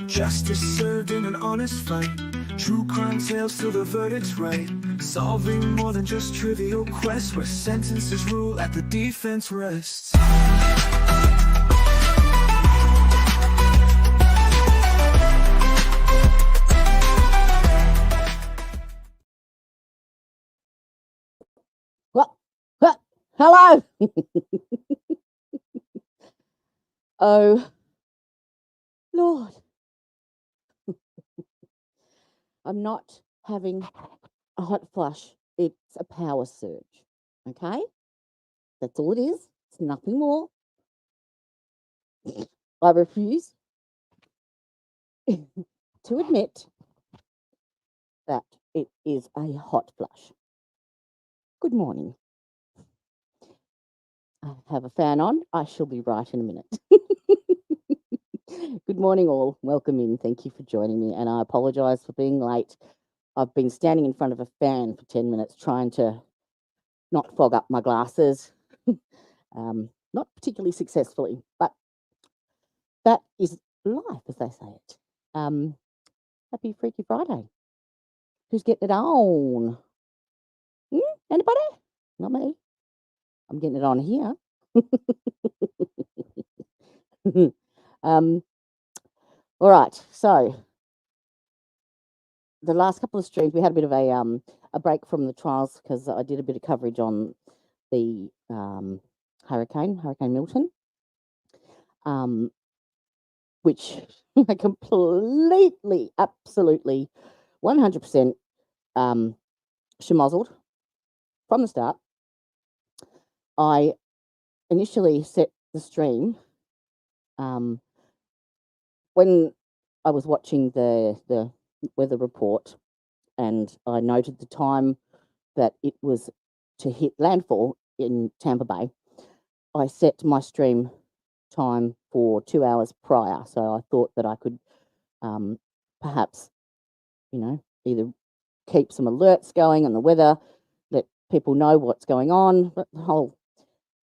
Justice served in an honest fight. True crime tales till the verdict's right. Solving more than just trivial quests, where sentences rule at the defense rests. What? Hello. Oh, Lord. I'm not having a hot flush. It's a power surge. Okay? That's all it is. It's nothing more. I refuse to admit that it is a hot flush. Good morning. I have a fan on. I shall be right in a minute. Good morning, all. Welcome in. Thank you for joining me. And I apologise for being late. I've been standing in front of a fan for 10 minutes trying to not fog up my glasses. Not particularly successfully, but that is life, as they say it. Happy Freaky Friday. Who's getting it on? Anybody? Not me. I'm getting it on here. All right. So the last couple of streams, we had a bit of a break from the trials because I did a bit of coverage on the Hurricane Milton, which I completely, absolutely, 100% schmozzled from the start. I initially set the stream when I was watching the weather report, and I noted the time that it was to hit landfall in Tampa Bay. I set my stream time for 2 hours prior, so I thought that I could perhaps, either keep some alerts going on the weather, let people know what's going on, but the whole.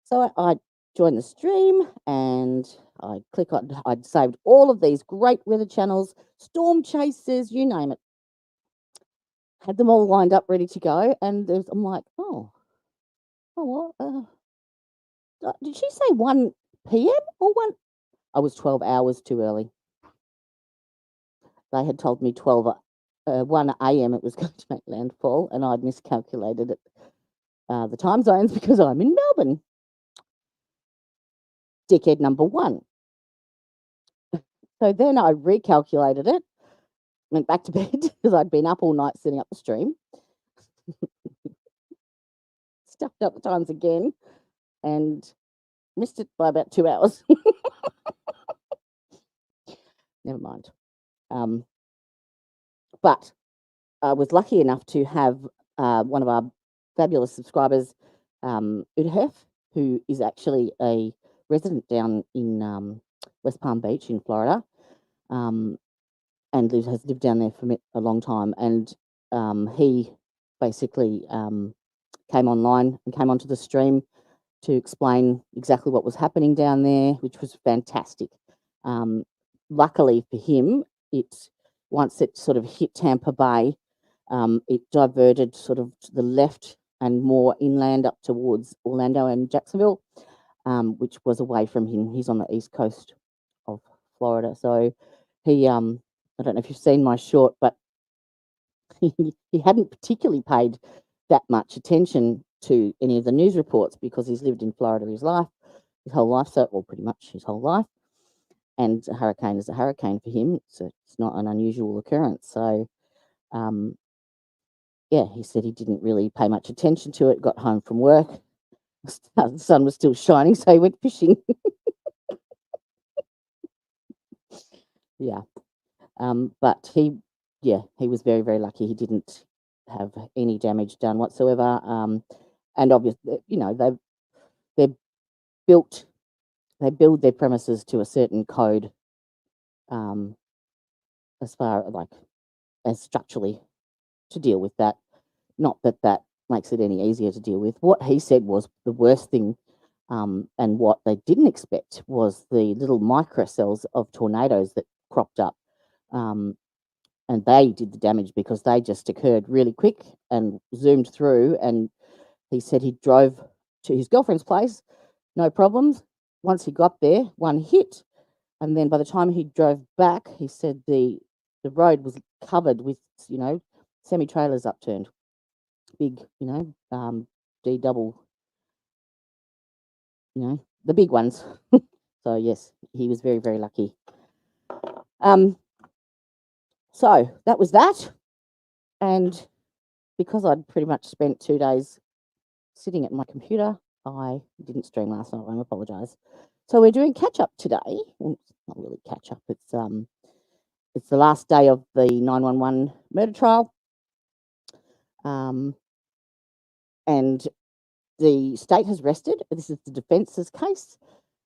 So I joined the stream and I click on. I'd saved all of these great weather channels, storm chasers, you name it. Had them all lined up, ready to go, and I'm like, oh, what? Did she say 1 p.m. or 1? I was 12 hours too early. They had told me 1 a.m. it was going to make landfall, and I'd miscalculated it, the time zones, because I'm in Melbourne. Dickhead number one. So then I recalculated it, went back to bed because I'd been up all night setting up the stream. Stuffed up the times again and missed it by about 2 hours. Never mind. But I was lucky enough to have one of our fabulous subscribers, Udhef, who is actually a resident down in West Palm Beach in Florida, and has lived down there for a long time. And he basically came online and came onto the stream to explain exactly what was happening down there, which was fantastic. Luckily for him, once it sort of hit Tampa Bay, it diverted sort of to the left and more inland up towards Orlando and Jacksonville, which was away from him. He's on the east coast of Florida. So he, I don't know if you've seen my short, but he hadn't particularly paid that much attention to any of the news reports because he's lived in Florida his whole life, well, pretty much his whole life. And a hurricane is a hurricane for him. It's not an unusual occurrence. So, he said he didn't really pay much attention to it, got home from work. The sun was still shining, so he went fishing. Yeah. But he was very, very lucky. He didn't have any damage done whatsoever. And obviously, they build their premises to a certain code, as far as structurally to deal with that. Not that makes it any easier to deal with. What he said was the worst thing, and what they didn't expect was the little microcells of tornadoes that cropped up. And they did the damage because they just occurred really quick and zoomed through. And he said he drove to his girlfriend's place, no problems. Once he got there, one hit. And then by the time he drove back, he said the road was covered with, semi-trailers upturned. Big, D double, the big ones. So yes, he was very, very lucky. So that was that. And because I'd pretty much spent 2 days sitting at my computer, I didn't stream last night. I apologise. So we're doing catch up today. Well, it's not really catch up. It's the last day of the 911 murder trial. And the state has rested. This is the defence's case.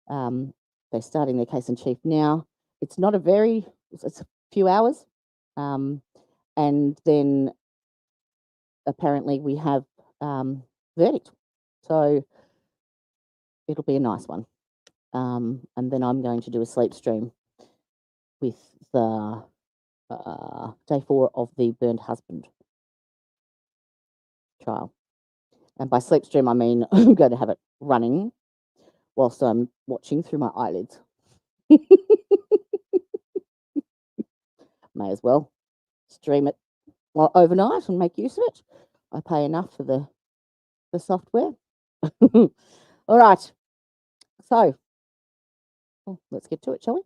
They're starting their case in chief now. It's not it's a few hours. And then apparently we have verdict. So it'll be a nice one. And then I'm going to do a sleep stream with the day 4 of the burned husband trial. And by sleep stream, I mean I'm going to have it running whilst I'm watching through my eyelids. May as well stream it overnight and make use of it. I pay enough for the software. All right. So let's get to it, shall we?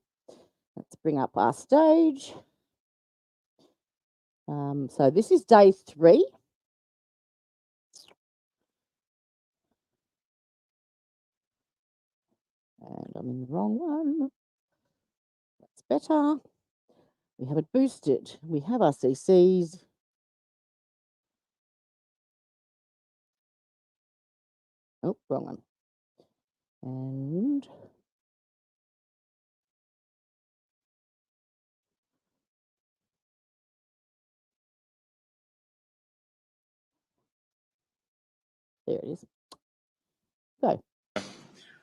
Let's bring up our stage. So this is day 3. And I'm in the wrong one. That's better. We have it boosted. We have our CCs. Oh, wrong one. And there it is. Go.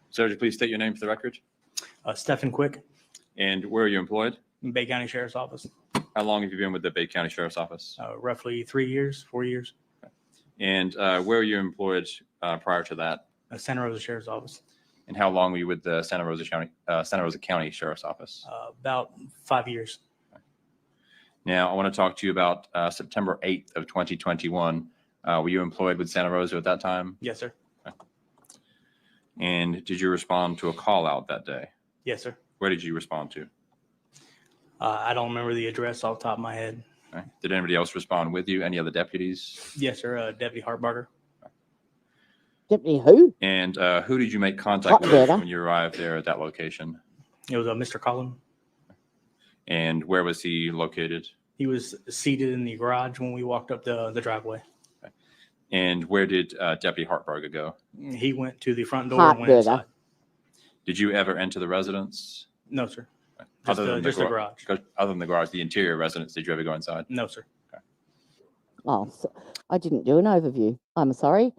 Sir, would you please state your name for the record? Stephen Quick, And where are you employed? Bay County Sheriff's Office. How long have you been with the Bay County Sheriff's Office? Roughly 3 years, 4 years. And where were you employed prior to that? Santa Rosa Sheriff's Office. And how long were you with the Santa Rosa County Sheriff's Office? About 5 years. Now, I want to talk to you about September 8th of 2021. Were you employed with Santa Rosa at that time? Yes, sir. And did you respond to a call out that day? Yes, sir. Where did you respond to? I don't remember the address off the top of my head. Okay. Did anybody else respond with you? Any other deputies? Yes, sir. Deputy Hartbarger. Deputy who? And who did you make contact with Hartbarger. when you arrived there at that location? It was Mr. Collin. And where was he located? He was seated in the garage when we walked up the driveway. And where did Deputy Hartbarger go? He went to the front door and went Hartbarger. inside. Did you ever enter the residence? No, sir. Just, Other than just the garage. Other than the garage, the interior residence, did you ever go inside? No, sir. Oh, so I didn't do an overview. I'm sorry.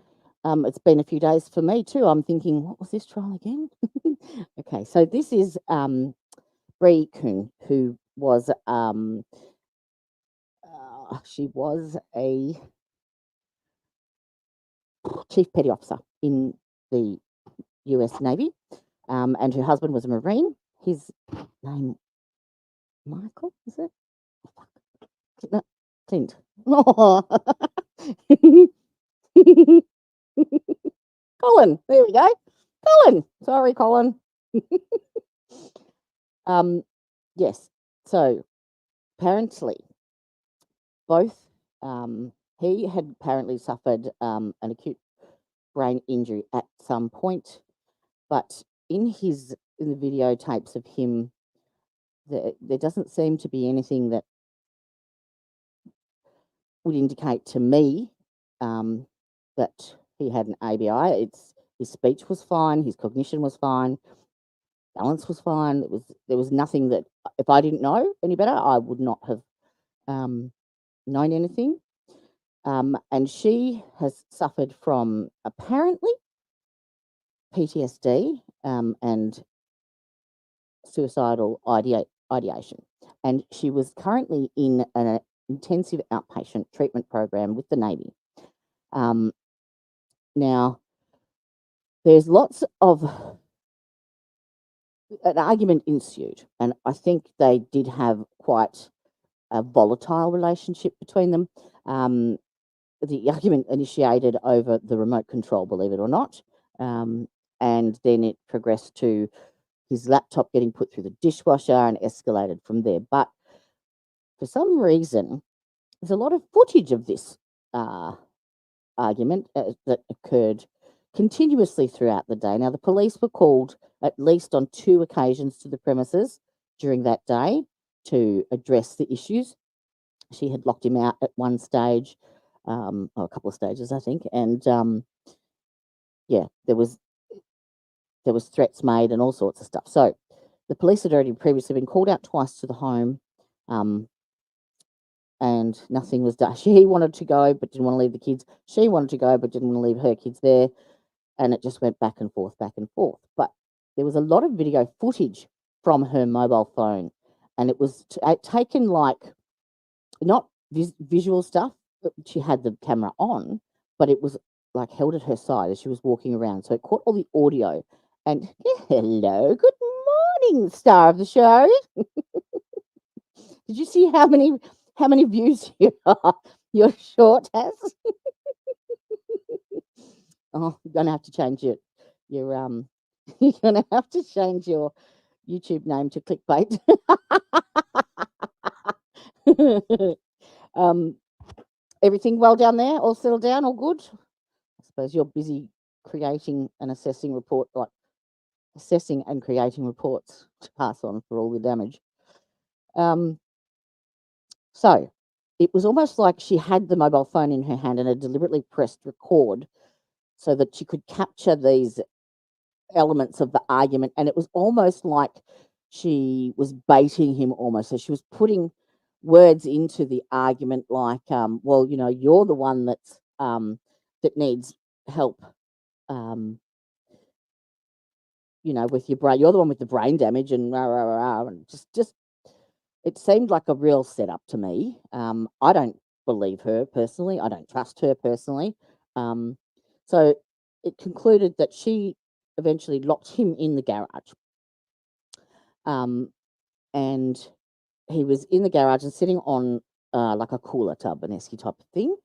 It's been a few days for me too. I'm thinking, what was this trial again? Okay, so this is Bree Kuhn, who was she was a chief petty officer in the US Navy, and her husband was a Marine. His name, Michael, is it? Oh, fuck. No, Clint. Colin, there we go. Colin, sorry, Colin. Yes, so apparently both, he had apparently suffered an acute brain injury at some point, but in the videotapes of him, there doesn't seem to be anything that would indicate to me that he had an ABI. His speech was fine, his cognition was fine, balance was fine. There was nothing that, if I didn't know any better, I would not have known anything. And she has suffered from apparently PTSD and suicidal ideation. and she was currently in an intensive outpatient treatment program with the Navy. Now, there's lots of an argument ensued, and I think they did have quite a volatile relationship between them. The argument initiated over the remote control, believe it or not, and then it progressed to his laptop getting put through the dishwasher and escalated from there. But for some reason, there's a lot of footage of this argument that occurred continuously throughout the day. Now, the police were called at least on 2 occasions to the premises during that day to address the issues. She had locked him out at one stage, or a couple of stages, I think, and yeah, there was threats made and all sorts of stuff. So the police had already previously been called out twice to the home, and nothing was done. He wanted to go but didn't want to leave the kids. She wanted to go but didn't want to leave her kids there, and it just went back and forth. But there was a lot of video footage from her mobile phone, and it was taken like not visual stuff. She had the camera on, but it was like held at her side as she was walking around. So it caught all the audio. And hello, good morning, star of the show. Did you see how many views your short has? Oh, you're gonna have to change your you're gonna have to change your YouTube name to clickbait. Everything well down there? All settled down? All good? I suppose you're busy creating and assessing assessing and creating reports to pass on for all the damage. So it was almost like she had the mobile phone in her hand and had deliberately pressed record so that she could capture these elements of the argument. And it was almost like she was baiting him almost. So she was putting words into the argument like, well, you're the one that's that needs help, with your brain. You're the one with the brain damage and rah, rah, rah, rah, and just it seemed like a real setup to me. I don't believe her personally. I don't trust her personally. So it concluded that she eventually locked him in the garage. And he was in the garage and sitting on like a cooler tub, an esky type of thing.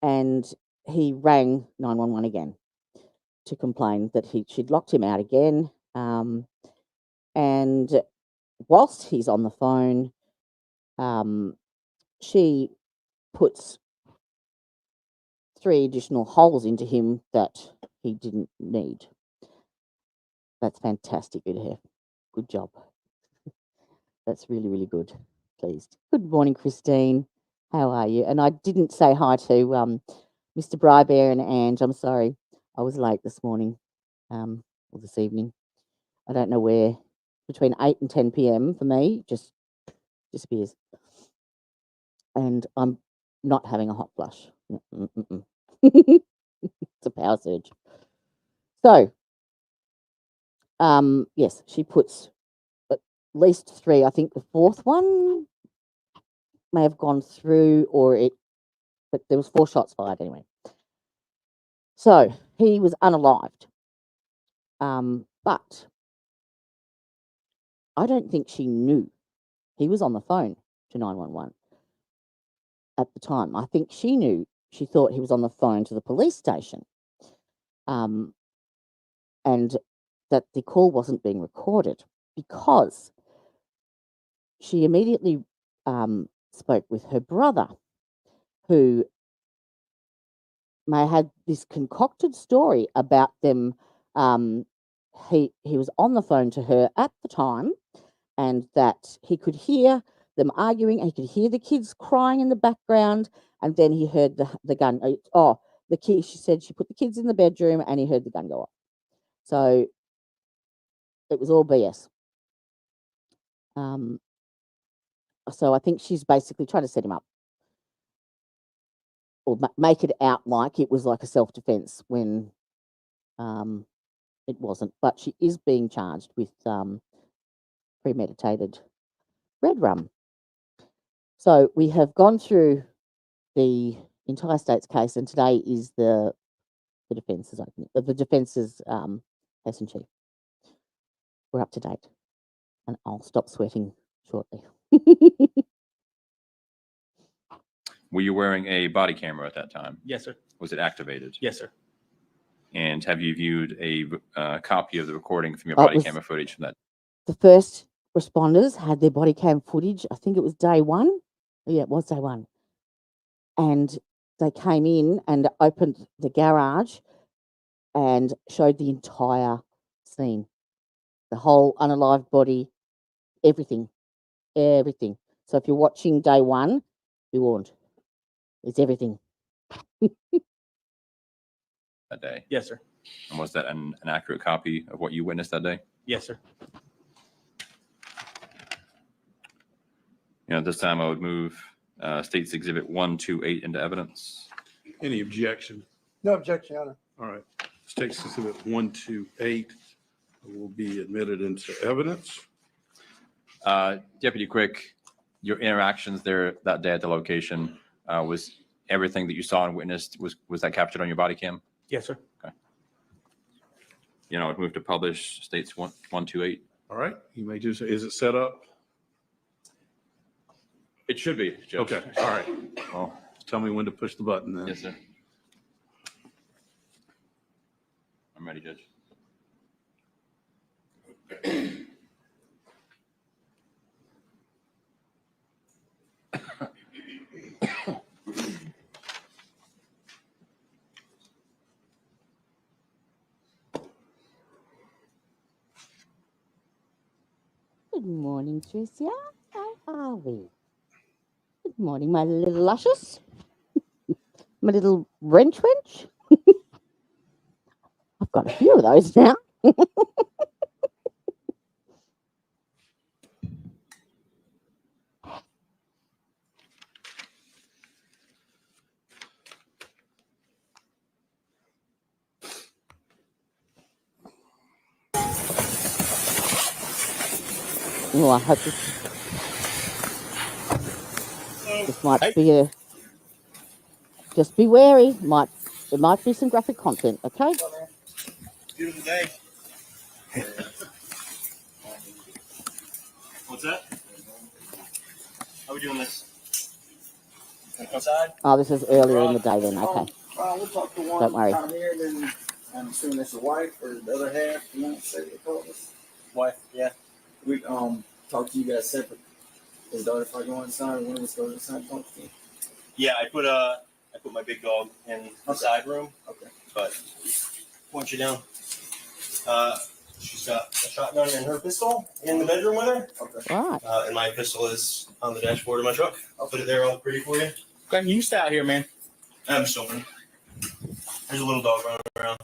And he rang 911 again to complain that she'd locked him out again. And whilst he's on the phone, she puts 3 additional holes into him that he didn't need. That's fantastic, Udhef. Good job. That's really, really good. Pleased. Good morning, Christine. How are you? And I didn't say hi to Mr. Brybear and Ange. I'm sorry. I was late this morning, or this evening. I don't know where. Between 8 and 10 p.m. for me, just disappears. And I'm not having a hot flush. It's a power surge. So, yes, she puts at least 3. I think the 4th one may have gone through, but there was 4 shots fired anyway. So he was unalived. But I don't think she knew he was on the phone to 911 at the time. I think she knew. She thought he was on the phone to the police station, and that the call wasn't being recorded because she immediately spoke with her brother, who may have had this concocted story about them. He was on the phone to her at the time, and that he could hear them arguing. He could hear the kids crying in the background, and then he heard the gun. The kid. She said she put the kids in the bedroom, and he heard the gun go off. So it was all BS. So I think she's basically trying to set him up, or make it out like it was like a self-defense when it wasn't. But she is being charged with premeditated red rum. So we have gone through the entire state's case, and today is the defence's opening, the defence's case in chief. We're up to date, and I'll stop sweating shortly. Were you wearing a body camera at that time? Yes, sir. Was it activated? Yes, sir. And have you viewed a copy of the recording from your Oh, it body was- camera footage from that? The first responders had their body cam footage. I think it was day one. Yeah, it was day one. And they came in and opened the garage and showed the entire scene, the whole unalived body, everything. So if you're watching day one, be warned. It's everything. That day? Yes, sir. And was that an accurate copy of what you witnessed that day? Yes, sir. At this time, I would move State's Exhibit 128 into evidence. Any objection? No objection, Your Honor. All right. State's Exhibit 128 will be admitted into evidence. Deputy Quick, your interactions there that day at the location, was everything that you saw and witnessed, was that captured on your body cam? Yes, sir. I'd move to publish State's 128. All right. You may do so. Is it set up? It should be, Judge. Okay. All right. Well, Tell me when to push the button then. yes, sir. I'm ready, Judge. Good morning, Tricia. How are we? Good morning, my little luscious. My little wrench. I've got a few of those now. Oh, I hope this might be a. Just be wary. There might be some graphic content. Okay. Beautiful day. What's that? How we doing this? Outside? Oh, this is earlier in the day then. Okay. We'll talk to one Don't worry. out here, then I'm assuming it's the wife or the other half, you know, say what they call this. Wife? Yeah. We talk to you guys separate. His daughter, if I go inside, one of us goes inside, talk to you. Yeah, I put my big dog in the side room, Okay. but point you down. She's got a shotgun and her pistol in the bedroom with her, Okay. Right. and my pistol is on the dashboard of my truck. I'll put it there all pretty for you. Okay, you stay out here, man. I'm just open. There's a little dog running around.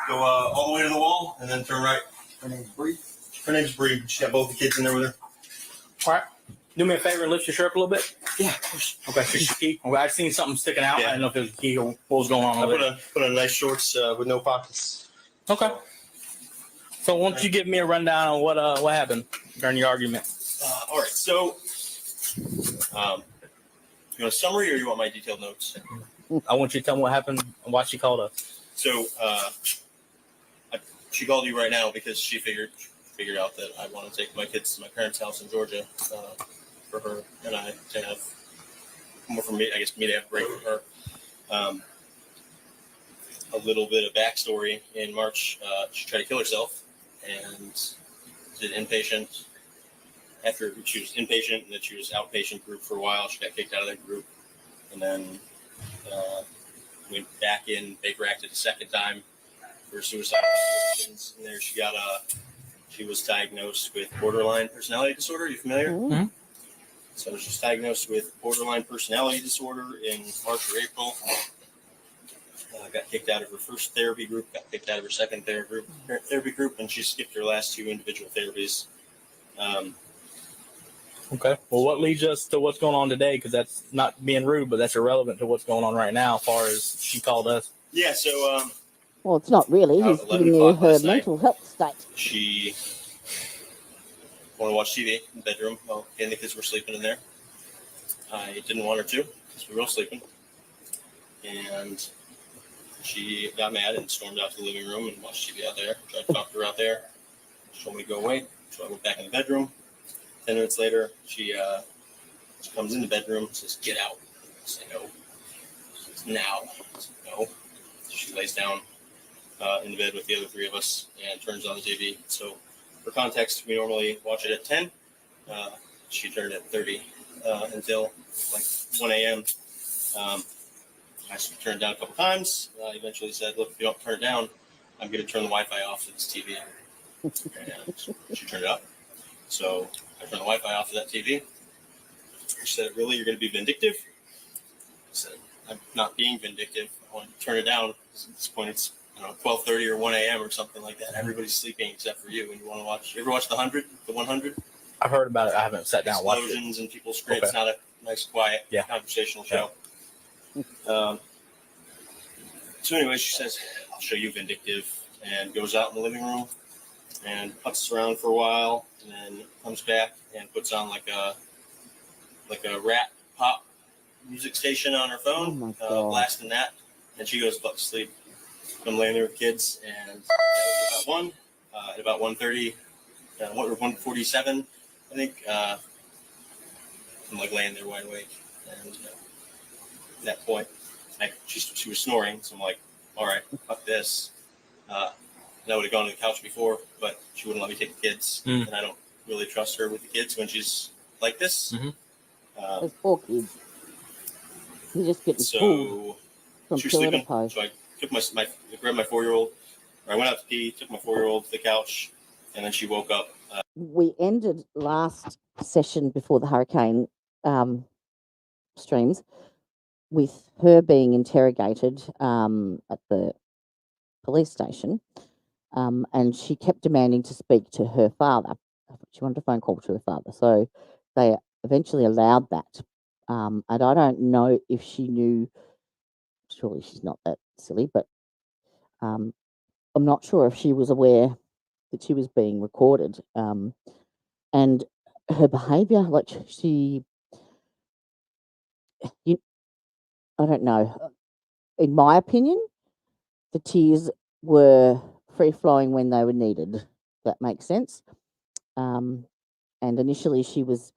Go all the way to the wall and then turn right. Her name's Bree. Her name's Bree. She's got both the kids in there with her. All right. Do me a favor and lift your shirt up a little bit. Yeah, of course. Okay, so it's your key. Okay, I seen something sticking out. Yeah. I didn't know if it was a key or what was going on I with it. put on nice shorts with no pockets. Okay. So why don't you give me a rundown on what happened during your argument? All right, so you want a summary or you want my detailed notes? I want you to tell me what happened and why she called us. So she called you right now because she figured out that I want to take my kids to my parents' house in Georgia for her and I to have more for me. I guess me to have a break from her. A little bit of backstory: in March, she tried to kill herself and did inpatient. After she was inpatient and then she was outpatient group for a while, she got kicked out of that group, and then went back in. Baker acted a second time for suicide. And there she was diagnosed with borderline personality disorder. You familiar? Mm. So she was diagnosed with borderline personality disorder in March or April. Got kicked out of her first therapy group, got kicked out of her second therapy group, and she skipped her last two individual therapies. Okay. Well, what leads us to what's going on today? Because that's not being rude, but that's irrelevant to what's going on right now as far as she called us. Yeah, so Well, it's not really. About He's 11 giving you o'clock her last night. mental health state. she wanted to watch TV in the bedroom while the kids were sleeping in there. I didn't want her to because we were all sleeping. And she got mad and stormed out to the living room and watched TV out there. Tried to talk to her out there. She told me to go away. So I went back in the bedroom. 10 minutes later, she comes in the bedroom and says, "Get out." I say, "No." She says, "Now." I say, "No." So she lays down in the bed with the other three of us and turns on the TV. So for context, we normally watch it at 10. She turned at 30 until like 1 a.m. I turned it down a couple times. I eventually said, "Look, if you don't turn it down, I'm going to turn the Wi-Fi off to this TV." And she turned it up. So I turned the Wi-Fi off to that TV. She said, "Really, you're going to be vindictive?" I said, "I'm not being vindictive. I want to turn it down. At this point, it's 12:30 or 1 a.m. or something like that. Everybody's sleeping except for you, and you want to watch. You ever watch the 100? I've heard about it. I haven't sat down and watched it. Explosions and people scream. Okay. It's not a nice, quiet, Yeah. conversational show." So anyway, she says, "I'll show you vindictive," and goes out in the living room and puts around for a while, and then comes back and puts on like a rat pop music station on her Oh phone, my God. blasting that, and she goes butt to sleep. I'm laying there with kids, and at about 1:30, 1:47, I think. I'm like laying there wide awake, and at that point, she was snoring, so I'm like, "All right, fuck this." And I would have gone to the couch before, but she wouldn't let me take the kids, and I don't really trust her with the kids when she's like this. Mhm. Those poor kids. You're just getting pulled So from she was pillar to sleeping, post. so I took I grabbed my 4-year-old. I went out to pee, took my 4-year-old to the couch, and then she woke up. We ended last session before the hurricane streams with her being interrogated at the police station, and she kept demanding to speak to her father. She wanted a phone call to her father, so they eventually allowed that. And I don't know if she knew. Surely she's not that silly, but I'm not sure if she was aware that she was being recorded. And her behaviour, like I don't know. In my opinion, the tears were free flowing when they were needed. That makes sense. And initially, she was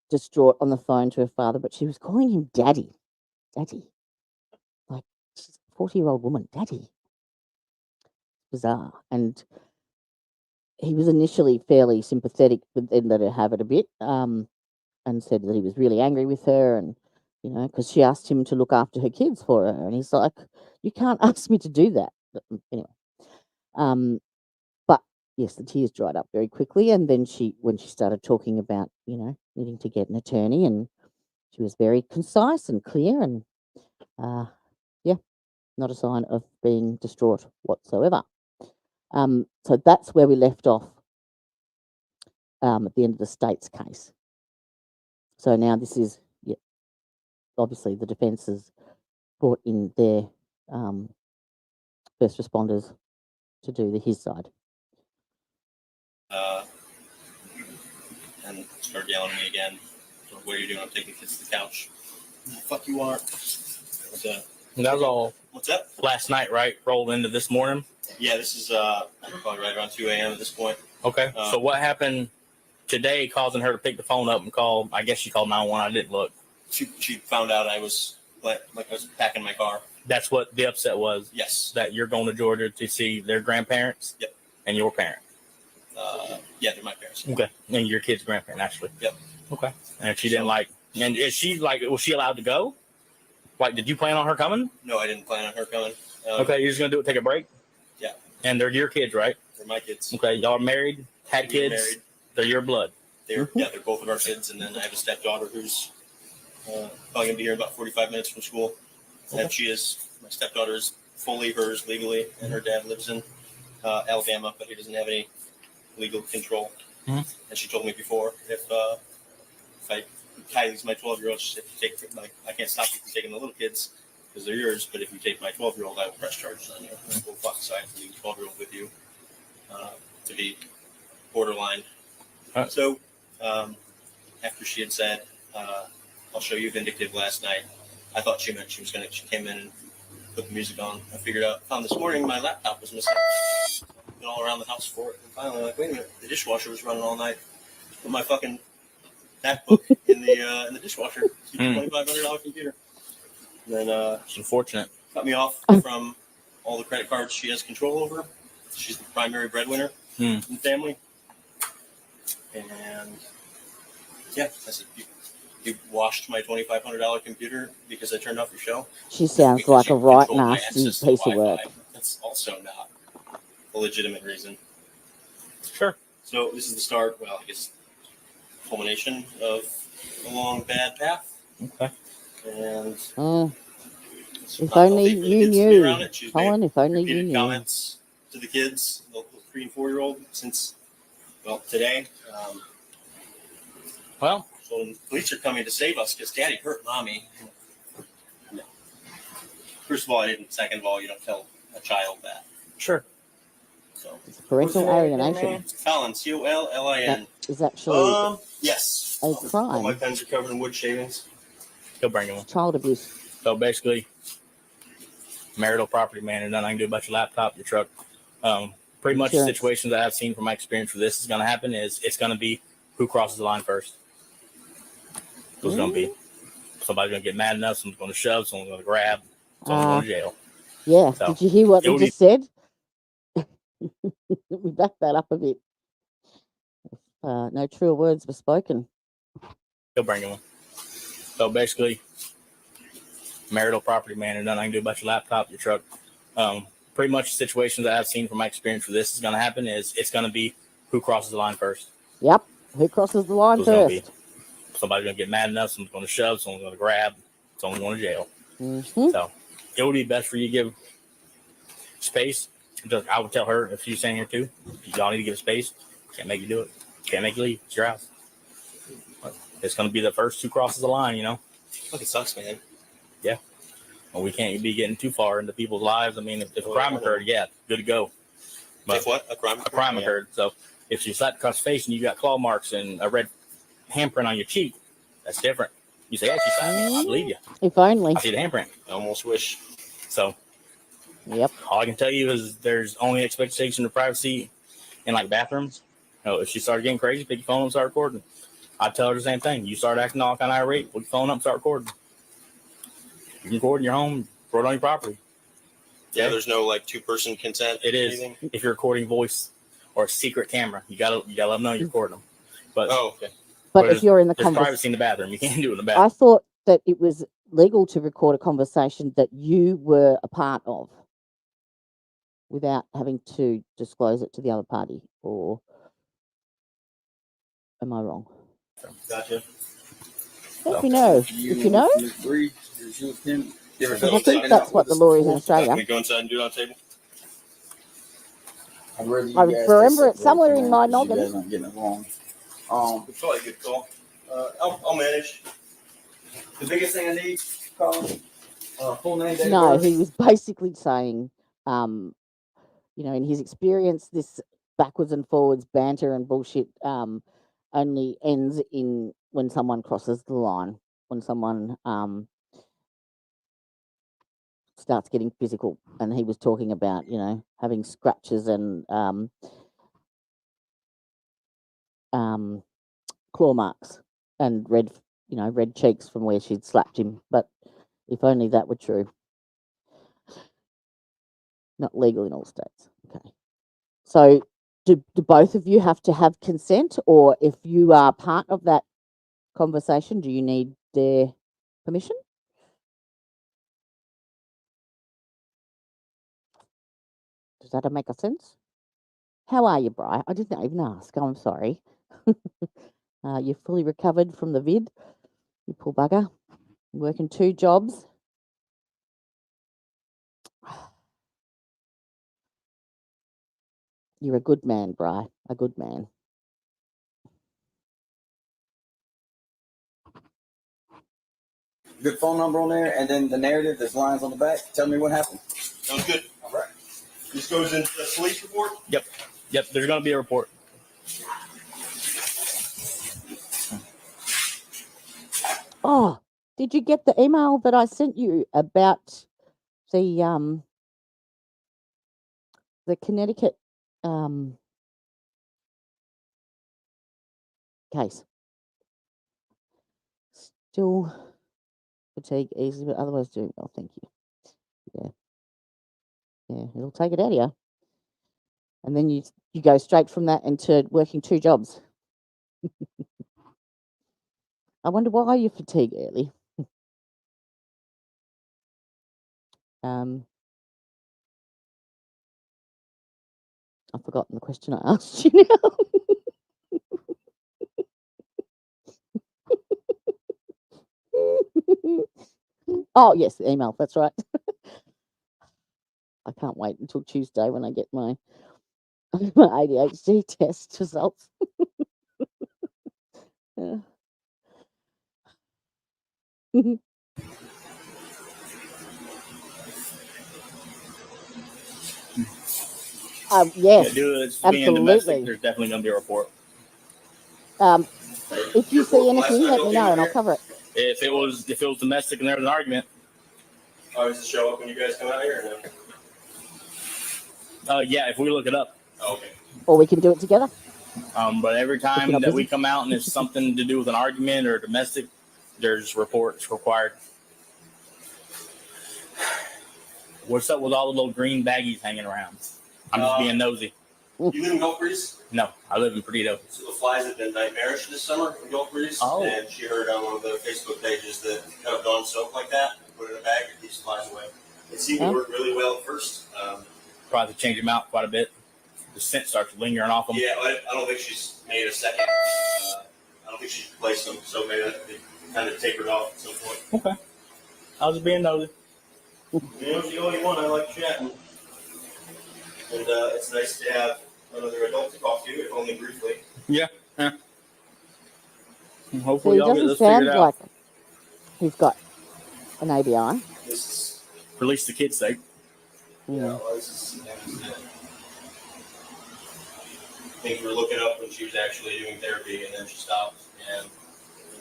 distraught on the phone to her father, but she was calling him daddy. Daddy. Like, she's a 40-year-old woman. Daddy. Bizarre. And he was initially fairly sympathetic, but then let her have it a bit, and said that he was really angry with her, and because she asked him to look after her kids for her, and he's like, "You can't ask me to do that." But anyway, but yes, the tears dried up very quickly, and then when she started talking about needing to get an attorney, and she was very concise and clear, and yeah, not a sign of being distraught whatsoever. So that's where we left off at the end of the state's case. So now this is, obviously the defence has brought in their first responders to do his side. And started yelling at me again. So, "What are you doing? I'm taking the kids to the couch." "The fuck you are." And that was all What's up? last night, right? Rolled into this morning. Yeah, this is probably right around 2 a.m. at this point. Okay. So what happened today causing her to pick the phone up and call? I guess she called 911. I didn't look. She found out I was like I was packing my car. That's what the upset was. Yes. That you're going to Georgia to see their grandparents. Yep. And your parent. Yeah, they're my parents. Okay. And your kid's grandparent, actually. Yep. Okay. And she didn't like. And is she like? Was she allowed to go? Like, did you plan on her coming? No, I didn't plan on her coming. Okay, you're just gonna do it. Take a break. Yeah. And they're your kids, right? They're my kids. Okay. Y'all are married, had We're kids. married. They're your blood. They're both of our kids, and then I have a stepdaughter who's probably gonna be here in about 45 minutes from school. Okay. And my stepdaughter is fully hers legally, and her dad lives in Alabama, but he doesn't have any legal control. Mhm. And she told me before, if Kylie's my 12-year-old, she said, I can't stop you from taking the little kids because they're yours, but if you take my 12-year-old, I will press charges on you. Well, fuck, so I have to leave the 12-year-old with you to be borderline. Right. So after she had said, I'll show you Vindictive last night. I thought she meant she came in and put the music on. I found this morning my laptop was missing. Been all around the house for it. And finally, I'm like, wait a minute, the dishwasher was running all night. Put my fucking MacBook in the dishwasher. $2,500 computer. And then It's unfortunate. cut me off from all the credit cards she has control over. She's the primary breadwinner in the family. And yeah, I said, you washed my $2,500 computer because I turned off your show? She sounds Because like you a right control my nasty access to piece of work. Wi-Fi. That's also not a legitimate reason. Sure. So this is the start, well, I guess, culmination of a long bad path. Okay. And it's If not only healthy for the you kids to be knew, around it. She's made Colin, if only you repeated knew. comments to the kids, the 3 and 4 year old, since, well, today. Well, So the police are coming to save us because Daddy hurt Mommy. No. First of all, I didn't. Second of all, you don't tell a child that. sure. So It's parental alienation. Colin, Collin. That is actually Yes. a All crime. my pens are covered in wood shavings. He'll bring him. Child abuse. So basically, marital property man, and nothing I can do about your laptop, your truck. Pretty much the Insurance. situations that I've seen from my experience for this is going to happen is it's going to be who crosses the line first. Who's going to be? Somebody's going to get mad enough. Someone's going to shove. Someone's going to grab. Someone's going to jail. Yeah. So, Did you hear what it we would be- just said? We backed that up a bit. No truer words were spoken. He'll bring him. So basically, marital property man, and nothing I can do about your laptop, your truck. Pretty much the situations that I've seen from my experience for this is going to happen is it's going to be who crosses the line first. Yep. Who crosses the line Who's going to first? be? Somebody's going to get mad enough. Someone's going to shove. Someone's going to grab. Someone's going to jail. Mhm. So it would be best for you to give space. Just, I would tell her if she's saying here too, y'all need to give space. Can't make you do it. Can't make you leave. It's your house. But it's going to be the first who crosses the line, you know? Fucking sucks, man. Well, we can't be getting too far into people's lives. I mean, if a crime occurred, yeah, good to go. But If what? A crime? a crime Yeah. occurred. So if she slapped across the face and you got claw marks and a red handprint on your cheek, that's different. You say, yeah, she slapped me. I believe you. If only. I see the handprint. I almost wish. So Yep. all I can tell you is there's only expectation of privacy in like bathrooms. You know, if she started getting crazy, pick your phone up and start recording. I'd tell her the same thing. You start acting all kind of irate, put your phone up and start recording. You can record in your home, record on your property. Yeah, there's no like 2-person consent. It is. Anything? If you're recording voice or a secret camera, you gotta let them know you're recording them. But Oh, okay. But Whereas if you're in the there's conversation, privacy in the bathroom. You can't do it in the I bathroom. thought that it was legal to record a conversation that you were a part of without having to disclose it to the other party. Or am I wrong? Gotcha. Let me know. If you know, Bree, is you with him? You ever because I felt think like that's what the law is in Can Australia. we go inside and do it on the table? I'd rather you I guys remember stay it somewhere separated in from my him 'cause noggin. You guys aren't getting along. It's probably a good call. I'll manage. The biggest thing I need, Colin, full name, date of No, birth. he was basically saying, in his experience, this backwards and forwards banter and bullshit only ends in when someone crosses the line, when someone starts getting physical. And he was talking about, having scratches and claw marks and red cheeks from where she'd slapped him. But if only that were true. Not legal in all states. Okay. So do both of you have to have consent, or if you are part of that conversation, do you need their permission? Does that make a sense? How are you, Bri? I didn't even ask. I'm sorry. You're fully recovered from the vid, you poor bugger. Working 2 jobs. You're a good man, Bri. A good man. Good phone number on there, and then the narrative, there's lines on the back. Tell me what happened. Sounds good. All right. This goes into the police report. Yep, there's gonna be a report. Oh, Did you get the email that I sent you about the Connecticut case? Still fatigue easily, but otherwise doing well. Thank you. Yeah, it'll take it out of you, and then you go straight from that into working 2 jobs. I wonder why you fatigue early. I've forgotten the question I asked you now. Oh, yes, the email. That's right. I can't wait until Tuesday when I get my ADHD test results. Yeah. Yeah, Yes, due to it's being domestic, absolutely. there's definitely going to be a report. If you see anything, let me know and I'll cover it. If it was domestic and there was an argument, Oh, does it show up when you guys come out here or no? yeah, if we look it up. Oh, okay. Or we can do it together. But every time not that we busy. come out and there's something to do with an argument or domestic, there's reports required. What's up with all the little green baggies hanging around? I'm just being nosy. You live in Gulf Breeze? No, I live in Perdido. So the flies have been nightmarish this summer in Gulf Breeze. Oh. And she heard on one of the Facebook pages that if you cut up Dawn soap like that, put it in a bag, it keeps flies away. It seemed to work really well at first. Probably have to change them out quite a bit. The scent starts lingering off them. Yeah, I don't think she's made a second. I don't think she's replaced them, so maybe they kind of tapered off at some point. Okay. I was just being nosy. You know, if you know anyone, I like chatting. And it's nice to have another adult to talk to, if only briefly. Yeah. So Hopefully, he I'll get doesn't this sound figured out. like he's got an ABI. This is, For at least the kids' sake. Yeah. this is things we were looking up when she was actually doing therapy, and then she stopped, and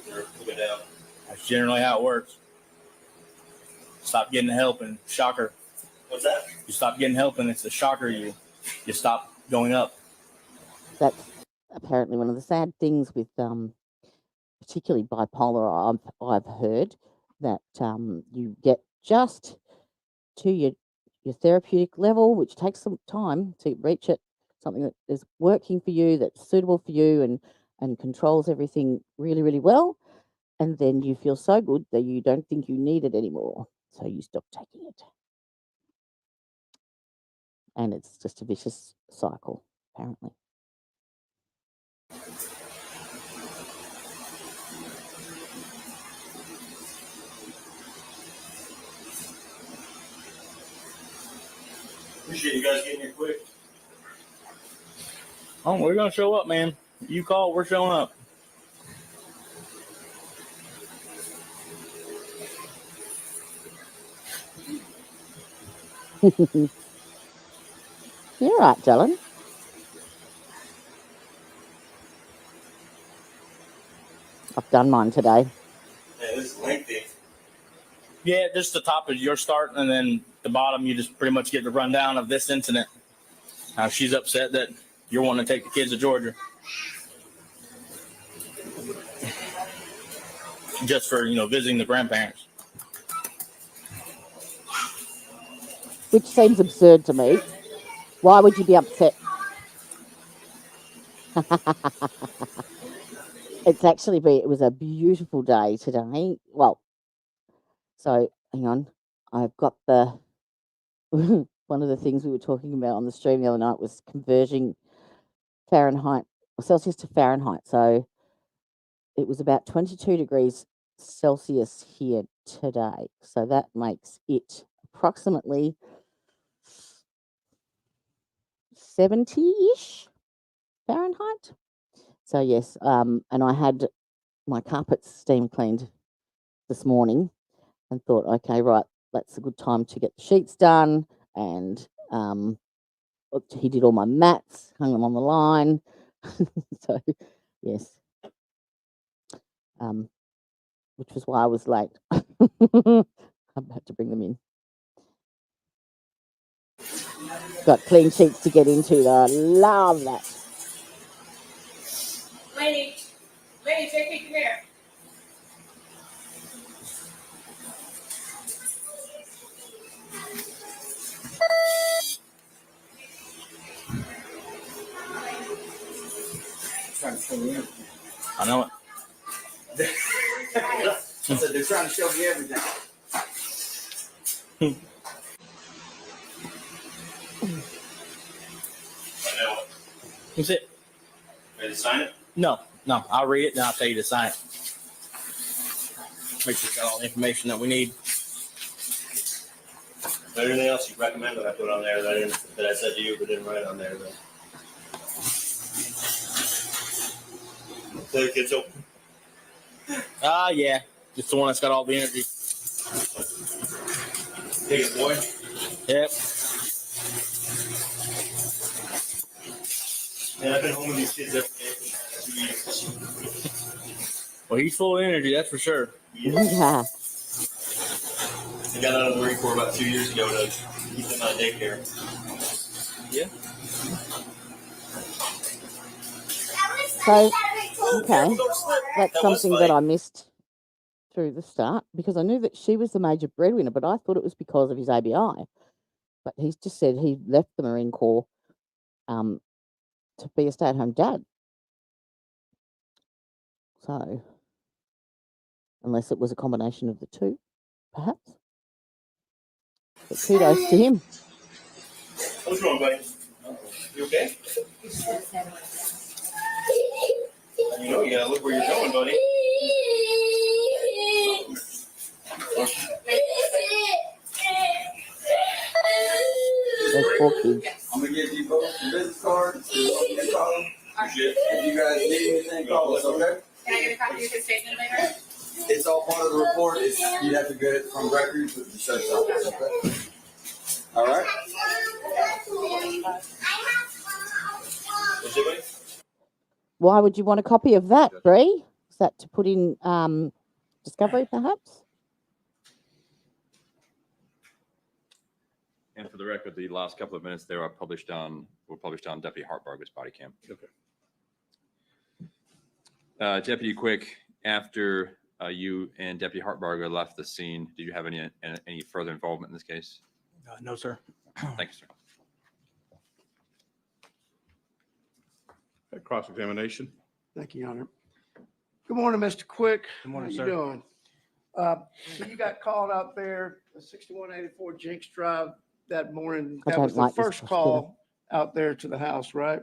they're looking down. That's generally how it works. Stop getting help and shocker. What's that? You stop getting help and it's a shocker. You stop going up. That's apparently one of the sad things with particularly bipolar. I've heard that you get just to your therapeutic level, which takes some time to reach it, something that is working for you, that's suitable for you, and controls everything really, really well. And then you feel so good that you don't think you need it anymore, so you stop taking it. And it's just a vicious cycle, apparently. Appreciate you guys getting here quick. Oh, we're going to show up, man. You call, we're showing up. You're right, Dylan. I've done mine today. Man, this is lengthy. Yeah, just the top is your start, and then the bottom, you just pretty much get the rundown of this incident. How she's upset that you're wanting to take the kids to Georgia. Just for, visiting the grandparents. Which seems absurd to me. Why would you be upset? It was a beautiful day today. Well, so hang on. I've got the one of the things we were talking about on the stream the other night was converting Fahrenheit or Celsius to Fahrenheit. So it was about 22 degrees Celsius here today. So that makes it approximately 70-ish Fahrenheit. So yes, and I had my carpets steam cleaned this morning and thought, okay, right, that's a good time to get the sheets done. And he did all my mats, hung them on the line. So yes. which was why I was late. I'm about to bring them in. Got clean sheets to get into though. I love that. Lady, JP, come here. Trying to show me everything. I know it. I said they're trying to show me everything. I know. That's it. Ready to sign it? No, I'll read it and I'll tell you to sign it. Make sure it's got all the information that we need. Is there anything else you recommend that I put on there that I said to you but didn't write on there? The kids open. Yeah. Just the one that's got all the energy. Take it, boy. Yep. Man, I've been home with these kids every day for 2 years. Well, he's full of energy, that's for sure. Yeah. I got out of the Marine Corps about 2 years ago to keep them out of daycare. Yeah. So, okay, that's That was something that I missed through the start because I knew that she was the major breadwinner, but I thought it was because of his ABI. But he's just said he left the Marine Corps to be a stay-at-home dad. So, unless it was a combination of the two, perhaps. But kudos to him. What's wrong, buddy? You okay? You know you gotta look where you're going, buddy. Those poor kids. I'm gonna give you both the business cards. Shit. If you guys need anything, call us, okay? Can I get a copy of his statement later? It's all part of the report. You'd have to get it from records with the sheriff's office, okay? All right? What's it, buddy? Why would you want a copy of that, Bree? Is that to put in Discovery, perhaps? And for the record, the last couple of minutes there were published on Deputy Hartbarger's body cam. Okay. Deputy Quick, after you and Deputy Hartbarger left the scene, did you have any further involvement in this case? No, sir. Thank you, sir. Cross-examination. Thank you, Your Honor. Good morning, Mr. Quick. Good morning, How sir. you doing? So you got called out there, 6184 Jinx Drive that morning. I That don't was the like this first hospital. call out there to the house, right?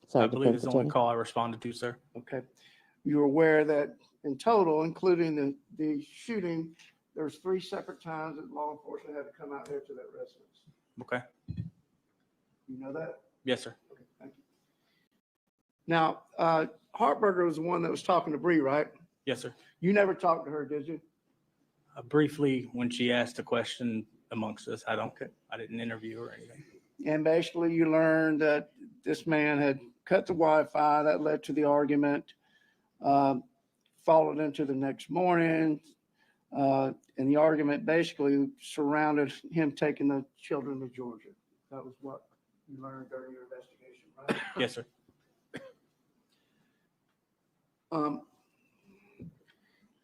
So I believe it's defense the only attorney. call I responded to, sir. Okay. You were aware that in total, including the shooting, there was 3 separate times that law enforcement had to come out there to that residence. Okay. You know that? Yes, sir. Okay, thank you. Now, Hartberger was the one that was talking to Bree, right? Yes, sir. You never talked to her, did you? Briefly, when she asked a question amongst us, I Okay. didn't interview her or anything. And basically you learned that this man had cut the Wi-Fi. That led to the argument. Followed into the next morning. And the argument basically surrounded him taking the children to Georgia. That was what you learned during your investigation, right? Yes, sir.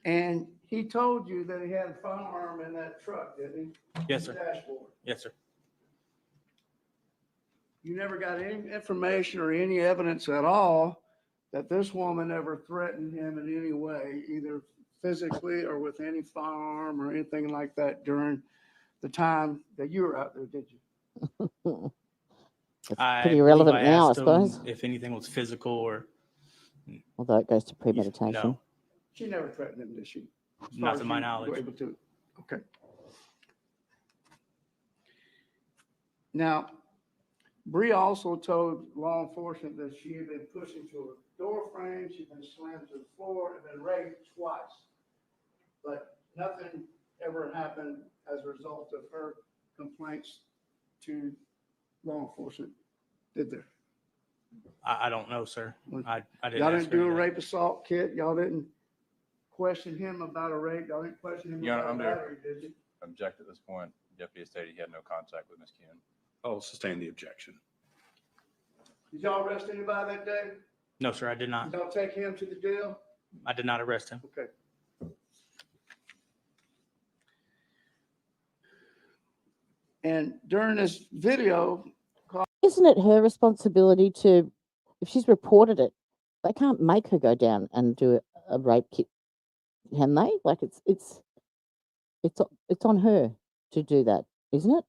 And he told you that he had a firearm in that truck, didn't he? Yes, sir. Dashboard. Yes, sir. You never got any information or any evidence at all that this woman ever threatened him in any way, either physically or with any firearm or anything like that during the time that you were out there, did you? It's I pretty believe irrelevant now, I asked him suppose, if anything was physical or although it goes to premeditation. no, She never threatened him, did she? As far not as to my you knowledge. were able to. Okay. Now, Bree also told law enforcement that she had been pushed into a door frame, she'd been slammed to the floor, and been raped twice. But nothing ever happened as a result of her complaints to law enforcement, did there? I don't know, sir. I didn't. Y'all ask didn't her do a anything. rape assault kit? Y'all didn't? question him about a rape. Y'all didn't question him Your Honor, about a under- battery, did you? Object at this point. Deputy stated he had no contact with Ms. Kuhn. I'll sustain the objection. Did y'all arrest anybody that day? No, sir, I did not. Did y'all take him to the jail? I did not arrest him. Okay. And during this video, Isn't it her responsibility to, if she's reported it, they can't make her go down and do a rape kit, can they? Like it's on her to do that, isn't it?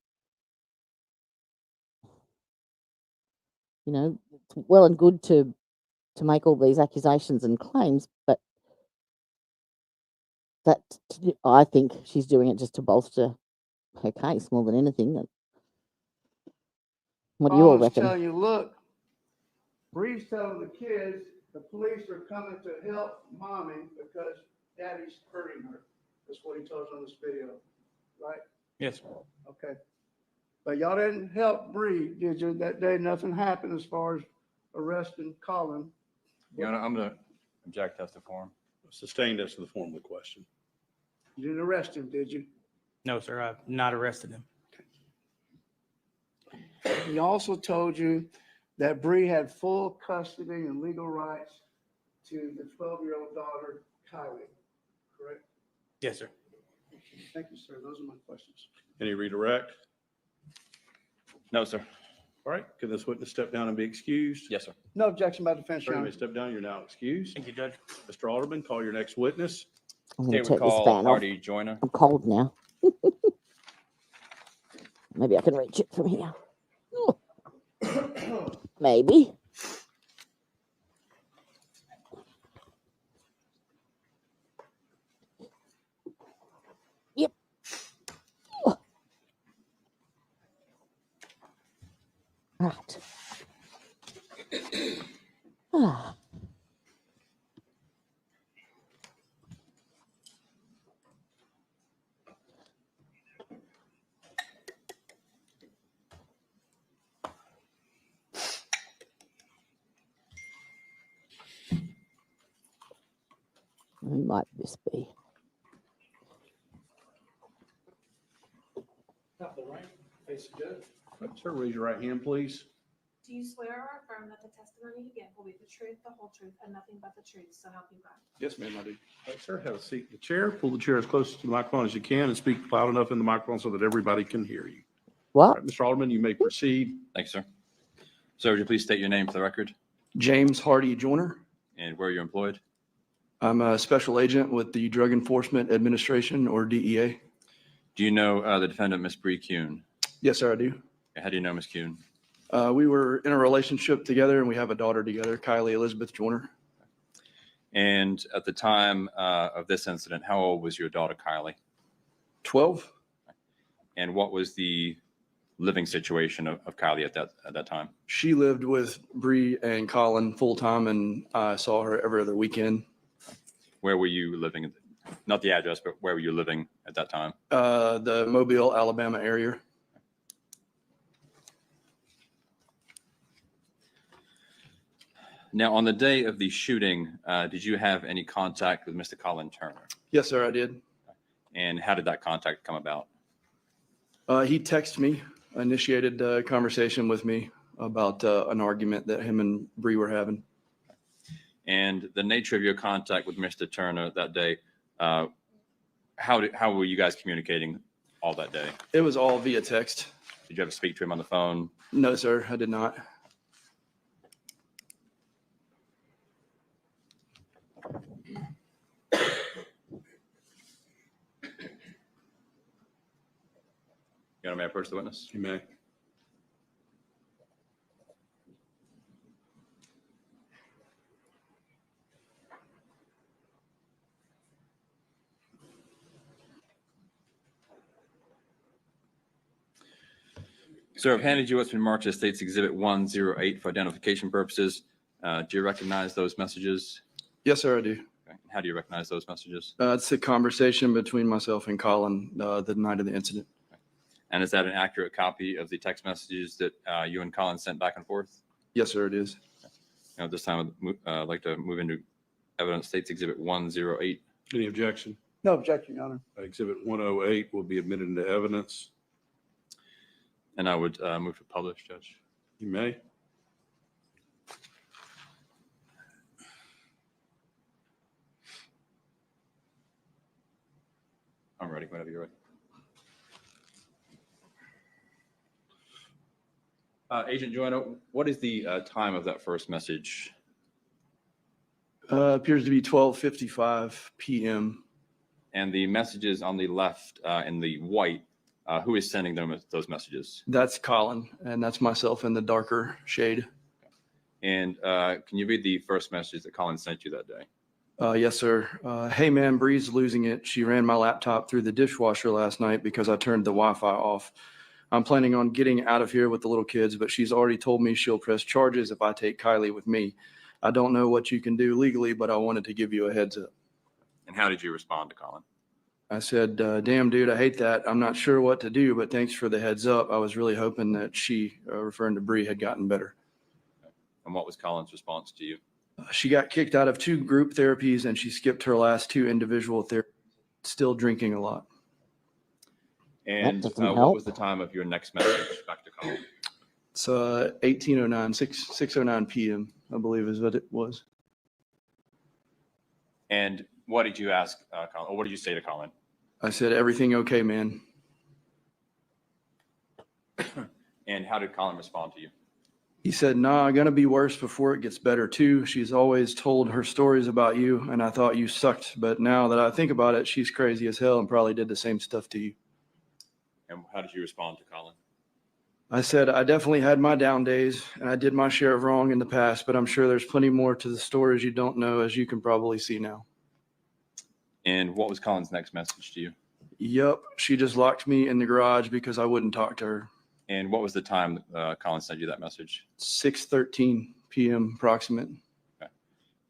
You know, it's well and good to make all these accusations and claims, but that I think she's doing it just to bolster her case more than anything. What do you all Paul is reckon? telling you, look, Bree's telling the kids the police are coming to help mommy because daddy's hurting her. That's what he told us on this video, right? Yes, sir. Okay. But y'all didn't help Bree, did you? That day, nothing happened as far as arresting Colin. Your Honor, I'm going to object as to form. Sustained as to the form of the question. You didn't arrest him, did you? No, sir, I've not arrested him. He also told you that Bree had full custody and legal rights to the 12-year-old daughter, Kylie, correct? Yes, sir. Thank you, sir. Those are my questions. Any redirect? No, sir. All right, can this witness step down and be excused? Yes, sir. No objection by defense, Sir, Your you may Honor. step down. You're now excused. Thank you, Judge. Mr. Alderman, call your next witness. I'm going to Okay, we take this call fan off. Hardy Joyner. I'm cold now. Maybe I can reach it from here. Maybe. Yep. Right. Ah. Who might this be? Face the judge. Sir, raise your right hand, please. Do you swear or affirm that the testimony you give will be the truth, the whole truth, and nothing but the truth, so help you God? Yes, ma'am, I do. All right, sir, have a seat in the chair. Pull the chair as close to the microphone as you can and speak loud enough in the microphone so that everybody can hear you. All What? right, Mr. Alderman, you may proceed. Thank you, sir. Sir, would you please state your name for the record James Hardy Joyner. and where you're employed? I'm a special agent with the Drug Enforcement Administration, or DEA. Do you know the defendant, Ms. Bree Kuhn? Yes, sir, I do. How do you know Ms. Kuhn? We were in a relationship together and we have a daughter together, Kylie Elizabeth Joyner. And at the time of this incident, how old was your daughter, Kylie? 12. And what was the living situation of Kylie at that time? She lived with Bree and Colin full-time, and I saw her every other weekend. Where were you living? Not the address, but where were you living at that time? The Mobile, Alabama area. Now, on the day of the shooting, did you have any contact with Mr. Colin Turner? Yes, sir, I did. And how did that contact come about? He texted me, initiated a conversation with me about an argument that him and Bree were having. And the nature of your contact with Mr. Turner that day, how were you guys communicating all that day? It was all via text. Did you ever speak to him on the phone? No, sir, I did not. You want me to approach the witness? You may. Sir, I've handed you what's been marked as State's Exhibit 108 for identification purposes. Do you recognize those messages? Yes, sir, I do. Okay. How do you recognize those messages? It's a conversation between myself and Colin the night of the incident. And is that an accurate copy of the text messages that you and Colin sent back and forth? Yes, sir, it is. At this time, I'd like to move into evidence State's Exhibit 108 Any objection? No objection, Your Honor. Exhibit 108 will be admitted into evidence. And I would move to publish, Judge. You may. I'm ready, whenever you're ready. Agent Joanna, what is the time of that first message? Appears to be 12:55 p.m. And the messages on the left in the white, who is sending those messages? That's Colin, and that's myself in the darker shade. And can you read the first message that Colin sent you that day? Yes, sir. Hey, man, Bree's losing it. She ran my laptop through the dishwasher last night because I turned the Wi-Fi off. I'm planning on getting out of here with the little kids, but she's already told me she'll press charges if I take Kylie with me. I don't know what you can do legally, but I wanted to give you a heads up. And how did you respond to Colin? I said, damn, dude, I hate that. I'm not sure what to do, but thanks for the heads up. I was really hoping that she, referring to Bree, had gotten better. And what was Colin's response to you? She got kicked out of 2 group therapies and she skipped her last 2 individual therapies, still drinking a lot. And doesn't what help. was the time of your next message back to Colin? It's 18:09, 6:09 p.m., I believe is what it was. And what did you ask Colin, or what did you say to Colin? I said, everything okay, man? And how did Colin respond to you? He said, nah, gonna be worse before it gets better too. She's always told her stories about you and I thought you sucked. But now that I think about it, she's crazy as hell and probably did the same stuff to you. And how did you respond to Colin? I said, I definitely had my down days and I did my share of wrong in the past, but I'm sure there's plenty more to the stories you don't know, as you can probably see now. And what was Colin's next message to you? Yup, she just locked me in the garage because I wouldn't talk to her. And what was the time Colin sent you that message? 6:13 p.m. approximate.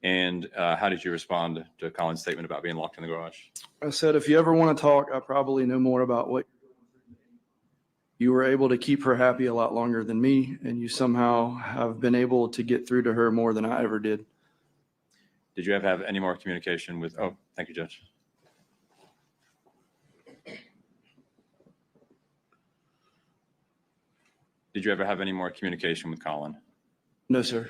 And how did you respond to Colin's statement about being locked in the garage? I said, if you ever want to talk, I probably know more about what you were able to keep her happy a lot longer than me, and you somehow have been able to get through to her more than I ever did. Did you ever have any more communication with, oh, thank you, Judge. Did you ever have any more communication with Colin? No, sir.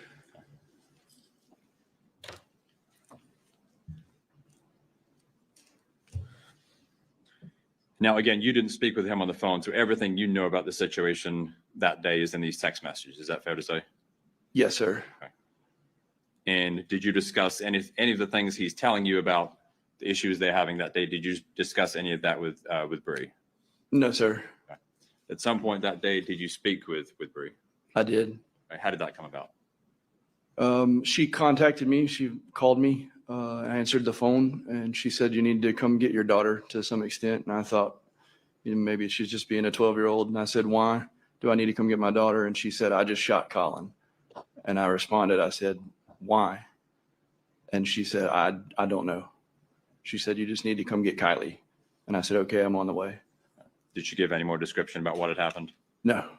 Now, again, you didn't speak with him on the phone, so everything you know about the situation that day is in these text messages. Is that fair to say? Yes, sir. And did you discuss any of the things he's telling you about the issues they're having that day? Did you discuss any of that with Bree? No, sir. At some point that day, did you speak with Bree? I did. How did that come about? She contacted me. She called me. I answered the phone, and she said, you need to come get your daughter to some extent. And I thought, maybe she's just being a 12-year-old. And I said, why do I need to come get my daughter? And she said, I just shot Colin. And I responded, I said, why? And she said, I don't know. She said, you just need to come get Kylie. And I said, okay, I'm on the way. Did she give any more description about what had happened? No.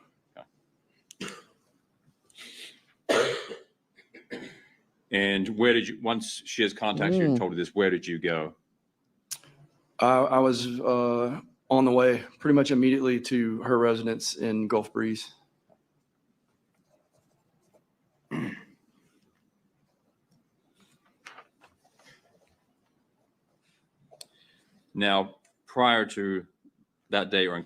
And where did you, once she has contacted you and told you this, where did you go? I was on the way pretty much immediately to her residence in Gulf Breeze. Now, prior to that day, or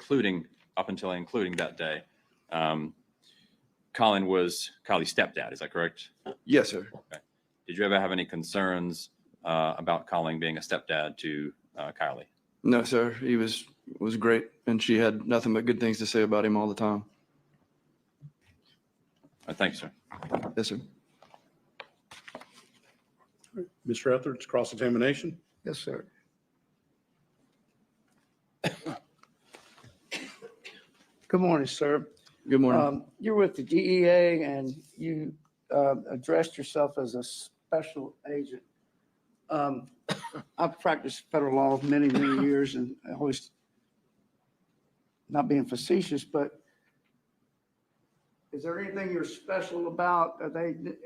up until including that day, Colin was Kylie's stepdad. Is that correct? Yes, sir. Okay. Did you ever have any concerns about Colin being a stepdad to Kylie? No, sir. He was great, and she had nothing but good things to say about him all the time. Thank you, sir. Yes, sir. Mr. Etheridge, cross-examination. Yes, sir. Good morning, sir. Good morning. You're with the DEA and you addressed yourself as a special agent. I've practiced federal law many, many years and always, not being facetious, but Is there anything you're special about?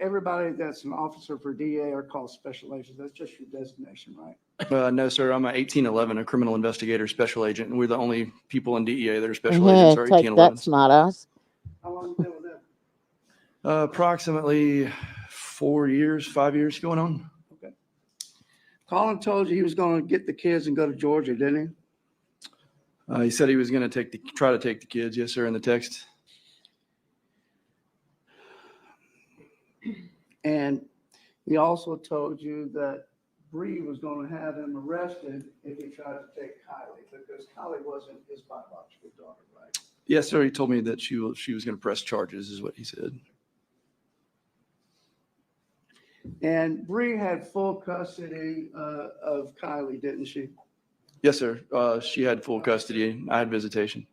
Everybody that's an officer for DA are called special agents. That's just your designation, right? No, sir. I'm a 1811, a criminal investigator special agent, and we're the only people in DEA that are special agents. Or Take that, 1811s. smartass. How long you been with them? Approximately 4 years, 5 years going on. Okay. Colin told you he was going to get the kids and go to Georgia, didn't He said he was going to try to take the kids. Yes, sir. In the text. he? And he also told you that Bree was going to have him arrested if he tried to take Kylie, because Kylie wasn't his biological daughter, right? Yes, sir. He told me that she was going to press charges, is what he said. And Bree had full custody of Kylie, didn't she? Yes, sir. She had full custody. I had visitation.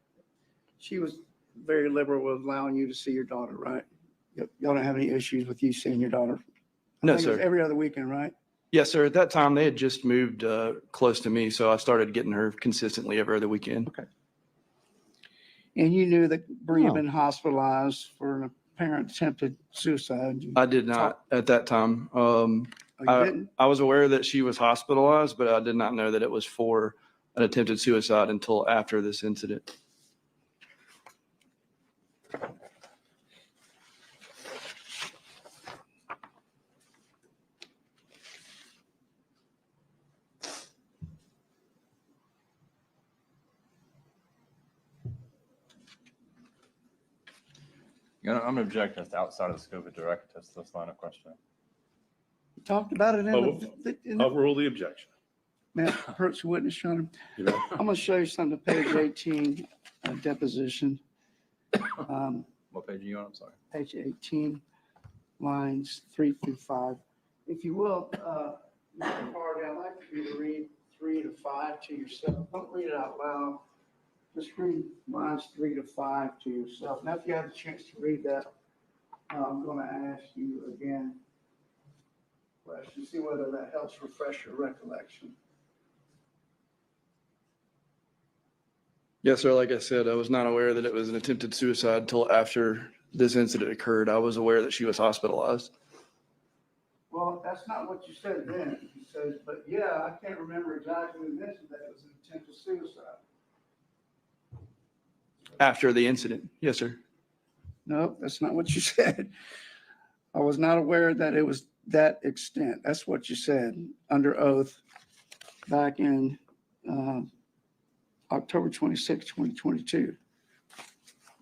She was very liberal with allowing you to see your daughter, right? Y'all don't have any issues with you seeing your daughter? No, I think it was sir. every other weekend, right? Yes, sir. At that time, they had just moved close to me, so I started getting her consistently every other weekend. And you knew that Bree had Oh. been hospitalized for an apparent attempted suicide. I did not at that time. Oh, you didn't? I was aware that she was hospitalized, but I did not know that it was for an attempted suicide until after this incident. I'm going to object as to outside of the scope of direct test this line of questioning. We talked about it in the, Overrule the objection. Matt, approach the witness, Sean. You know, I'm going to show you something, page 18, deposition. What page are you on? I'm sorry. Page 18, lines 3 through 5. If you will, Mr. Hardy, I'd like for you to read 3 to 5 to yourself. Don't read it out loud. Just read lines 3 to 5 to yourself. Now, if you have a chance to read that, I'm going to ask you again questions, see whether that helps refresh your recollection. Yes, sir. Like I said, I was not aware that it was an attempted suicide until after this incident occurred. I was aware that she was hospitalized. Well, that's not what you said then. You said, but yeah, I can't remember exactly who mentioned that it was an attempted suicide. After the incident. Yes, sir. No, that's not what you said. I was not aware that it was that extent. That's what you said under oath back in October 26, 2022.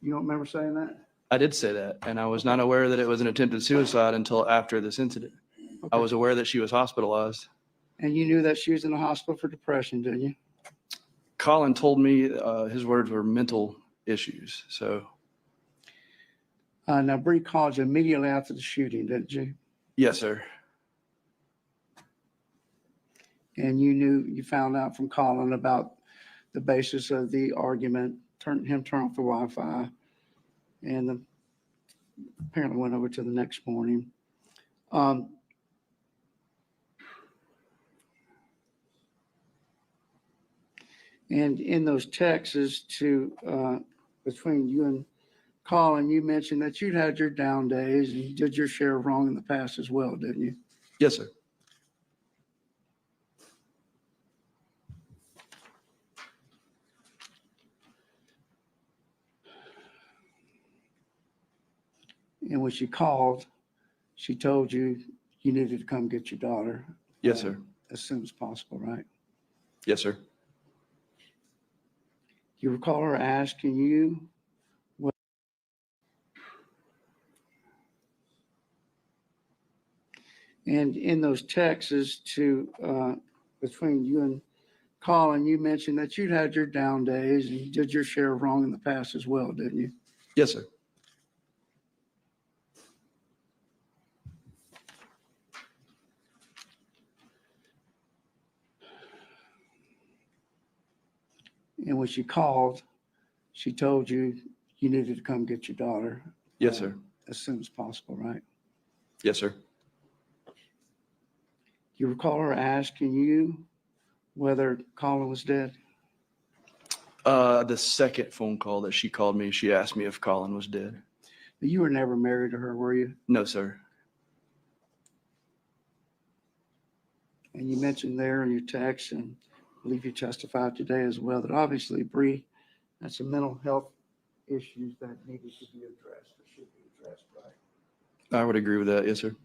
You don't remember saying that? I did say that, and I was not aware that it was an attempted suicide until after this incident. I was aware that she was hospitalized. And you knew that she was in the hospital for depression, didn't you? Colin told me his words were mental issues. So, Now, Bree called you immediately after the shooting, didn't you? yes, sir. And you found out from Colin about the basis of the argument, turn off the Wi-Fi, and apparently went over to the next morning. And in those texts between you and Colin, you mentioned that you'd had your down days and you did your share of wrong in the past as well, didn't you? Yes, sir. And when she called, she told you you needed to come get your daughter. Yes, sir. As soon as possible, right? Yes, sir. You recall her asking you what? And in those texts between you and Colin, you mentioned that you'd had your down days and you did your share of wrong in the past as well, didn't you? Yes, sir. And when she called, she told you you needed to come get your daughter. Yes, sir. As soon as possible, right? Yes, sir. You recall her asking you whether Colin was dead? The second phone call that she called me, she asked me if Colin was dead. You were never married to her, were you? No, sir. And you mentioned there in your text, and I believe you testified today as well, that obviously Bree had some mental health issues that needed to be addressed or should be addressed, right? I would agree with that. Yes, sir.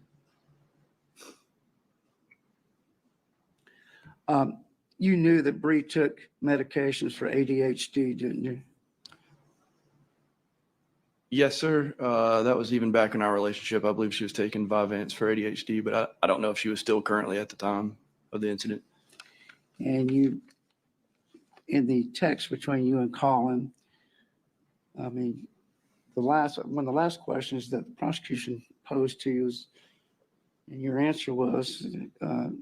You knew that Bree took medications for ADHD, didn't you? Yes, sir. That was even back in our relationship. I believe she was taking Vyvanse for ADHD, but I don't know if she was still currently at the time of the incident. And you, in the text between you and Colin, I mean, one of the last questions that the prosecution posed to you was, and your answer was,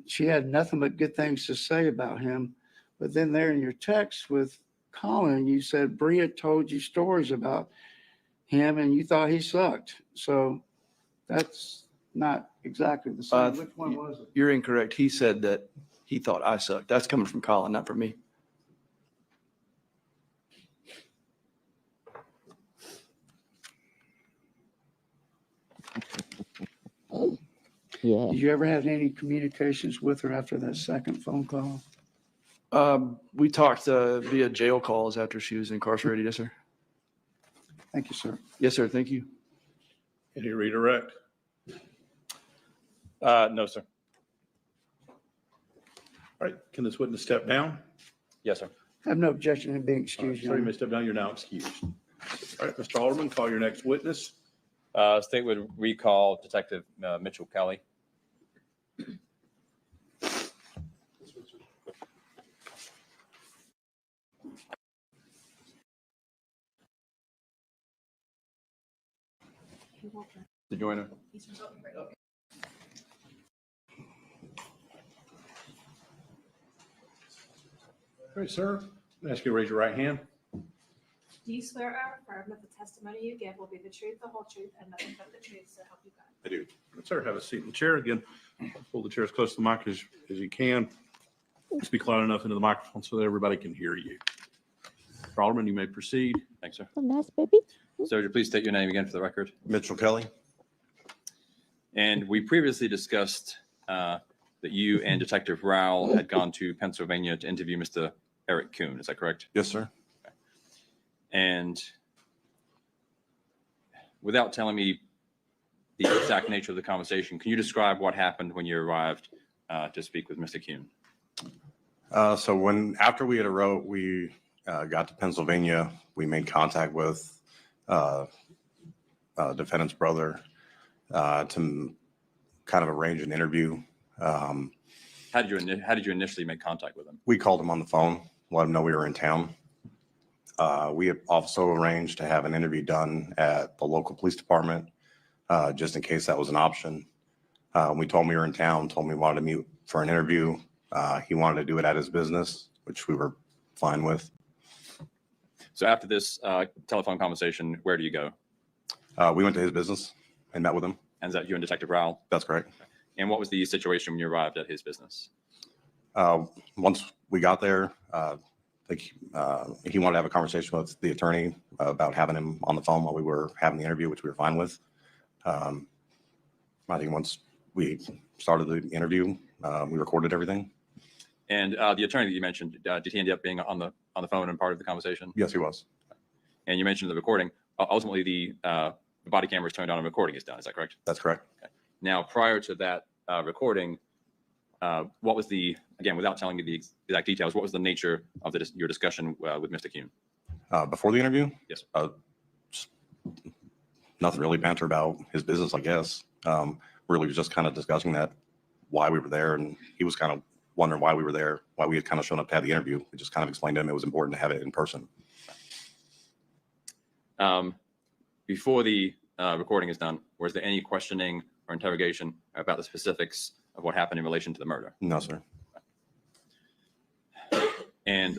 she had nothing but good things to say about him. But then there in your text with Colin, you said Bree had told you stories about him and you thought he sucked. So that's not exactly the same. Which one was it? You're incorrect. He said that he thought I sucked. That's coming from Colin, not from me. Yeah. Did you ever have any communications with her after that second phone call? We talked via jail calls after she was incarcerated. Yes, sir. Thank you, sir. Yes, sir. Thank you. Any redirect? No, sir. All right, can this witness step down? Yes, sir. I have no objection in being All right, excused. Sir, Your you Honor. may step down. You're now excused. All right, Mr. Alderman, call your next witness. State would recall Detective Mitchell Kelly. The joiner. All right, sir, I'm ask you to raise your right hand. Do you swear or affirm that the testimony you give will be the truth, the whole truth, and nothing but the truth, so help you God? I do. Sir, have a seat in the chair. Again, pull the chair as close to the mic as you can. Speak loud enough into the microphone so that everybody can hear you. Mr. Alderman, you may proceed. Thanks, sir. Oh, nice, baby. Sir, would you please state your name again for the record? Mitchell Kelly? And we previously discussed that you and Detective Rowell had gone to Pennsylvania to interview Mr. Eric Kuhn. Is that correct? Yes, sir. And without telling me the exact nature of the conversation, can you describe what happened when you arrived to speak with Mr. Kuhn? So after we got to Pennsylvania, we made contact with defendant's brother to kind of arrange an interview. How did you initially make contact with him? We called him on the phone, let him know we were in town. We have also arranged to have an interview done at the local police department, just in case that was an option. We told him we were in town, told him we wanted to meet for an interview. He wanted to do it at his business, which we were fine with. So after this telephone conversation, where do you go? We went to his business and met with him. And is that you and Detective Rowell? That's correct. And what was the situation when you arrived at his business? Once we got there, he wanted to have a conversation with the attorney about having him on the phone while we were having the interview, which we were fine with. I think once we started the interview, we recorded everything. And the attorney that you mentioned, did he end up being on the phone and part of the conversation? Yes, he was. And you mentioned the recording. Ultimately, the body camera is turned on and recording is done. Is that correct? That's correct. Okay. Now, prior to that recording, what was again, without telling me the exact details, what was the nature of your discussion with Mr. Kuhn? Before the interview? Yes. Just nothing really, banter about his business, I guess. Really was just kind of discussing why we were there, and he was kind of wondering why we were there, why we had kind of shown up to have the interview. We just kind of explained to him it was important to have it in person. Before the recording is done, was there any questioning or interrogation about the specifics of what happened in relation to the murder? No, sir. And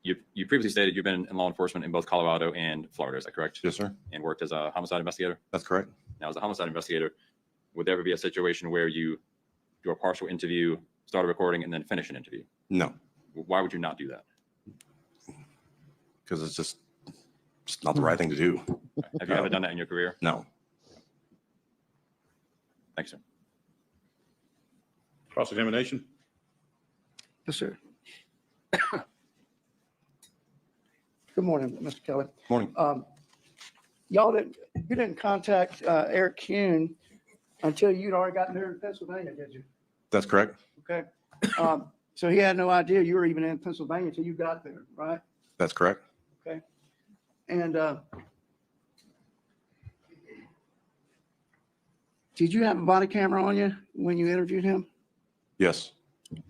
you previously stated you've been in law enforcement in both Colorado and Florida. Is that correct? Yes, sir. And worked as a homicide investigator? That's correct. Now, as a homicide investigator, would there ever be a situation where you do a partial interview, start a recording, and then finish an interview? No, Why would you not do that? because it's just It's not the right thing to do. Have you ever done that in your career? No. Thanks, sir. Cross-examination? Yes, sir. Good morning, Mr. Kelly. Morning. You didn't contact Eric Kuhn until you'd already gotten there in Pennsylvania, did you? That's correct. Okay. So he had no idea you were even in Pennsylvania until you got there, right? That's correct. Okay. And did you have a body camera on you when you interviewed him? Yes.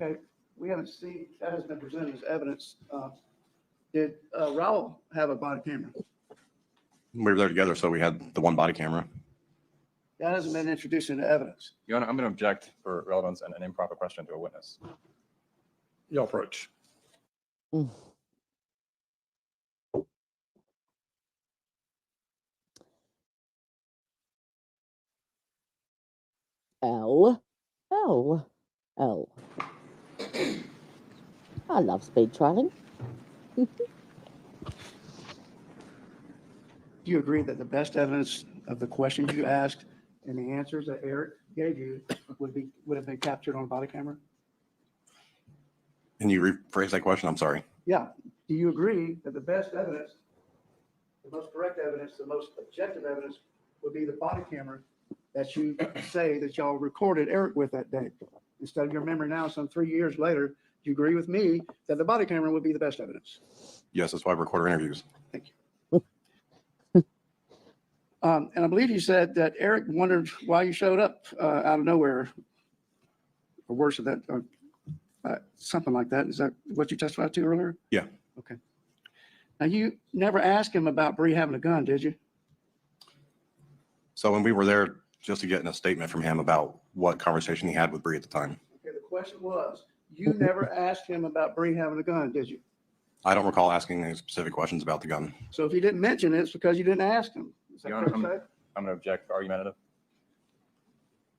Okay. We haven't seen, that hasn't been presented as evidence. Did Raul have a body camera? We were there together, so we had the one body camera. That hasn't been introduced into evidence. Your Honor, I'm going to object for relevance and an improper question to a witness. Your approach. Mm. L. I love speed trialing. Do you agree that the best evidence of the questions you asked and the answers that Eric gave you would have been captured on body camera? Can you rephrase that question? I'm sorry. Yeah. Do you agree that the best evidence, the most correct evidence, the most objective evidence would be the body camera that you say that y'all recorded Eric with that day? Instead of your memory now, some 3 years later, do you agree with me that the body camera would be the best evidence? Yes, that's why I record our interviews. Thank you. And I believe you said that Eric wondered why you showed up out of nowhere, or worse of that, something like that. Is that what you testified to earlier? Yeah. Okay. Now, you never asked him about Bree having a gun, did you? So when we were there, just to get a statement from him about what conversation he had with Bree at the time. Okay, the question was, you never asked him about Bree having a gun, did you? I don't recall asking any specific questions about the gun. So if you didn't mention it, it's because you didn't ask him. Is that Your fair to Honor, say? I'm going to object for argumentative.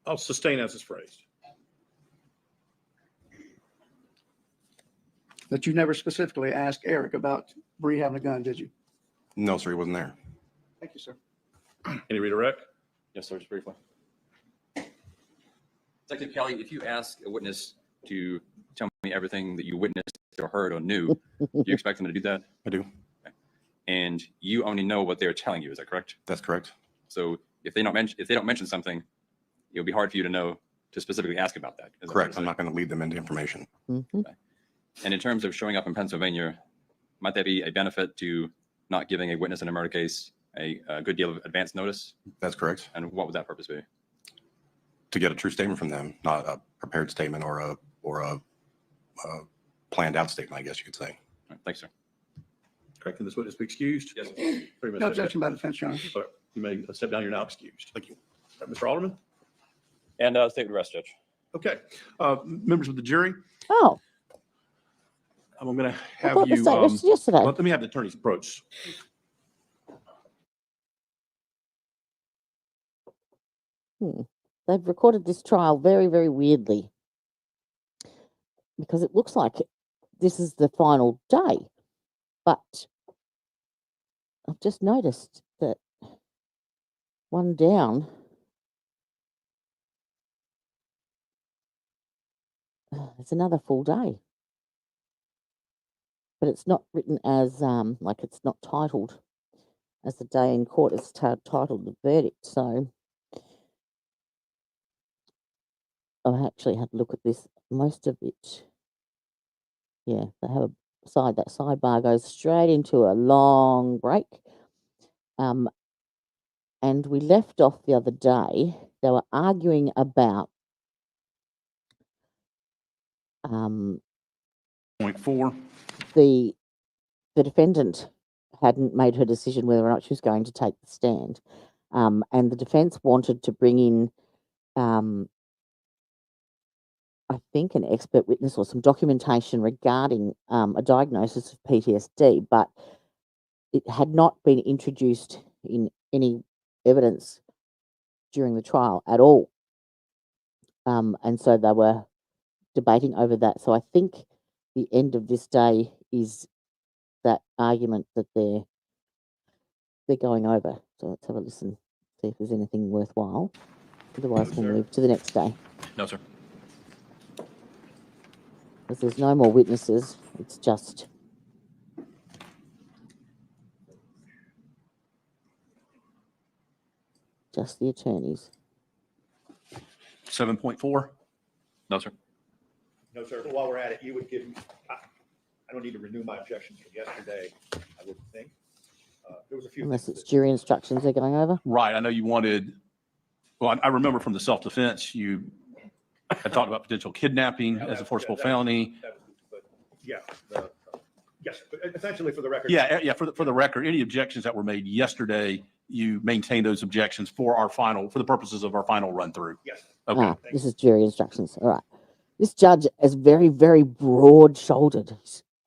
I'll sustain as it's phrased. That you never specifically asked Eric about Bree having a gun, did you? No, sir, he wasn't there. Thank you, sir. Any redirect? Yes, sir, just briefly. Detective Kelly, if you ask a witness to tell me everything that you witnessed or heard or knew, do you expect them to do that? I do. Okay. And you only know what they're telling you, is that correct? That's correct. So if they don't mention something, it would be hard for you to know to specifically ask about that. Is that Correct. fair I'm to not going to lead them into information. Mhm. say? And in terms of showing up in Pennsylvania, might there be a benefit to not giving a witness in a murder case a good deal of advance notice? That's correct. And what would that purpose be? To get a true statement from them, not a prepared statement or a planned out statement, I guess you could say. All right, thanks, sir. Okay, can this witness be excused? Yes, sir. 3 minutes. No objection by defense, Your Honor. All right, you may step down. You're now excused. Thank you. All right, Mr. Alderman? And state the rest, Judge. Okay. Members of the jury, Oh, I'm going to I have thought the you, state was yesterday. let me have the attorney's approach. They've recorded this trial very, very weirdly because it looks like this is the final day. But I've just noticed that one down, it's another full day. But it's not written as, like it's not titled as the day in court. It's titled the verdict. So I actually had to look at this. Most of it, yeah, they have a side. That sidebar goes straight into a long break. And we left off the other day. They were arguing about Point 4. the defendant hadn't made her decision whether or not she was going to take the stand, and the defense wanted to bring in, I think, an expert witness or some documentation regarding a diagnosis of PTSD, but it had not been introduced in any evidence during the trial at all, and so they were debating over that. So I think the end of this day is that argument that they're they're going over. So let's have a listen, see if there's anything worthwhile. Otherwise, we'll sir. move to the next day. No, sir. Because there's no more witnesses. It's just the attorneys. 7.4. No, sir. No, sir. But while we're at it, you would give, I don't need to renew my objections from yesterday, I wouldn't think. There was a few. Unless things it's jury instructions they're going over. Right. I know you wanted, well, I remember from the self-defense, you had talked about potential kidnapping as a forcible felony. But yeah, yes, but essentially for the record. Yeah, for the record, any objections that were made yesterday, you maintain those objections for the purposes of our final run through. Yes. Okay. This is jury instructions. All right. This judge is very, very broad-shouldered.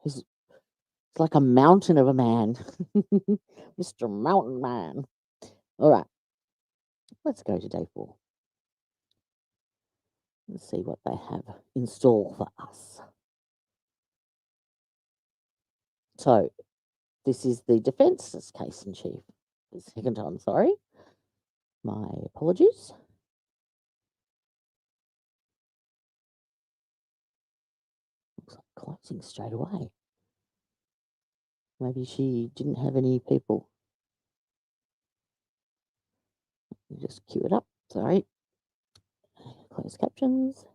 He's like a mountain of a man. Mr. Mountain Man. All right. Let's go to day 4. Let's see what they have in store for us. So, this is the defense's case in chief. The second time, sorry. My apologies. Looks like closing straight away. Maybe she didn't have any people. Let me just cue it up. Sorry. Close captions.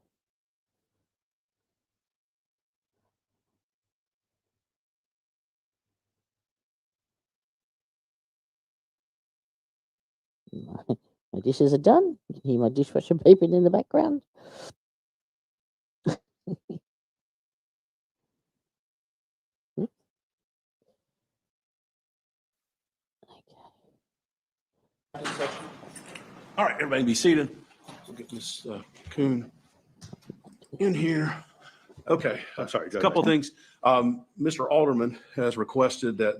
My dishes are done. You can hear my dishwasher beeping in the background. All right, everybody be seated. We'll get Ms. Kuhn in here. Okay, I'm sorry, a Judge. couple of things. Mr. Alderman has requested that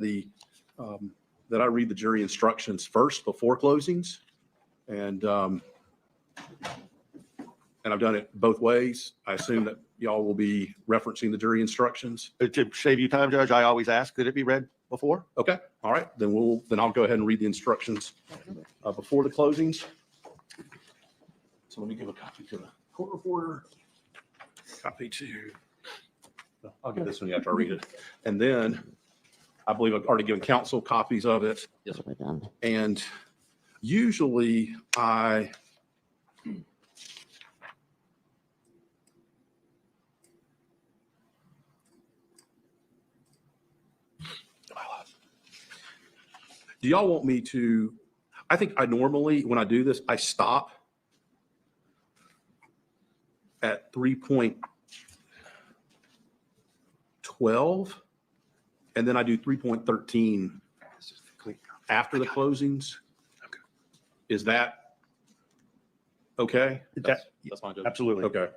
that I read the jury instructions first before closings. And I've done it both ways. I assume that y'all will be referencing the jury instructions. To save you time, Judge, I always ask that it be read before. Okay, all right, then I'll go ahead and read the instructions before the closings. So let me give a copy to the court reporter. Copy to, I'll give this one after I read it. And then I believe I've already given counsel copies of it. Yes, sir. We're done. And usually do y'all want me to, I think I normally, when I do this, I stop at 3.12 and then I do 3.13 after the closings. Okay. Is that okay? That's fine, Judge. Absolutely. Okay.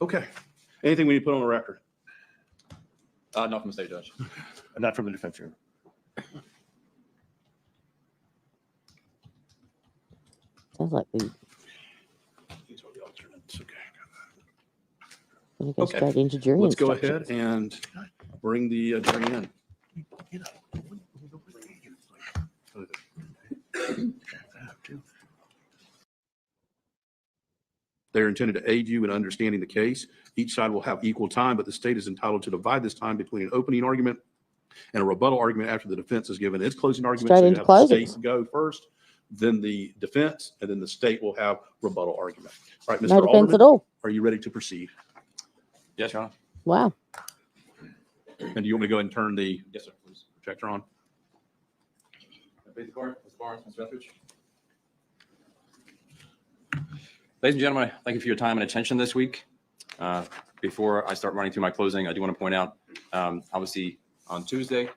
Okay. Anything we need to put on the record? Not from the state judge. Not from the defense room. Sounds like These are the alternates. Okay. we're going to go Okay. straight into jury Let's go instructions. ahead and bring the jury in. They're intended to aid you in understanding the case. Each side will have equal time, but the state is entitled to divide this time between an opening argument and a rebuttal argument after the defense has given its closing argument. Straight So you into have the state closings. go first, then the defense, and then the state will have rebuttal argument. All right, No Mr. defense Alderman, at all. are you ready to proceed? Yes, Your Honor. Wow. And do you want me to go ahead and turn the Yes, sir, please. projector on? Please, the court, Mr. Barnes, Mr. Etheridge. Ladies and gentlemen, thank you for your time and attention this week. Before I start running through my closing, I do want to point out, obviously, on Tuesday,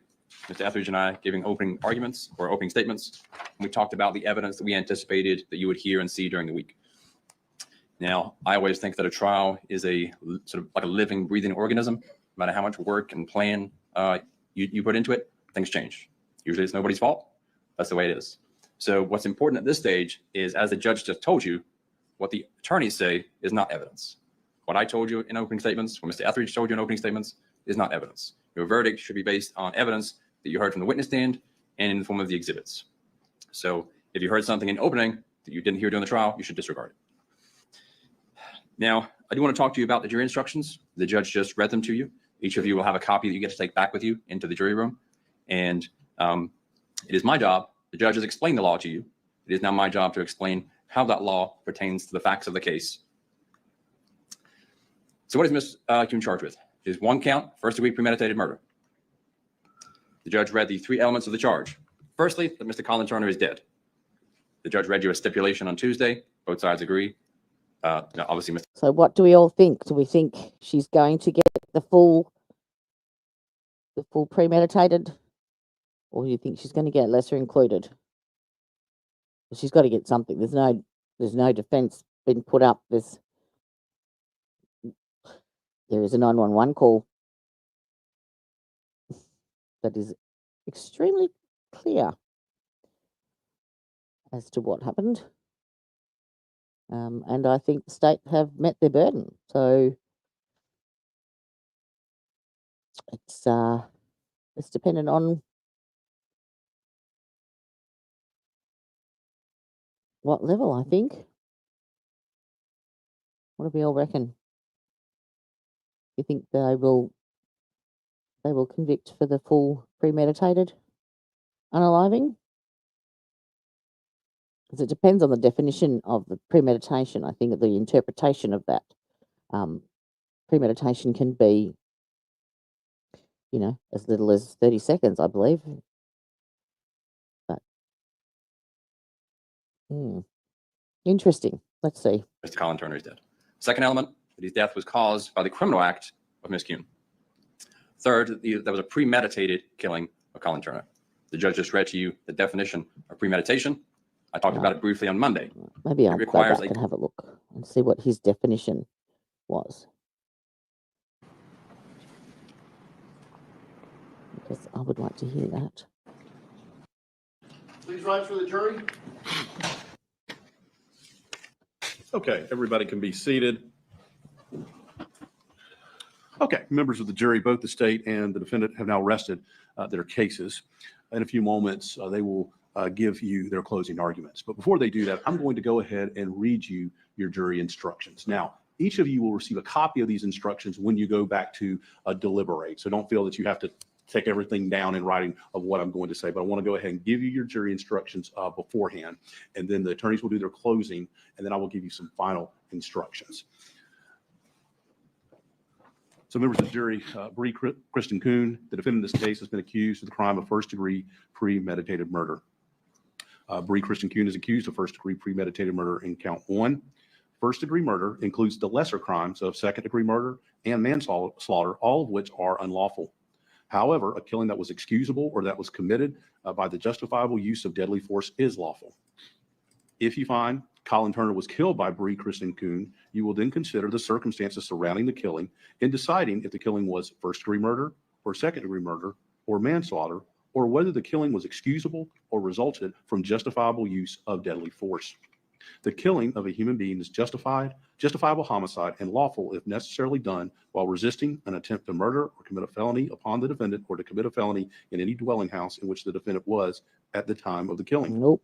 Mr. Etheridge and I giving opening arguments or opening statements. We talked about the evidence that we anticipated that you would hear and see during the week. Now, I always think that a trial is a sort of like a living, breathing organism. No matter how much work and plan you put into it, things change. Usually it's nobody's fault. That's the way it is. So what's important at this stage is, as the judge just told you, what the attorneys say is not evidence. What I told you in opening statements, what Mr. Etheridge told you in opening statements, is not evidence. Your verdict should be based on evidence that you heard from the witness stand and in the form of the exhibits. So if you heard something in opening that you didn't hear during the trial, you should disregard it. Now, I do want to talk to you about the jury instructions. The judge just read them to you. Each of you will have a copy that you get to take back with you into the jury room. And it is my job, the judge has explained the law to you. It is now my job to explain how that law pertains to the facts of the case. So what is Ms. Kuhn charged with? It is 1 count, first-degree premeditated murder. The judge read the 3 elements of the charge. Firstly, that Mr. Colin Turner is dead. The judge read you a stipulation on Tuesday. Both sides agree. Obviously, Mr. So what do we all think? Do we think she's going to get the full premeditated, or do you think she's going to get lesser included? She's got to get something. There's no defense been put up. There is a 911 call that is extremely clear as to what happened. And I think the state have met their burden. So it's dependent on what level, I think. What do we all reckon? You think they will convict for the full premeditated unaliving? Because it depends on the definition of the premeditation. I think the interpretation of that premeditation can be, as little as 30 seconds, I believe. But interesting. Let's see. Mr. Colin Turner is dead. Second element, that his death was caused by the criminal act of Ms. Kuhn. Third, that was a premeditated killing of Colin Turner. The judge just read to you the definition of premeditation. I talked about it briefly on Monday. Maybe I'll go requires back and have a look and see what his definition was. Because I would like to hear that. Please rise for the jury. Okay, everybody can be seated. Okay, members of the jury, both the state and the defendant have now rested their cases. In a few moments, they will give you their closing arguments. But before they do that, I'm going to go ahead and read you your jury instructions. Now, each of you will receive a copy of these instructions when you go back to deliberate. So don't feel that you have to take everything down in writing of what I'm going to say, but I want to go ahead and give you your jury instructions beforehand, and then the attorneys will do their closing, and then I will give you some final instructions. So members of the jury, Bree Kristen Kuhn, the defendant in this case, has been accused of the crime of first-degree premeditated murder. Bree Kristen Kuhn is accused of first-degree premeditated murder in count 1. First-degree murder includes the lesser crimes of second-degree murder and manslaughter, all of which are unlawful. However, a killing that was excusable or that was committed by the justifiable use of deadly force is lawful. If you find Colin Turner was killed by Bree Kristen Kuhn, you will then consider the circumstances surrounding the killing in deciding if the killing was first-degree murder or second-degree murder or manslaughter, or whether the killing was excusable or resulted from justifiable use of deadly force. The killing of a human being is justifiable homicide, and lawful if necessarily done while resisting an attempt to murder or commit a felony upon the defendant, or to commit a felony in any dwelling house in which the defendant was at the time of the killing. Nope.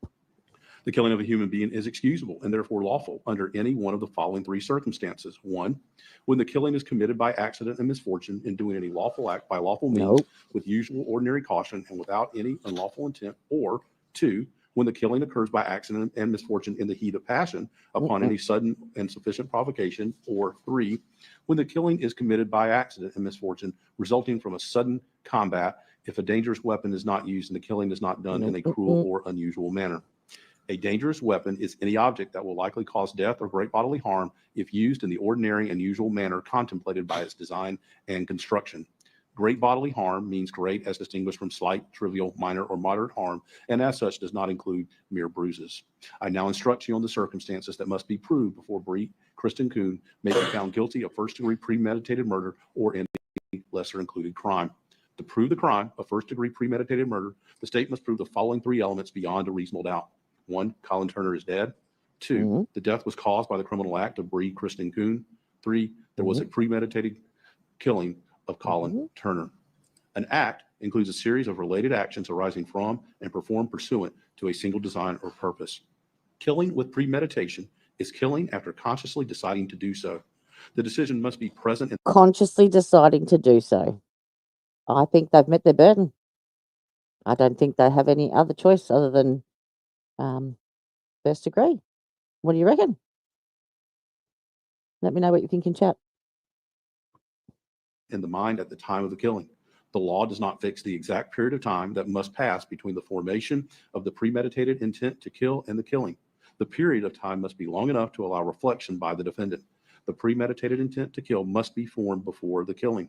The killing of a human being is excusable and therefore lawful under any one of the following 3 circumstances. 1, when the killing is committed by accident and misfortune in doing any lawful act by lawful means with usual ordinary caution and without any unlawful intent. Or 2, when the killing occurs by accident and misfortune in the heat of passion upon any sudden and sufficient provocation. Or 3, when the killing is committed by accident and misfortune resulting from a sudden combat if a dangerous weapon is not used and the killing is not done in a cruel or unusual manner. A dangerous weapon is any object that will likely cause death or great bodily harm if used in the ordinary and usual manner contemplated by its design and construction. Great bodily harm means great as distinguished from slight, trivial, minor, or moderate harm, and as such does not include mere bruises. I now instruct you on the circumstances that must be proved before Bree Kristen Kuhn may be found guilty of first-degree premeditated murder or any lesser included crime. To prove the crime of first-degree premeditated murder, the state must prove the following 3 elements beyond a reasonable doubt. 1, Colin Turner is dead. 2, the death was caused by the criminal act of Bree Kristen Kuhn. 3, there was a premeditated killing of Colin Turner. An act includes a series of related actions arising from and performed pursuant to a single design or purpose. Killing with premeditation is killing after consciously deciding to do so. The decision must be present in Consciously deciding to do so. I think they've met their burden. I don't think they have any other choice other than first degree. What do you reckon? Let me know what you think in chat. the mind at the time of the killing. The law does not fix the exact period of time that must pass between the formation of the premeditated intent to kill and the killing. The period of time must be long enough to allow reflection by the defendant. The premeditated intent to kill must be formed before the killing.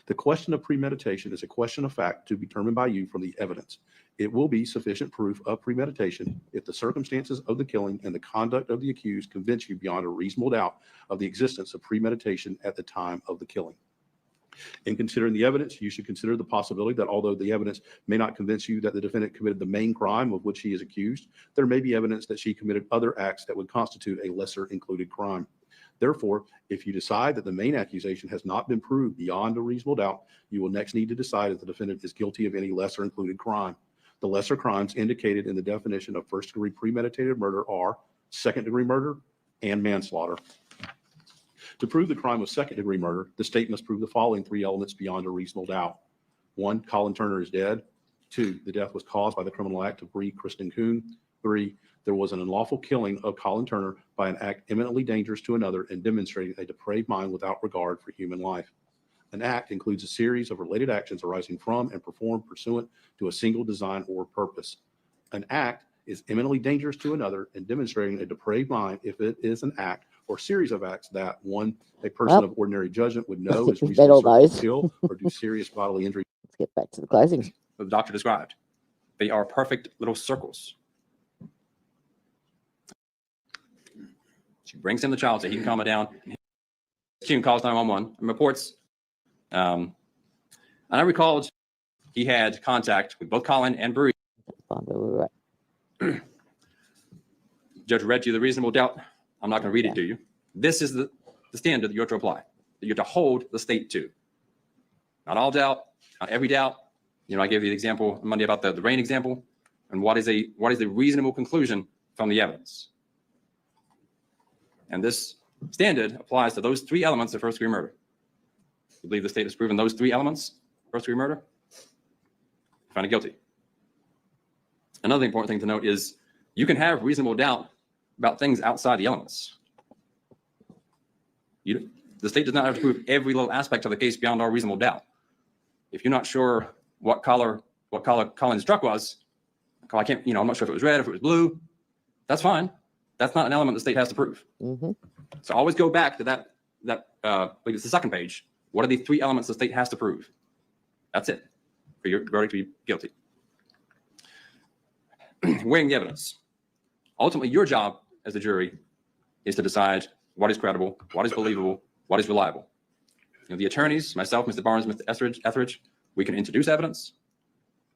The question of premeditation is a question of fact to be determined by you from the evidence. It will be sufficient proof of premeditation if the circumstances of the killing and the conduct of the accused convince you beyond a reasonable doubt of the existence of premeditation at the time of the killing. In considering the evidence, you should consider the possibility that although the evidence may not convince you that the defendant committed the main crime of which he is accused, there may be evidence that she committed other acts that would constitute a lesser included crime. Therefore, if you decide that the main accusation has not been proved beyond a reasonable doubt, you will next need to decide if the defendant is guilty of any lesser included crime. The lesser crimes indicated in the definition of first-degree premeditated murder are second-degree murder and manslaughter. To prove the crime of second-degree murder, the state must prove the following three elements beyond a reasonable doubt. 1, Colin Turner is dead. 2, the death was caused by the criminal act of Bree Kristen Kuhn. 3, there was an unlawful killing of Colin Turner by an act eminently dangerous to another and demonstrating a depraved mind without regard for human life. An act includes a series of related actions arising from and performed pursuant to a single design or purpose. An act is eminently dangerous to another and demonstrating a depraved mind if it is an act or series of acts that, 1, a person of ordinary judgment would know is We've read all reasonably certain those. to kill or do serious bodily injury. Let's get back to the closings. The doctor described. They are perfect little circles. She brings in the child so he can calm it down. She calls 911 and reports. And I recalled he had contact with both Colin and Bree. Find where we were at. Judge read to you the reasonable doubt. I'm not going to read it to you. This is the standard that you have to apply, that you have to hold the state to. Not all doubt, not every doubt. You know, I gave you the example on Monday about the rain example. And what is a reasonable conclusion from the evidence? And this standard applies to those three elements of first-degree murder. You believe the state has proven those three elements, first-degree murder? Find it guilty. Another important thing to note is you can have reasonable doubt about things outside the elements. The state does not have to prove every little aspect of the case beyond our reasonable doubt. If you're not sure what color Colin's truck was, I can't, I'm not sure if it was red, if it was blue. That's fine. That's not an element the state has to prove. Mm-hmm. So always go back to that like it's the second page. What are the three elements the state has to prove? That's it for your verdict to be guilty. Weighing the evidence. Ultimately, your job as a jury is to decide what is credible, what is believable, what is reliable. The attorneys, myself, Mr. Barnes, Mr. Etheridge, we can introduce evidence,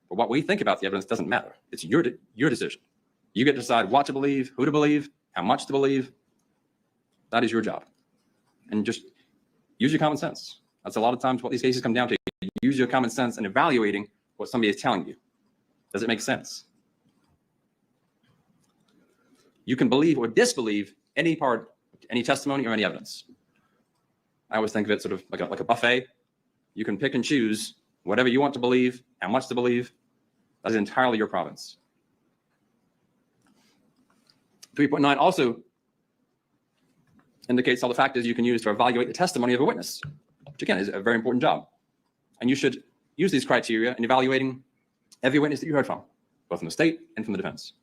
but what we think about the evidence doesn't matter. It's your decision. You get to decide what to believe, who to believe, how much to believe. That is your job. And just use your common sense. That's a lot of times what these cases come down to. Use your common sense in evaluating what somebody is telling you. Does it make sense? You can believe or disbelieve any part, any testimony or any evidence. I always think of it sort of like a buffet. You can pick and choose whatever you want to believe, how much to believe. That is entirely your province. 3.9 also indicates all the factors you can use to evaluate the testimony of a witness, which again is a very important job. And you should use these criteria in evaluating every witness that you heard from, both from the state and from the defense.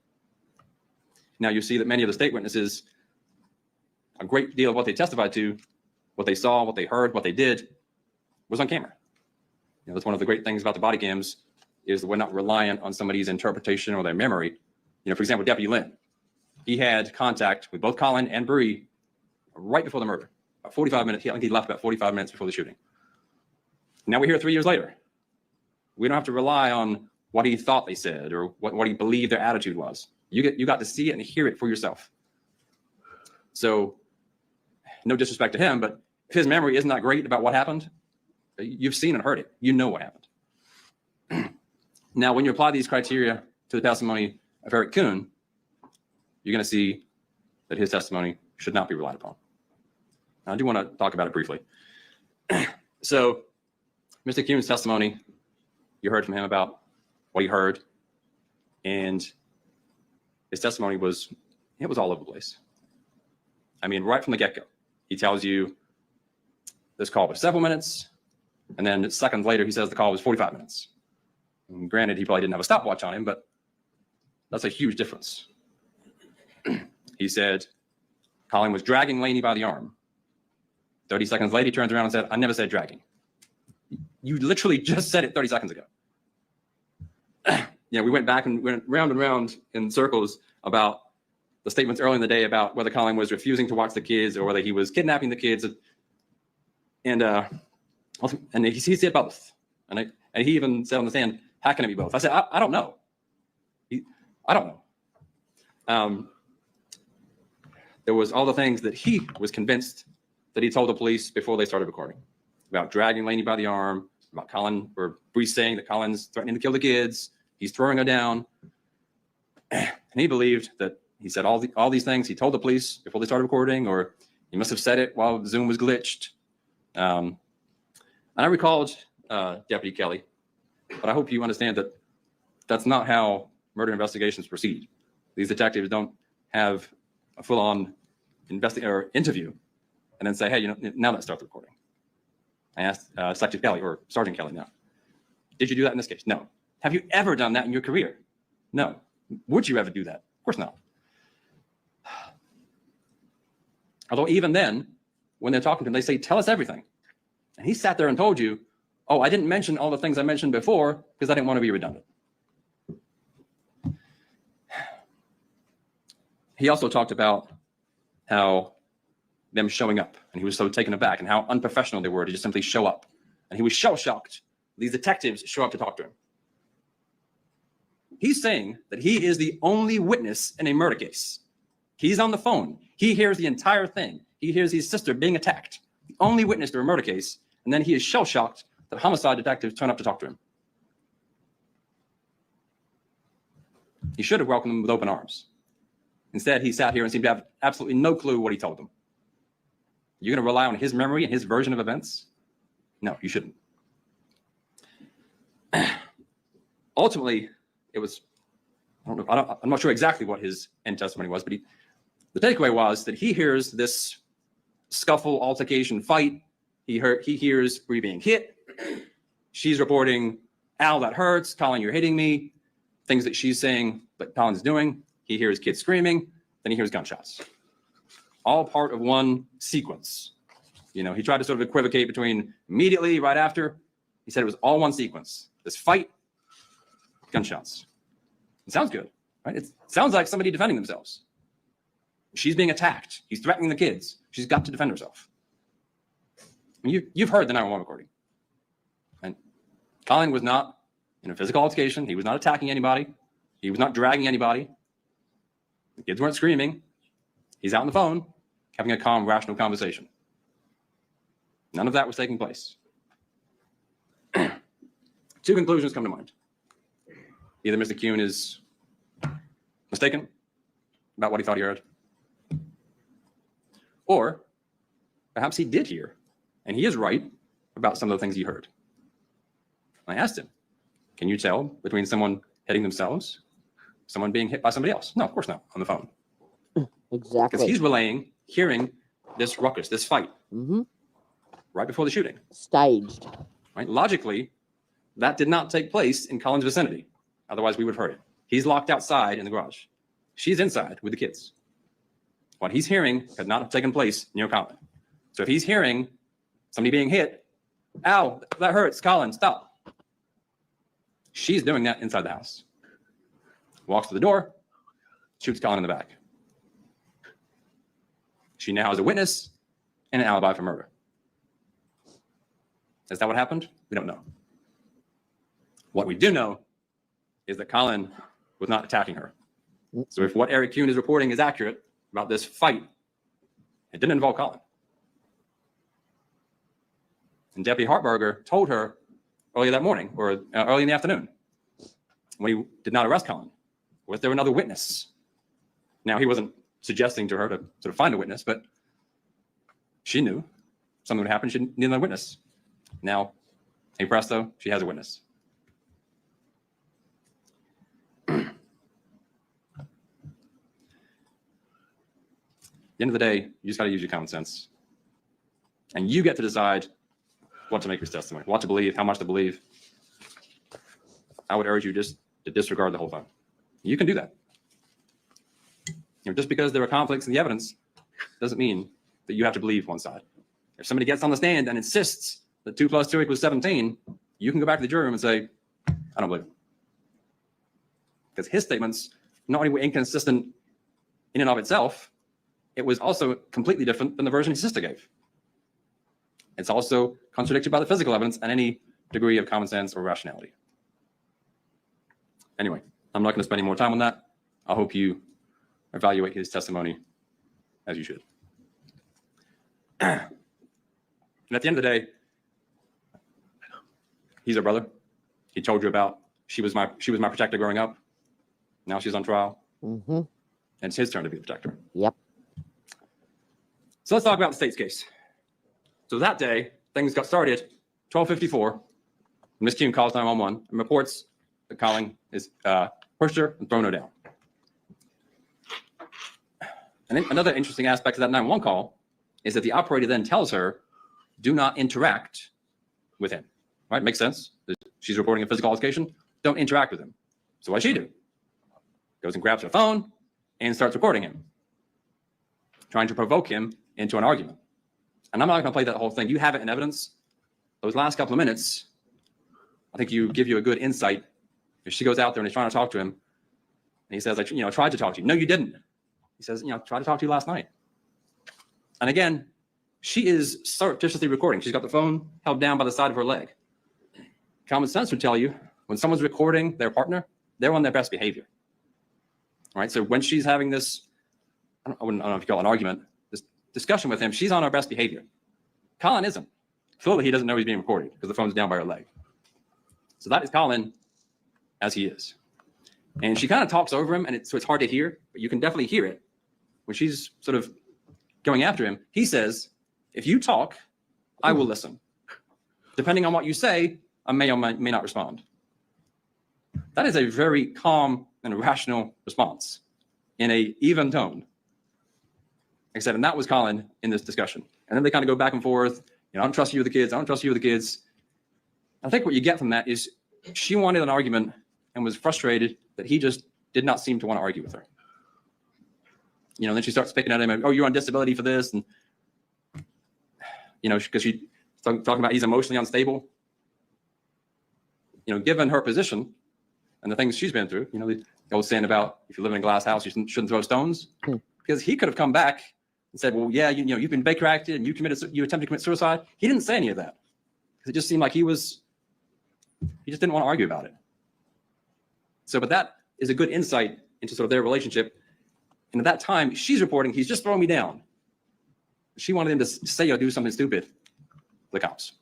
Now you see that many of the state witnesses, a great deal of what they testified to, what they saw, what they heard, what they did, was on camera. That's one of the great things about the body cams is that we're not reliant on somebody's interpretation or their memory. For example, Deputy Lynn, he had contact with both Colin and Bree right before the murder, about 45 minutes. I think he left about 45 minutes before the shooting. Now we're here 3 years later. We don't have to rely on what he thought they said or what he believed their attitude was. You got to see it and hear it for yourself. So no disrespect to him, but if his memory isn't that great about what happened, you've seen and heard it. You know what happened. Now, when you apply these criteria to the testimony of Eric Kuhn, you're going to see that his testimony should not be relied upon. Now, I do want to talk about it briefly. So, Mr. Kuhn's testimony, you heard from him about what he heard, and his testimony was all over the place. I mean, right from the get-go, he tells you this call was several minutes, and then seconds later, he says the call was 45 minutes. And granted, he probably didn't have a stopwatch on him, but that's a huge difference. He said Colin was dragging Laney by the arm. 30 seconds later, he turns around and said, I never said dragging. You literally just said it 30 seconds ago. We went back and went round and round in circles about the statements early in the day about whether Colin was refusing to watch the kids or whether he was kidnapping the kids. And he said both. And he even said on the stand, how can it be both? I said, I don't know. I don't know. There was all the things that he was convinced that he told the police before they started recording about dragging Laney by the arm, about Colin or Brees saying that Colin's threatening to kill the kids. He's throwing her down. And he believed that he said all these things he told the police before they started recording, or he must have said it while Zoom was glitched. And I recalled Deputy Kelly, but I hope you understand that that's not how murder investigations proceed. These detectives don't have a full-on interview and then say, hey, now let's start the recording. I asked Detective Kelly, or Sergeant Kelly now, did you do that in this case? No. Have you ever done that in your career? No. Would you ever do that? Of course not. Although even then, when they're talking to him, they say, tell us everything. And he sat there and told you, oh, I didn't mention all the things I mentioned before because I didn't want to be redundant. He also talked about how them showing up, and he was so taken aback, and how unprofessional they were to just simply show up. And he was shell-shocked. These detectives show up to talk to him. He's saying that he is the only witness in a murder case. He's on the phone. He hears the entire thing. He hears his sister being attacked. The only witness to a murder case. And then he is shell-shocked that homicide detectives turn up to talk to him. He should have welcomed them with open arms. Instead, he sat here and seemed to have absolutely no clue what he told them. You're going to rely on his memory and his version of events? No, you shouldn't. Ultimately, it was, I'm not sure exactly what his end testimony was, but the takeaway was that he hears this scuffle, altercation, fight. He hears Bree being hit. She's reporting, Al, that hurts. Colin, you're hitting me. Things that she's saying that Colin's doing. He hears kids screaming. Then he hears gunshots. All part of one sequence. He tried to sort of equivocate between immediately, right after. He said it was all one sequence. This fight, gunshots. It sounds good, right? It sounds like somebody defending themselves. She's being attacked. He's threatening the kids. She's got to defend herself. You've heard the 911 recording. And Colin was not in a physical altercation. He was not attacking anybody. He was not dragging anybody. The kids weren't screaming. He's out on the phone having a calm, rational conversation. None of that was taking place. Two conclusions come to mind. Either Mr. Kuhn is mistaken about what he thought he heard, or perhaps he did hear, and he is right about some of the things he heard. I asked him, can you tell between someone hitting themselves, someone being hit by somebody else? No, of course not, on the phone. Exactly. Because he's hearing this ruckus, this fight, right before the shooting. Staged. Right? Logically, that did not take place in Colin's vicinity. Otherwise, we would have heard it. He's locked outside in the garage. She's inside with the kids. What he's hearing could not have taken place near Colin. So if he's hearing somebody being hit, ow, that hurts, Colin, stop. She's doing that inside the house. Walks to the door, shoots Colin in the back. She now has a witness and an alibi for murder. Is that what happened? We don't know. What we do know is that Colin was not attacking her. So if what Eric Kuhn is reporting is accurate about this fight, it didn't involve Colin. And Deputy Hartberger told her earlier that morning or early in the afternoon, when he did not arrest Colin? Was there another witness? Now, he wasn't suggesting to her to sort of find a witness, but she knew something would happen. She needed another witness. Now, hey presto, she has a witness. At the end of the day, you just got to use your common sense. And you get to decide what to make your testimony, what to believe, how much to believe. I would urge you just to disregard the whole thing. You can do that. Just because there are conflicts in the evidence doesn't mean that you have to believe one side. If somebody gets on the stand and insists that 2 + 2 = 17, you can go back to the jury room and say, I don't believe him. Because his statements not only were inconsistent in and of itself, it was also completely different than the version his sister gave. It's also contradicted by the physical evidence and any degree of common sense or rationality. Anyway, I'm not going to spend any more time on that. I hope you evaluate his testimony as you should. And at the end of the day, he's a brother. He told you about she was my protector growing up. Now she's on trial. Mm-hmm. And it's his turn to be the protector. Yep. So let's talk about the state's case. So that day, things got started, 12:54. Miss Kuhn calls 911 and reports that Colin is pushed her and thrown her down. And then another interesting aspect of that 911 call is that the operator then tells her, do not interact with him. Right? Makes sense. She's reporting a physical altercation. Don't interact with him. So what does she do? Goes and grabs her phone and starts recording him, trying to provoke him into an argument. And I'm not going to play that whole thing. You have it in evidence. Those last couple of minutes, I think give you a good insight. If she goes out there and is trying to talk to him, and he says, I tried to talk to you. No, you didn't. He says, tried to talk to you last night. And again, she is surreptitiously recording. She's got the phone held down by the side of her leg. Common sense would tell you when someone's recording their partner, they're on their best behavior. Right? So when she's having this, I don't know if you call it an argument, this discussion with him, she's on her best behavior. Colin isn't. Clearly, he doesn't know he's being recorded because the phone's down by her leg. So that is Colin as he is. And she kind of talks over him, and so it's hard to hear, but you can definitely hear it. When she's sort of going after him, he says, if you talk, I will listen. Depending on what you say, I may or may not respond. That is a very calm and rational response in a even tone. Like I said, and that was Colin in this discussion. And then they kind of go back and forth. I don't trust you with the kids. I don't trust you with the kids. I think what you get from that is she wanted an argument and was frustrated that he just did not seem to want to argue with her. Then she starts picking at him, oh, you're on disability for this. And, because she's talking about he's emotionally unstable. Given her position and the things she's been through, the old saying about if you live in a glass house, you shouldn't throw stones. Because he could have come back and said, well, yeah, you've been Baker acted and you attempted to commit suicide. He didn't say any of that. Because it just seemed like he just didn't want to argue about it. So, but that is a good insight into sort of their relationship. And at that time, she's reporting, he's just throwing me down. She wanted him to say or do something stupid, the cops.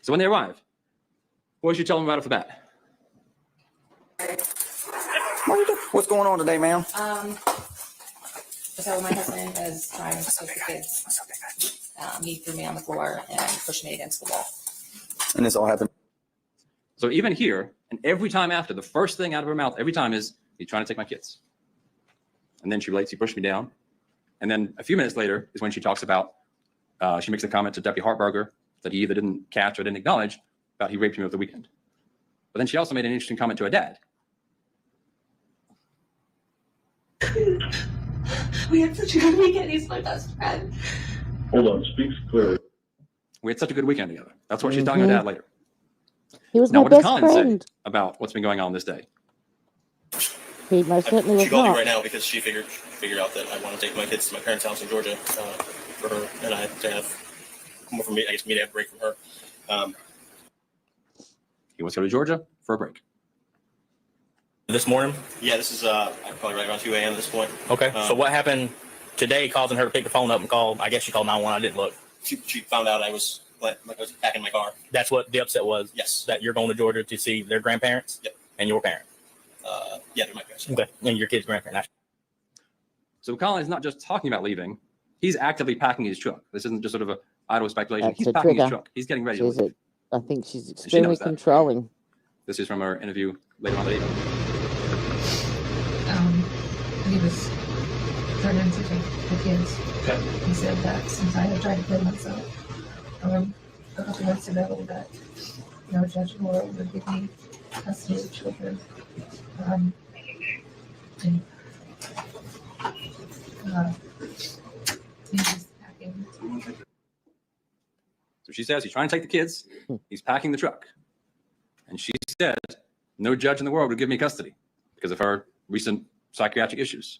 So when they arrive, what did you tell them right off the bat? What's going on today, ma'am? So my husband is trying to take the kids. He threw me on the floor and pushed me against the wall. And this all happened. So even here, and every time after, the first thing out of her mouth every time is, he's trying to take my kids. And then she relates, he pushed me down. And then a few minutes later is when she talks about, she makes a comment to Deputy Hartberger that he either didn't catch or didn't acknowledge about he raped me over the weekend. But then she also made an interesting comment to her dad. We had such a good weekend. He's my best friend. Hold on, speaks clearly. We had such a good weekend together. That's what she's telling her dad later. He was Now, my what does best Colin friend. say about what's been going on this day? He most certainly was She called me not. right now because she figured out that I want to take my kids to my parents' house in Georgia for her and I to have more for me. I guess me to have a break from her. He wants to go to Georgia for a break. This morning? Yeah, this is probably right around 2 a.m. at this point. Okay. So what happened today causing her to pick the phone up and call? I guess she called 911. I didn't look. She found out I was back in my car. That's what the upset was? Yes. That you're going to Georgia to see their grandparents? Yep. And your parent? Yeah, they're my parents. Okay. And your kid's grandparent. So Colin is not just talking about leaving. He's actively packing his truck. This isn't just sort of a idle speculation. That's He's a packing his trigger. truck. He's getting ready to She's leave. I think she's she extremely knows that. controlling. This is from our interview later on the evening. He was threatening to take the kids. Okay. He said that since I had tried to kill myself, a couple months ago, that no judge in the world would give me custody of children. And, he was packing. So she says he's trying to take the kids. He's packing the truck. And she said, no judge in the world would give me custody because of her recent psychiatric issues.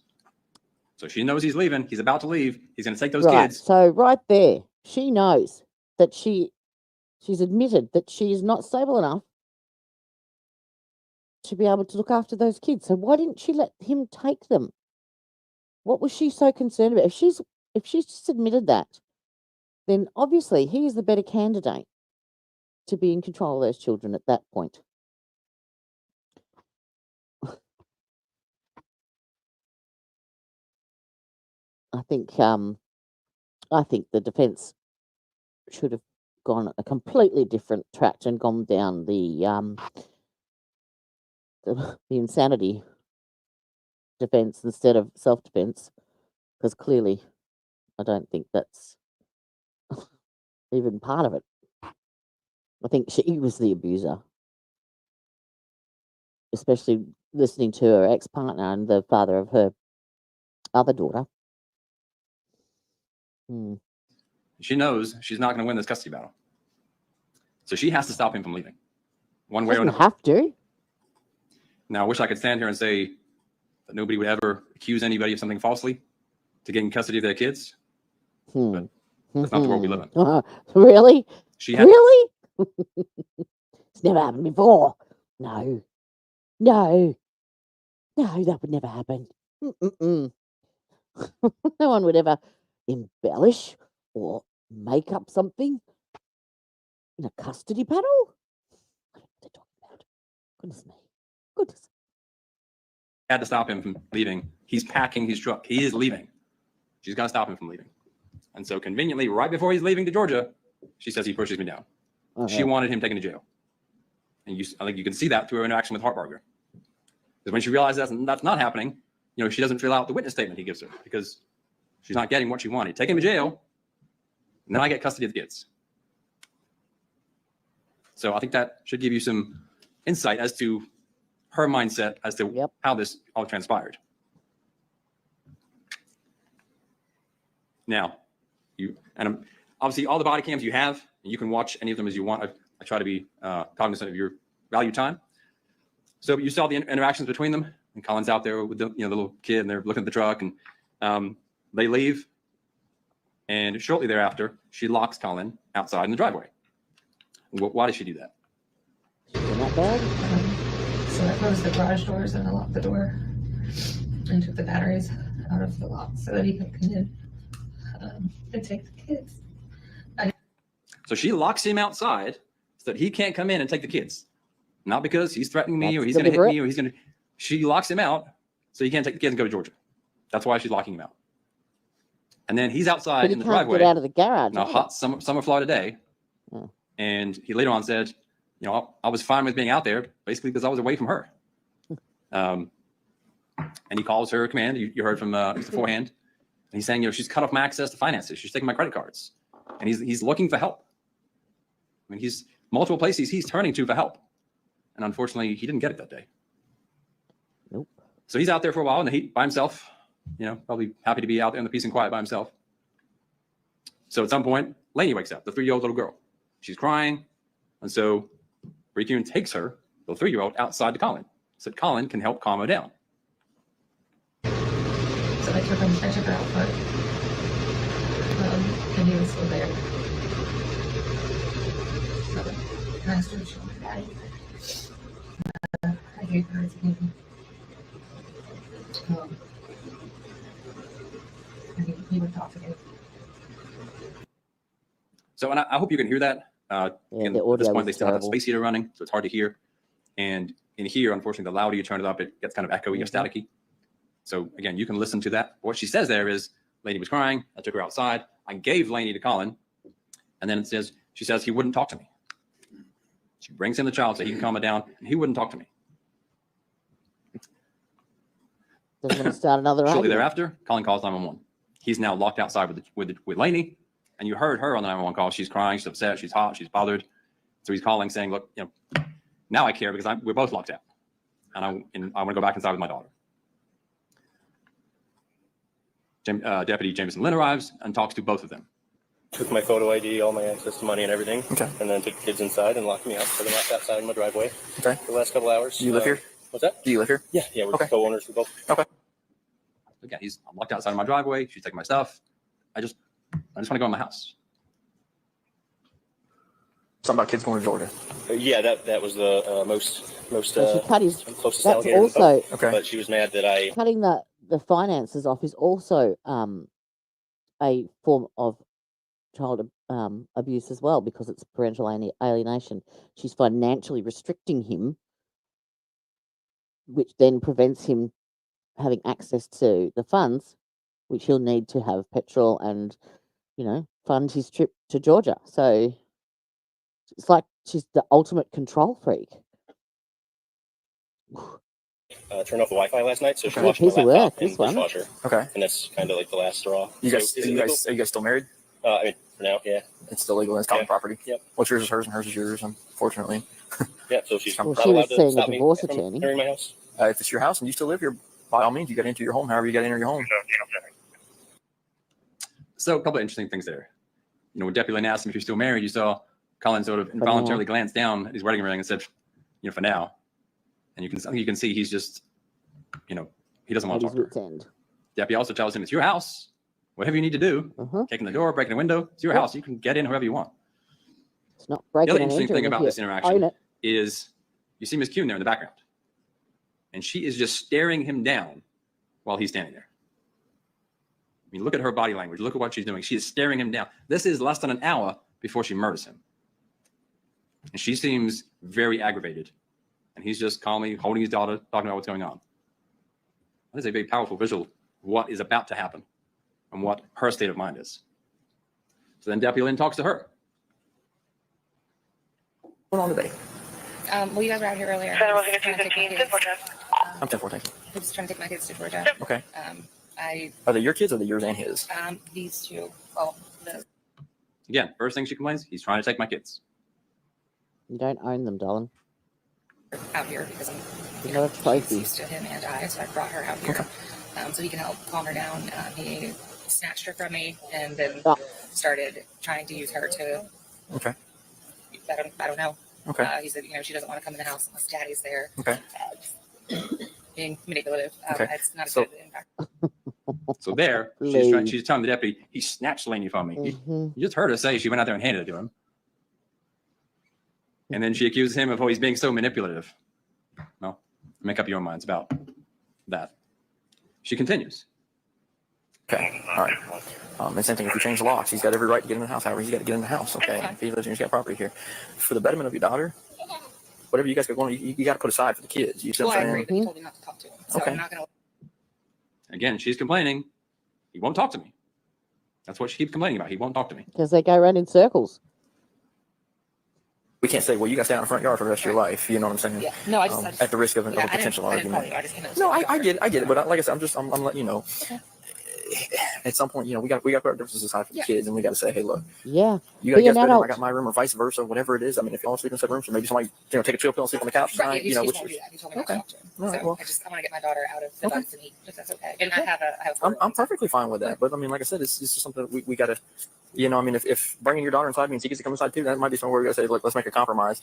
So she knows he's leaving. He's about to leave. He's going to take those Right. kids. So right there, she knows that she's admitted that she is not stable enough to be able to look after those kids. So why didn't she let him take them? What was she so concerned about? If she's just admitted that, then obviously he is the better candidate to be in control of those children at that point. I think the defence should have gone a completely different track and gone down the insanity defence instead of self-defence, because clearly I don't think that's even part of it. I think she was the abuser, especially listening to her ex-partner and the father of her other daughter. She knows she's not going to win this custody battle. So she has to stop him from leaving. One way or Doesn't another. have to. Now, I wish I could stand here and say that nobody would ever accuse anybody of something falsely to get in custody of their kids. But that's not the world we live in. Really? She had Really? It's never happened before. No, that would never happen. No one would ever embellish or make up something in a custody battle. I don't know what they're talking about. Goodness me. Goodness. had to stop him from leaving. He's packing his truck. He is leaving. She's got to stop him from leaving. And so conveniently, right before he's leaving to Georgia, she says he pushes me down. She wanted him taken to jail. And I think you can see that through her interaction with Hartbarger. Because when she realizes that's not happening, she doesn't fill out the witness statement he gives her because she's not getting what she wanted. Take him to jail, and then I get custody of the kids. So I think that should give you some insight as to her mindset as to how this all transpired. Now, obviously all the body cams you have, and you can watch any of them as you want. I try to be cognizant of your value time. So you saw the interactions between them, and Colin's out there with the little kid, and they're looking at the truck, and they leave. And shortly thereafter, she locks Colin outside in the driveway. Why did she do that? Not bad. So I closed the garage doors and unlocked the door and took the batteries out of the lock so that he could come in and take the kids. So she locks him outside so that he can't come in and take the kids. Not because he's threatening me or he's going to hit me or she locks him out so he can't take the kids and go to Georgia. That's why she's locking him out. And then he's outside in the driveway. Get out of the garage. On a hot summer Florida day. And he later on said, I was fine with being out there basically because I was away from her. And he calls her command. You heard from beforehand. And he's saying, she's cut off my access to finances. She's taking my credit cards. And he's looking for help. I mean, he's multiple places he's turning to for help. And unfortunately, he didn't get it that day. Nope. So he's out there for a while in the heat by himself, probably happy to be out there in the peace and quiet by himself. So at some point, Lainey wakes up, the 3-year-old little girl. She's crying. And so Ricky takes her, the 3-year-old, outside to Colin. So that Colin can help calm her down. So I took her out, but and he was still there. So I asked her if she wanted daddy. I gave her his name. And he would talk to me. So, and I hope you can hear that. Again, at this point, they still have a space heater running, so it's hard to hear. And in here, unfortunately, the louder you turn it up, it gets kind of echoey or staticky. So again, you can listen to that. What she says there is, Lainey was crying. I took her outside. I gave Lainey to Colin. And then she says he wouldn't talk to me. She brings in the child so he can calm her down, and he wouldn't talk to me. Doesn't want to start another Shortly argument. thereafter, Colin calls 911. He's now locked outside with Lainey, and you heard her on the 911 call. She's crying, she's upset, she's hot, she's bothered. So he's calling, saying, "Look, now I care because we're both locked out, and I want to go back inside with my daughter." Deputy Jameson Lynn arrives and talks to both of them. Took my photo ID, all my access to money and everything. Okay. And then took the kids inside and locked me out. So they're locked outside in my driveway Okay. for the last couple hours. Do you live here? What's that? Do you live here? Yeah, we're Okay. co-owners. We both. Again, I'm locked outside of my driveway. She's taking my stuff. I just want to go in my house. Something about kids going to Georgia. Yeah, that was the most So she cut his. closest That's alligator. also Okay. But she was mad that I. cutting the finances off is also a form of child abuse as well, because it's parental alienation. She's financially restricting him, which then prevents him having access to the funds, which he'll need to have petrol and, fund his trip to Georgia. So it's like she's the ultimate control freak. Turned off the Wi-Fi last night, so she Okay. washed my Piece of laptop work, and this one. dishwasher, Okay. and that's kind of like the last straw. You guys, So is are it you legal? guys still married? I mean, for now, yeah, It's still legal. It's common Yeah. property. Yep. What's yours is hers, and hers is yours. Unfortunately, yeah. So she's Well, not she was allowed to seeing a stop me divorce from attorney. entering my house. if it's your house and you still live here, by all means, you got to enter your home. However, you got to enter your home. So a couple of interesting things there. When Deputy Lynn asked him if you're still married, you saw Colin sort of involuntarily glance down at his wedding ring and said, for now. And you can see he's just, he doesn't want At to his talk to her. wit's end. Deputy also tells him it's your house. Whatever you need to do, Uh-huh. kicking the door, breaking the window, it's your Yep. house. You can get in whoever you want. It's not The breaking other and interesting entering thing if about you this own interaction it. is you see Miss Kuhn there in the background. And she is just staring him down while he's standing there. I mean, look at her body language. Look at what she's doing. She is staring him down. This is less than an hour before she murders him. And she seems very aggravated. And he's just calmly holding his daughter, talking about what's going on. That is a very powerful visual of what is about to happen and what her state of mind is. So then Deputy Lynn talks to her. What's going on today? Well, you guys were out here earlier. I'm I'm 10-14. just trying to take my kids to Georgia. Okay. I Are they your kids or are they yours and his? these two. Well, the Again, first thing she complains, he's trying to take my kids. You don't own them, darling. out here because I'm You're not a he's trophy. used to him and I, so I brought her out here so he can help calm her down. He snatched her from me and then Oh. started trying to use her to. Okay. I don't know. Okay. He said, she doesn't want to come in the house unless daddy's there. Okay. Being manipulative. Okay. It's not a So- good impact. So there, Please. she's telling the deputy, he snatched Lainey from me. Mhm. You just heard her say she went out there and handed it to him. And then she accuses him of, he's being so manipulative. Well, make up your own minds about that. She continues. Okay. All right. And same thing if you change the locks, he's got every right to get in the house. However, he's got to get in the house. Okay. If he lives here, he's got property here. For the betterment of your daughter, whatever you guys got going on, you got to put aside for the kids. You see Well, what I I'm agree, saying? but he told me not to talk to him. So Okay. I'm not going to. Again, she's complaining. He won't talk to me. That's what she keeps complaining about. He won't talk to me. Because they go around in circles. We can't say, well, you got to stay out in the front yard for the rest of your life. You know what I'm saying? Yeah. No, I just At the risk of, yeah, of a I didn't- potential I didn't call argument. you. I just came in. No, I get it. But like I said, I'm letting you know. At some point, we got to put our differences aside for the Yeah. kids, and we got to say, hey, look, Yeah. you got Be to get an bedroom, adult. I got my room, or vice versa, whatever it is. I mean, if you all sleep in separate rooms, or maybe somebody, take a chill pill and sleep on the couch Right, tonight, he which won't do that. He told me not Okay. to talk to him. All right, So well. I want to get my daughter out of the Okay. bugs and eat, if that's okay. And I have a I'm perfectly fine with that. But I mean, like I said, it's just something that we got to, I mean, if bringing your daughter inside means he gets to come inside too, that might be somewhere we got to say, look, let's make a compromise.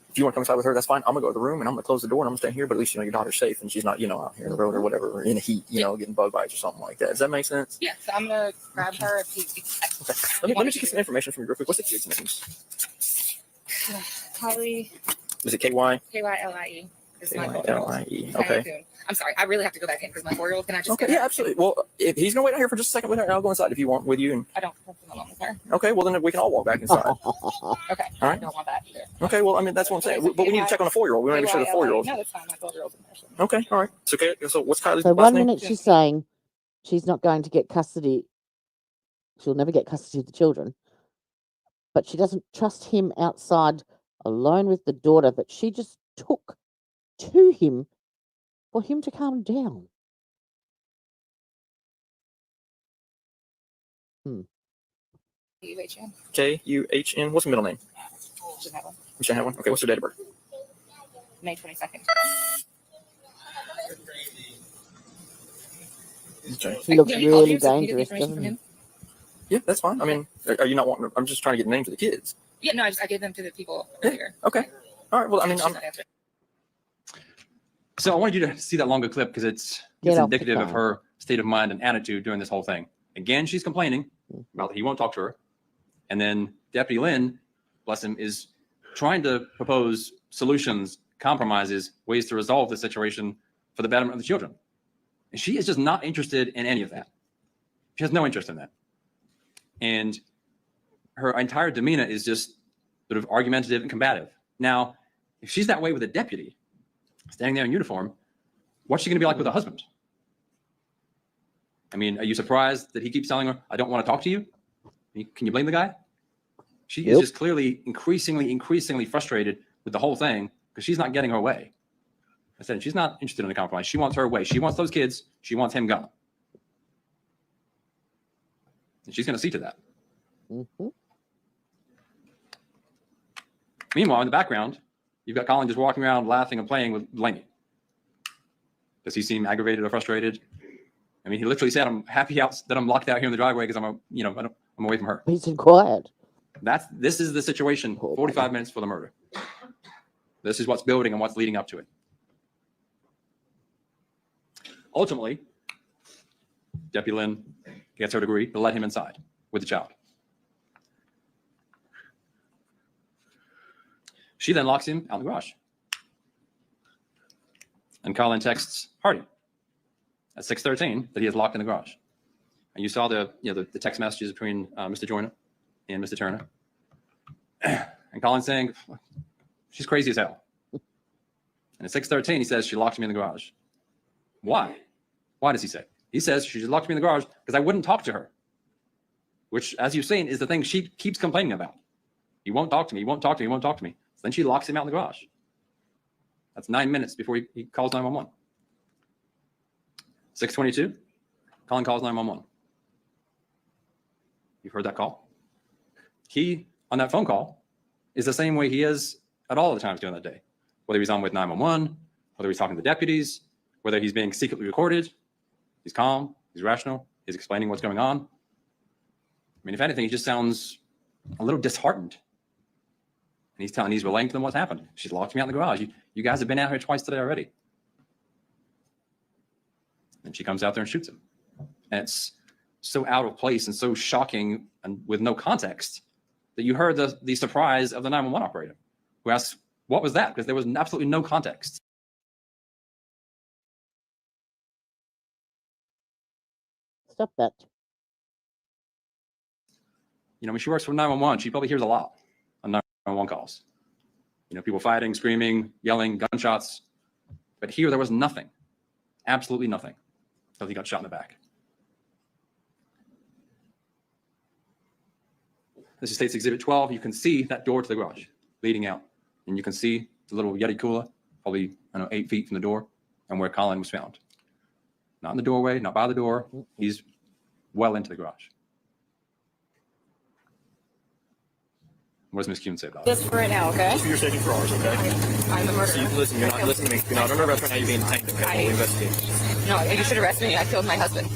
If you want to come inside with her, that's fine. I'm gonna go to the room and I'm gonna close the door and I'm gonna stay here. But at least your daughter's safe and she's not, out here on the road or whatever, or in the heat, getting bug bites or something like that. Does that make sense? Yeah, so I'm gonna grab her if he. Okay. Let me just get some information from you real quick. What's the kid's names? Kylie, Is it KY? KYLIE. It's my L-I-E. Okay. Soon. I'm sorry. I really have to go back in because my 4-year-old. Can I just? Okay. Yeah, absolutely. Well, if he's gonna wait out here for just a second with her, I'll go inside if you want with you. And I don't want them alone with her. okay, well then we can all walk back inside. Okay. All right. I don't want that either. Okay. Well, I mean that's what I'm saying. But we need to check on the 4-year-old. We want to make sure the 4-year-old. No, that's fine. My 12-year-old's in there. So. Okay. All right. It's okay. So what's Kylie's So last one name? minute she's saying she's not going to get custody. She'll never get custody of the children. But she doesn't trust him outside alone with the daughter that she just took to him for him to calm down. UHN. K-U-H-N. What's the middle name? Should have one. We should have one. Okay. What's her date of birth? May 22nd. Okay. He looks Yeah, you called really him, so you get the dangerous, information doesn't from he? him? Yeah, that's fine. I mean, are you not wanting? I'm just trying to get the names of the kids. Yeah, no, I gave them to the people earlier. Okay. All right. Well, I mean, She's I'm, not answering. So I wanted you to see that longer clip because it's Get off the indicative of phone. her state of mind and attitude during this whole thing. Again, she's complaining about that he won't talk to her. And then Deputy Lynn, bless him, is trying to propose solutions, compromises, ways to resolve the situation for the betterment of the children. And she is just not interested in any of that. She has no interest in that. And her entire demeanor is just sort of argumentative and combative. Now, if she's that way with a deputy standing there in uniform, what's she going to be like with a husband? I mean, are you surprised that he keeps telling her, I don't want to talk to you? Can you blame the guy? She is Yep. just clearly increasingly frustrated with the whole thing because she's not getting her way. I said, she's not interested in a compromise. She wants her way. She wants those kids. She wants him gone. And she's going to see to that. Mhm. Meanwhile, in the background, you've got Colin just walking around laughing and playing with Blaney. Does he seem aggravated or frustrated? I mean, he literally said, I'm happy that I'm locked out here in the driveway because I'm away from her. Peace and quiet. This is the situation 45 minutes for the murder. This is what's building and what's leading up to it. Ultimately, Deputy Lynn gets her to agree to let him inside with the child. She then locks him out in the garage. And Colin texts Hardy at 6:13 that he is locked in the garage. And you saw the text messages between Mr. Joyner and Mr. Turner. And Colin's saying, she's crazy as hell. And at 6:13, he says, she locked me in the garage. Why? Why does he say? He says, she just locked me in the garage because I wouldn't talk to her. Which, as you've seen, is the thing she keeps complaining about. He won't talk to me, he won't talk to me, he won't talk to me. So then she locks him out in the garage. That's 9 minutes before he calls 911. 6:22, Colin calls 911. You've heard that call. He, on that phone call, is the same way he is at all the times during that day. Whether he's on with 911, whether he's talking to the deputies, whether he's being secretly recorded, he's calm, he's rational, he's explaining what's going on. I mean, if anything, he just sounds a little disheartened. And he's relaying to them what's happened. She's locked me out in the garage. You guys have been out here twice today already. And she comes out there and shoots him. And it's so out of place and so shocking and with no context that you heard the surprise of the 911 operator who asked, what was that? Because there was absolutely no context. Stop that. When she works for 911, she probably hears a lot on 911 calls. People fighting, screaming, yelling, gunshots. But here there was nothing, absolutely nothing, until he got shot in the back. This is State's Exhibit 12. You can see that door to the garage leading out. And you can see the little Yeti cooler, probably 8 feet from the door, and where Colin was found. Not in the doorway, not by the door. He's well into the garage. What does Ms. Kuhn say about it? Just for right now, okay? You're taking for ours, okay? I'm a murderer. So listen, you're not listening to me. You're not under arrest right now. You're being detained. Okay, we'll investigate. No, you should arrest me. I killed my husband.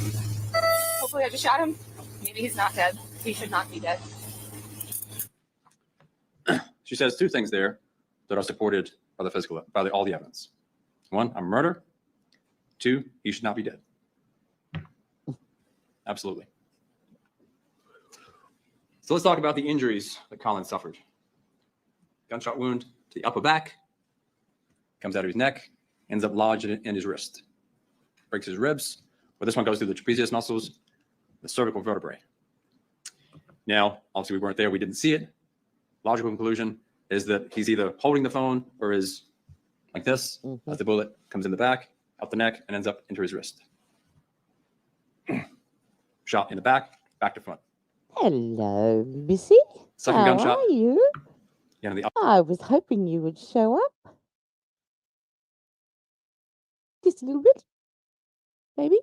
Hopefully I just shot him. Maybe he's not dead. He should not be dead. She says two things there that are supported by all the evidence. One, I'm a murderer. Two, he should not be dead. Absolutely. So let's talk about the injuries that Colin suffered. Gunshot wound to the upper back, comes out of his neck, ends up lodged in his wrist. Breaks his ribs, but this one goes through the trapezius muscles, the cervical vertebrae. Now, obviously we weren't there, we didn't see it. Logical conclusion is that he's either holding the phone or is like this, as the bullet comes in the back, out the neck, and ends up into his wrist. Shot in the back to front. Hello, Missy. Second How gunshot. are you? Yeah, the I was hoping you would show up. Just a little bit, maybe.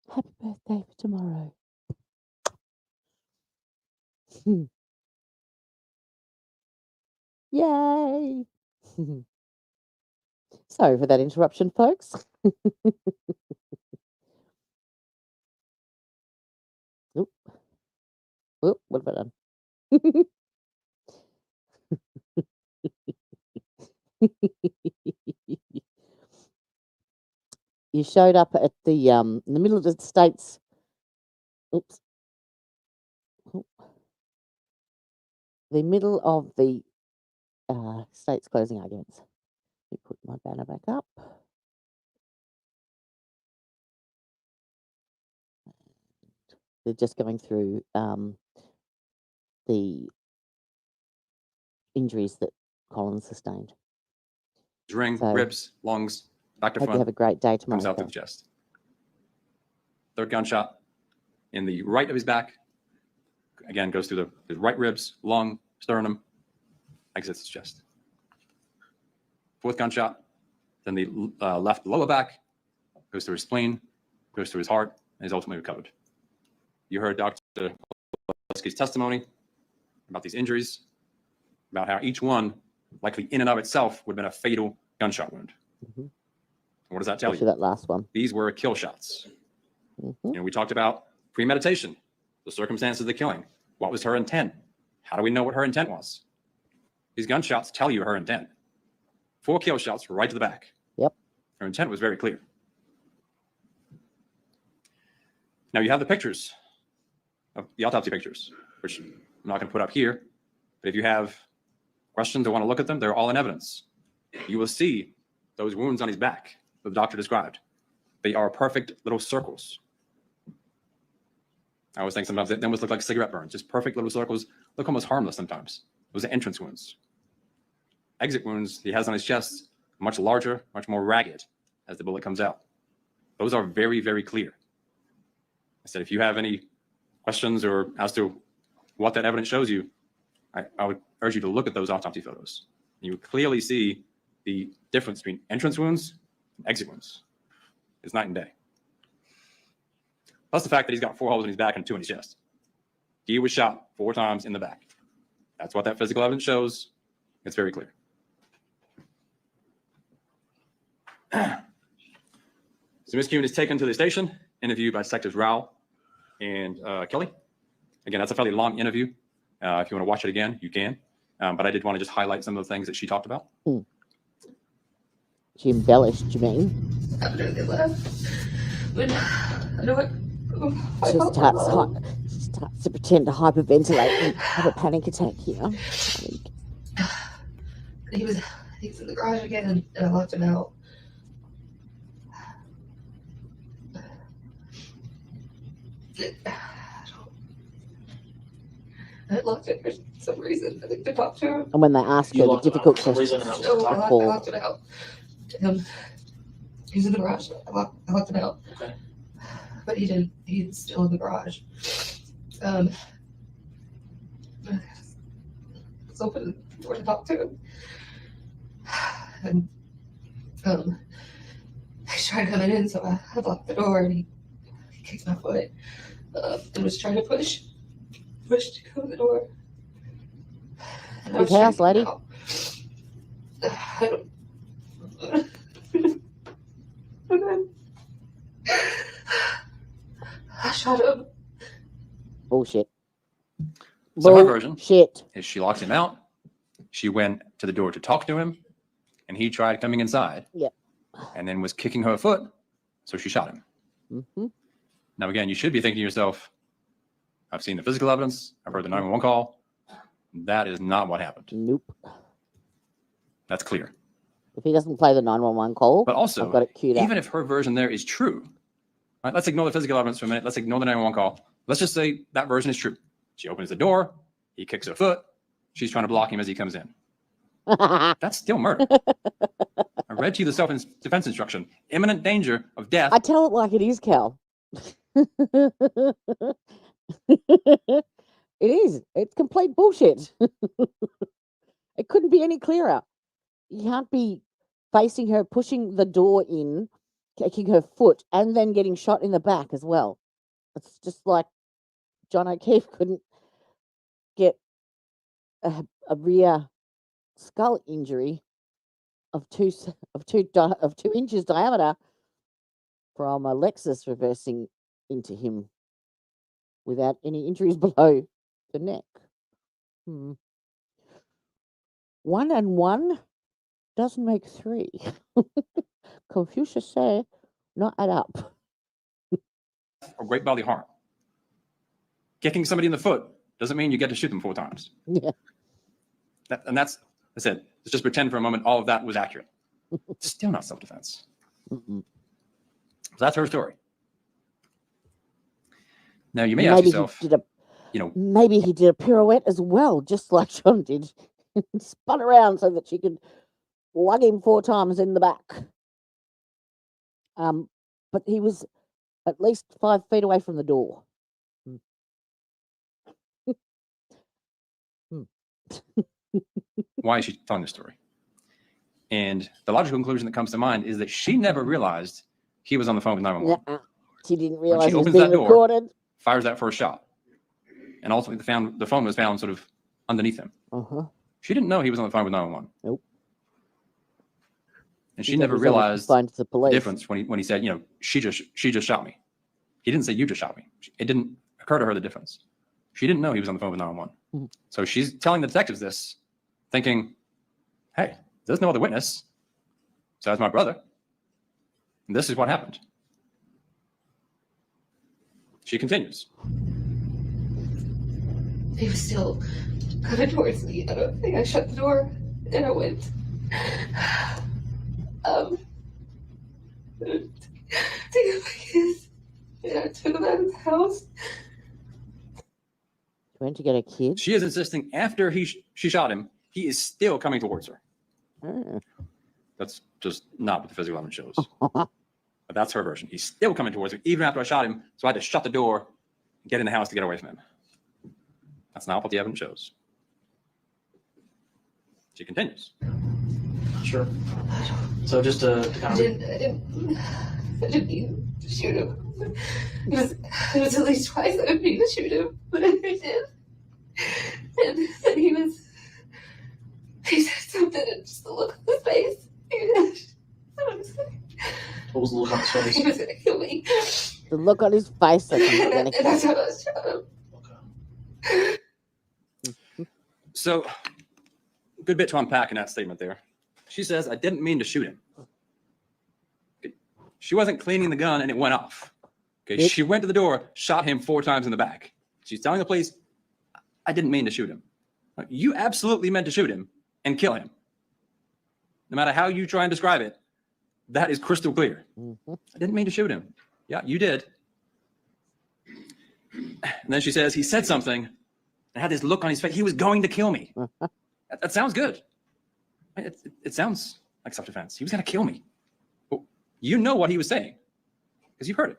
Happy birthday for tomorrow. Yay! Sorry for that interruption, folks. Oop. Oop, what have I done? You showed up at the in the middle of the states. Oops. Oop. The middle of the state's closing arguments. Let me put my banner back up. They're just going through the injuries that Collins sustained. ring, So, ribs, lungs, back to Hope you have front, a great day tomorrow. comes out through the chest. Third gunshot in the right of his back. Again, goes through the right ribs, lung, sternum, exits his chest. Fourth gunshot, then the left lower back, goes through his spleen, goes through his heart, and is ultimately recovered. You heard Dr. Lesky's testimony about these injuries, about how each one, likely in and of itself, would have been a fatal gunshot wound. Mhm. What does that tell Especially you? that last one. These were kill shots. Mhm. You know, we talked about premeditation, the circumstances of the killing. What was her intent? How do we know what her intent was? These gunshots tell you her intent. 4 kill shots right to the back. Yep. Her intent was very clear. Now you have the pictures, of the autopsy pictures, which I'm not going to put up here. But if you have questions or want to look at them, they're all in evidence. You will see those wounds on his back that the doctor described. They are perfect little circles. I always think sometimes they almost look like cigarette burns, just perfect little circles, look almost harmless sometimes. Those are entrance wounds. Exit wounds he has on his chest, much larger, much more ragged as the bullet comes out. Those are very, very clear. I said, if you have any questions or as to what that evidence shows you, I would urge you to look at those autopsy photos. You would clearly see the difference between entrance wounds and exit wounds. It's night and day. Plus the fact that he's got 4 holes in his back and 2 in his chest. He was shot 4 times in the back. That's what that physical evidence shows. It's very clear. So Ms. Kuhn is taken to the station, interviewed by Detectives Rao and Kelly. Again, that's a fairly long interview. If you want to watch it again, you can. But I did want to just highlight some of the things that she talked about. She embellished, you mean? After they left, when I know what. She starts to pretend to hyperventilate and have a panic attack here. He was in the garage again, and I locked him out. I locked it for some reason. I think to talk to him. And when they ask her the difficult questions, No, I locked it out. He was in the garage. I locked him out. Okay. But he didn't. He's still in the garage. I was opening the door to talk to him. And I tried coming in, so I locked the door, and he kicked my foot and was trying to push to go to the door. And I Big was house, trying to lady. get out. I don't. And then I shot him. bullshit. So her version Bullshit. is she locked him out. She went to the door to talk to him, and he tried coming inside. Yep. And then was kicking her foot, so she shot him. Mm-hmm. Now, again, you should be thinking to yourself, I've seen the physical evidence. I've heard the 911 call. That is not what happened. Nope. That's clear. If he doesn't play the 911 call, But also, I've got it queued up. even if her version there is true, right, let's ignore the physical evidence for a minute. Let's ignore the 911 call. Let's just say that version is true. She opens the door. He kicks her foot. She's trying to block him as he comes in. That's still murder. I read to you the self-defense instruction. Imminent danger of death. I tell it like it is, Cal. It is. It's complete bullshit. It couldn't be any clearer. You can't be facing her, pushing the door in, kicking her foot, and then getting shot in the back as well. It's just like John O'Keefe couldn't get a rear skull injury of 2 inches diameter from a Lexus reversing into him without any injuries below the neck. 1 and 1 doesn't make 3. Confucius say, not add up. Or great bodily harm. Kicking somebody in the foot doesn't mean you get to shoot them 4 times. Yeah. And that's, I said, let's just pretend for a moment all of that was accurate. It's still not self-defense. So that's her story. Now you may ask yourself, maybe he did a pirouette as well, just like John did. Spun around so that she could lug him 4 times in the back. But he was at least 5 feet away from the door. why is she telling this story? And the logical conclusion that comes to mind is that she never realized he was on the phone with 911. She didn't When realize she it was opens being that door, recorded. fires that first shot. And ultimately the phone was found sort of underneath him. She didn't know he was on the phone with 911. Nope. And She she never never said it was realized phoned to the the police. difference when he said, she just shot me. He didn't say you just shot me. It didn't occur to her the difference. She didn't know he was on the phone with 911. So she's telling the detectives this, thinking, hey, there's no other witness. So that's my brother. And this is what happened. She continues. He was still coming towards me. I don't think I shut the door and I went. To get my kids. And I took them out of the house. Went to get a kid. She is insisting after she shot him, he is still coming towards her. That's just not what the physical evidence shows. But that's her version. He's still coming towards her, even after I shot him. So I had to shut the door and get in the house to get away from him. That's not what the evidence shows. She continues. Sure. So just to kind of I didn't mean to shoot him. It was at least twice I didn't mean to shoot him, but I did. And then he said something and just the look on his face. What was the look on his face? He was gonna kill me. The look on his face that he was going to And that's kill. how I shot him. So, good bit to unpack in that statement there. She says, I didn't mean to shoot him. Okay. She wasn't cleaning the gun and it went off. Okay. Yep. She went to the door, shot him 4 times in the back. She's telling the police, I didn't mean to shoot him. You absolutely meant to shoot him and kill him. No matter how you try and describe it, that is crystal clear. I didn't mean to shoot him. Yeah, you did. And then she says, he said something and had this look on his face. He was going to kill me. That sounds good. It sounds like self-defense. He was going to kill me. Well, you know what he was saying because you've heard it.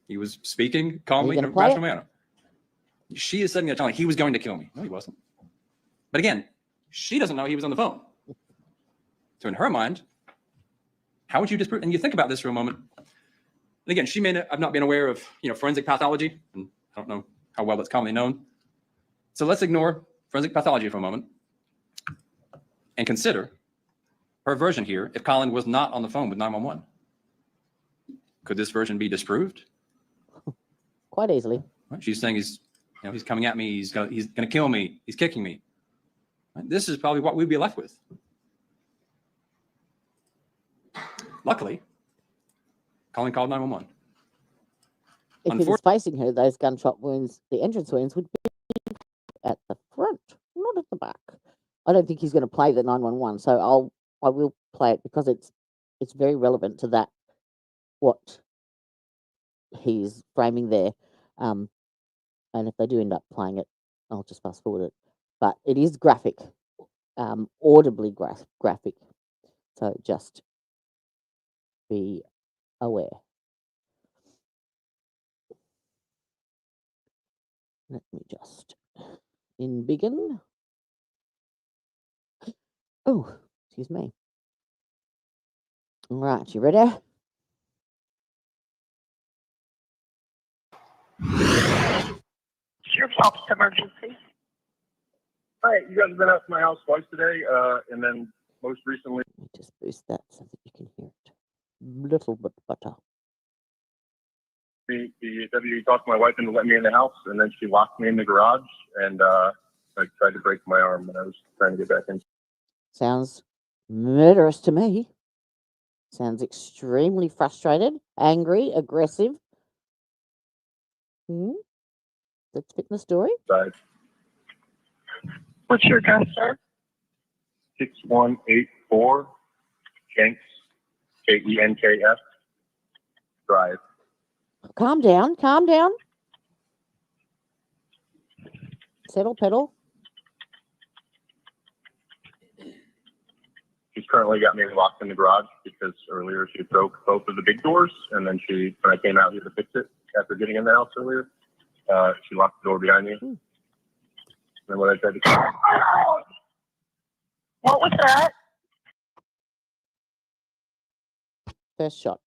He was speaking calmly in a rational manner. She is sitting there telling he was going to kill me. No, he wasn't. But again, she doesn't know he was on the phone. So in her mind, how would you disprove? And you think about this for a moment. And again, she may have not been aware of forensic pathology, and I don't know how well that's commonly known. So let's ignore forensic pathology for a moment and consider her version here. If Colin was not on the phone with 911, could this version be disproved? Quite easily. Right? She's saying he's coming at me. He's gonna kill me. He's kicking me. Right? This is probably what we'd be left with. Luckily, Colin called 911. if he was facing her, those gunshot wounds, the entrance wounds, would be at the front, not at the back. I don't think he's going to play the 911, so I will play it because it's very relevant to that, what he's framing there. And if they do end up playing it, I'll just fast forward it. But it is graphic, audibly graphic. So just be aware. Let me just begin. Oh, excuse me. All right, you ready? Sheriff's Office Emergency. Hi, you guys have been out to my house twice today, and then most recently. Let me just boost that so that you can hear it. Little bit better. The deputy talked my wife into letting me in the house, and then she locked me in the garage, and I tried to break my arm when I was trying to get back in. Sounds murderous to me. Sounds extremely frustrated, angry, aggressive. Let's fit in the story. Side. What's your address, sir? 6184 Kenks, Kenks Drive. Calm down, calm down. Settle, pedal. She's currently got me locked in the garage because earlier she broke both of the big doors, and then when I came out here to fix it after getting in the house earlier, she locked the door behind me. And then when I tried to What was that? First shot.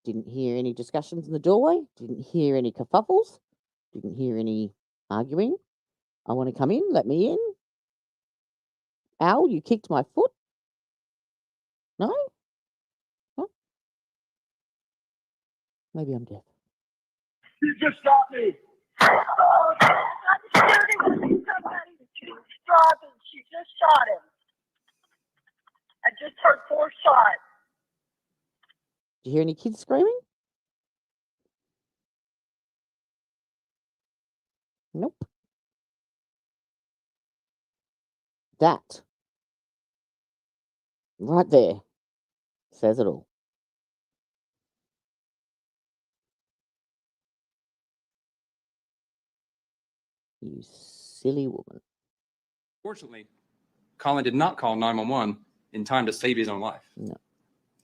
Didn't hear any discussions in the doorway. Didn't hear any kerfuffles. Didn't hear any arguing. I want to come in. Let me in. Ow, you kicked my foot? No? Huh? Maybe I'm deaf. You just shot me. Oh, I'm shooting somebody. She's driving. She just shot him. I just heard 4 shots. Did you hear any kids screaming? Nope. That right there says it all. You silly woman. Fortunately, Colin did not call 911 in time to save his own life. No.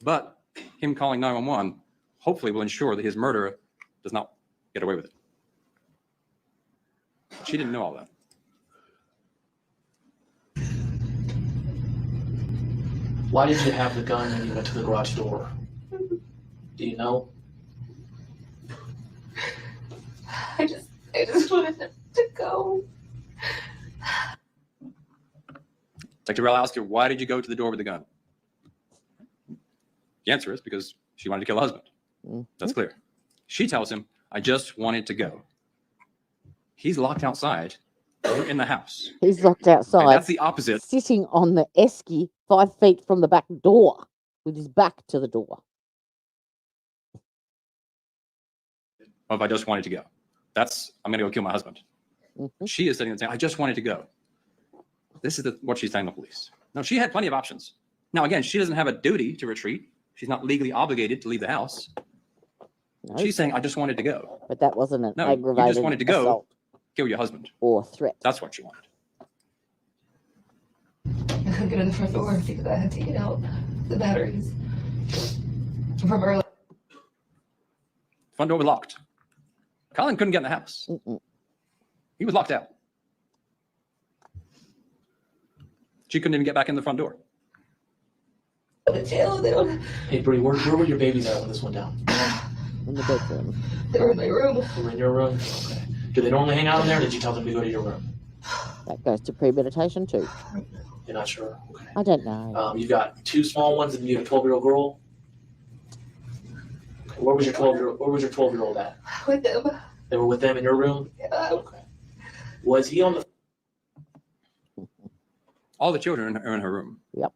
But him calling 911 hopefully will ensure that his murderer does not get away with it. She didn't know all that. Why did you have the gun when you went to the garage door? Do you know? I just wanted him to go. Detective Rell asked her, why did you go to the door with the gun? The answer is because she wanted to kill her husband. That's clear. She tells him, I just wanted to go. He's locked outside. We're in the house. He's locked outside. And that's the opposite. Sitting on the esky 5 feet from the back door with his back to the door. Of I just wanted to go. That's, I'm going to go kill my husband. She is sitting there saying, I just wanted to go. This is what she's telling the police. No, she had plenty of options. Now, again, she doesn't have a duty to retreat. She's not legally obligated to leave the house. No. She's saying, I just wanted to go. But that wasn't an No, aggravated you just wanted to go assault kill your husband. or threat. That's what she wanted. I couldn't get in the front door because I had taken out the batteries from earlier. Front door was locked. Colin couldn't get in the house. He was locked out. She couldn't even get back in the front door. The jail, they don't. Hey, Bree, where were your babies at when this went down? In the bedroom. They were in my room. They were in your room? Okay. Do they normally hang out in there, or did you tell them to go to your room? That goes to premeditation too. You're not sure? Okay. I don't know. You've got 2 small ones and you have a 12-year-old girl. Okay. Where was your 12-year-old at? With them. They were with them in your room? Yeah. Okay. Was he on the... All the children are in her room. Yep.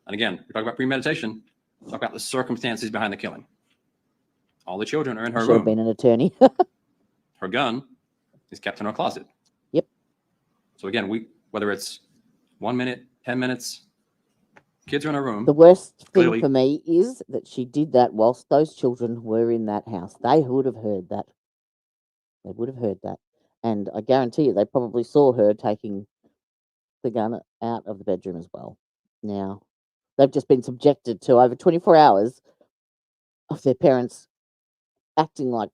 And again, we talk about premeditation, talk about the circumstances behind the killing. All the children are in her Should have room. been an attorney. Her gun is kept in her closet. Yep. So again, whether it's 1 minute, 10 minutes, kids are in her room. The worst thing Clearly- for me is that she did that whilst those children were in that house. They would have heard that. They would have heard that. And I guarantee you, they probably saw her taking the gun out of the bedroom as well. Now, they've just been subjected to over 24 hours of their parents acting like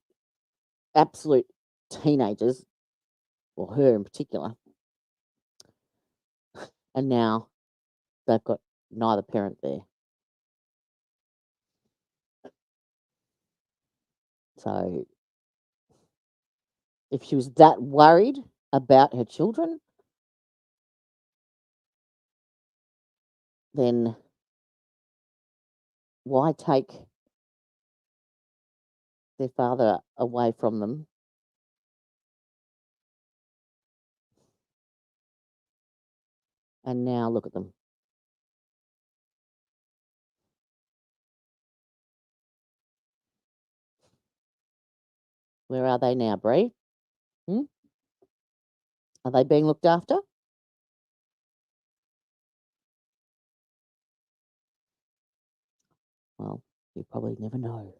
absolute teenagers, or her in particular. And now they've got neither parent there. So if she was that worried about her children, then why take their father away from them? And now look at them. Where are they now, Bree? Are they being looked after? Well, you probably never know.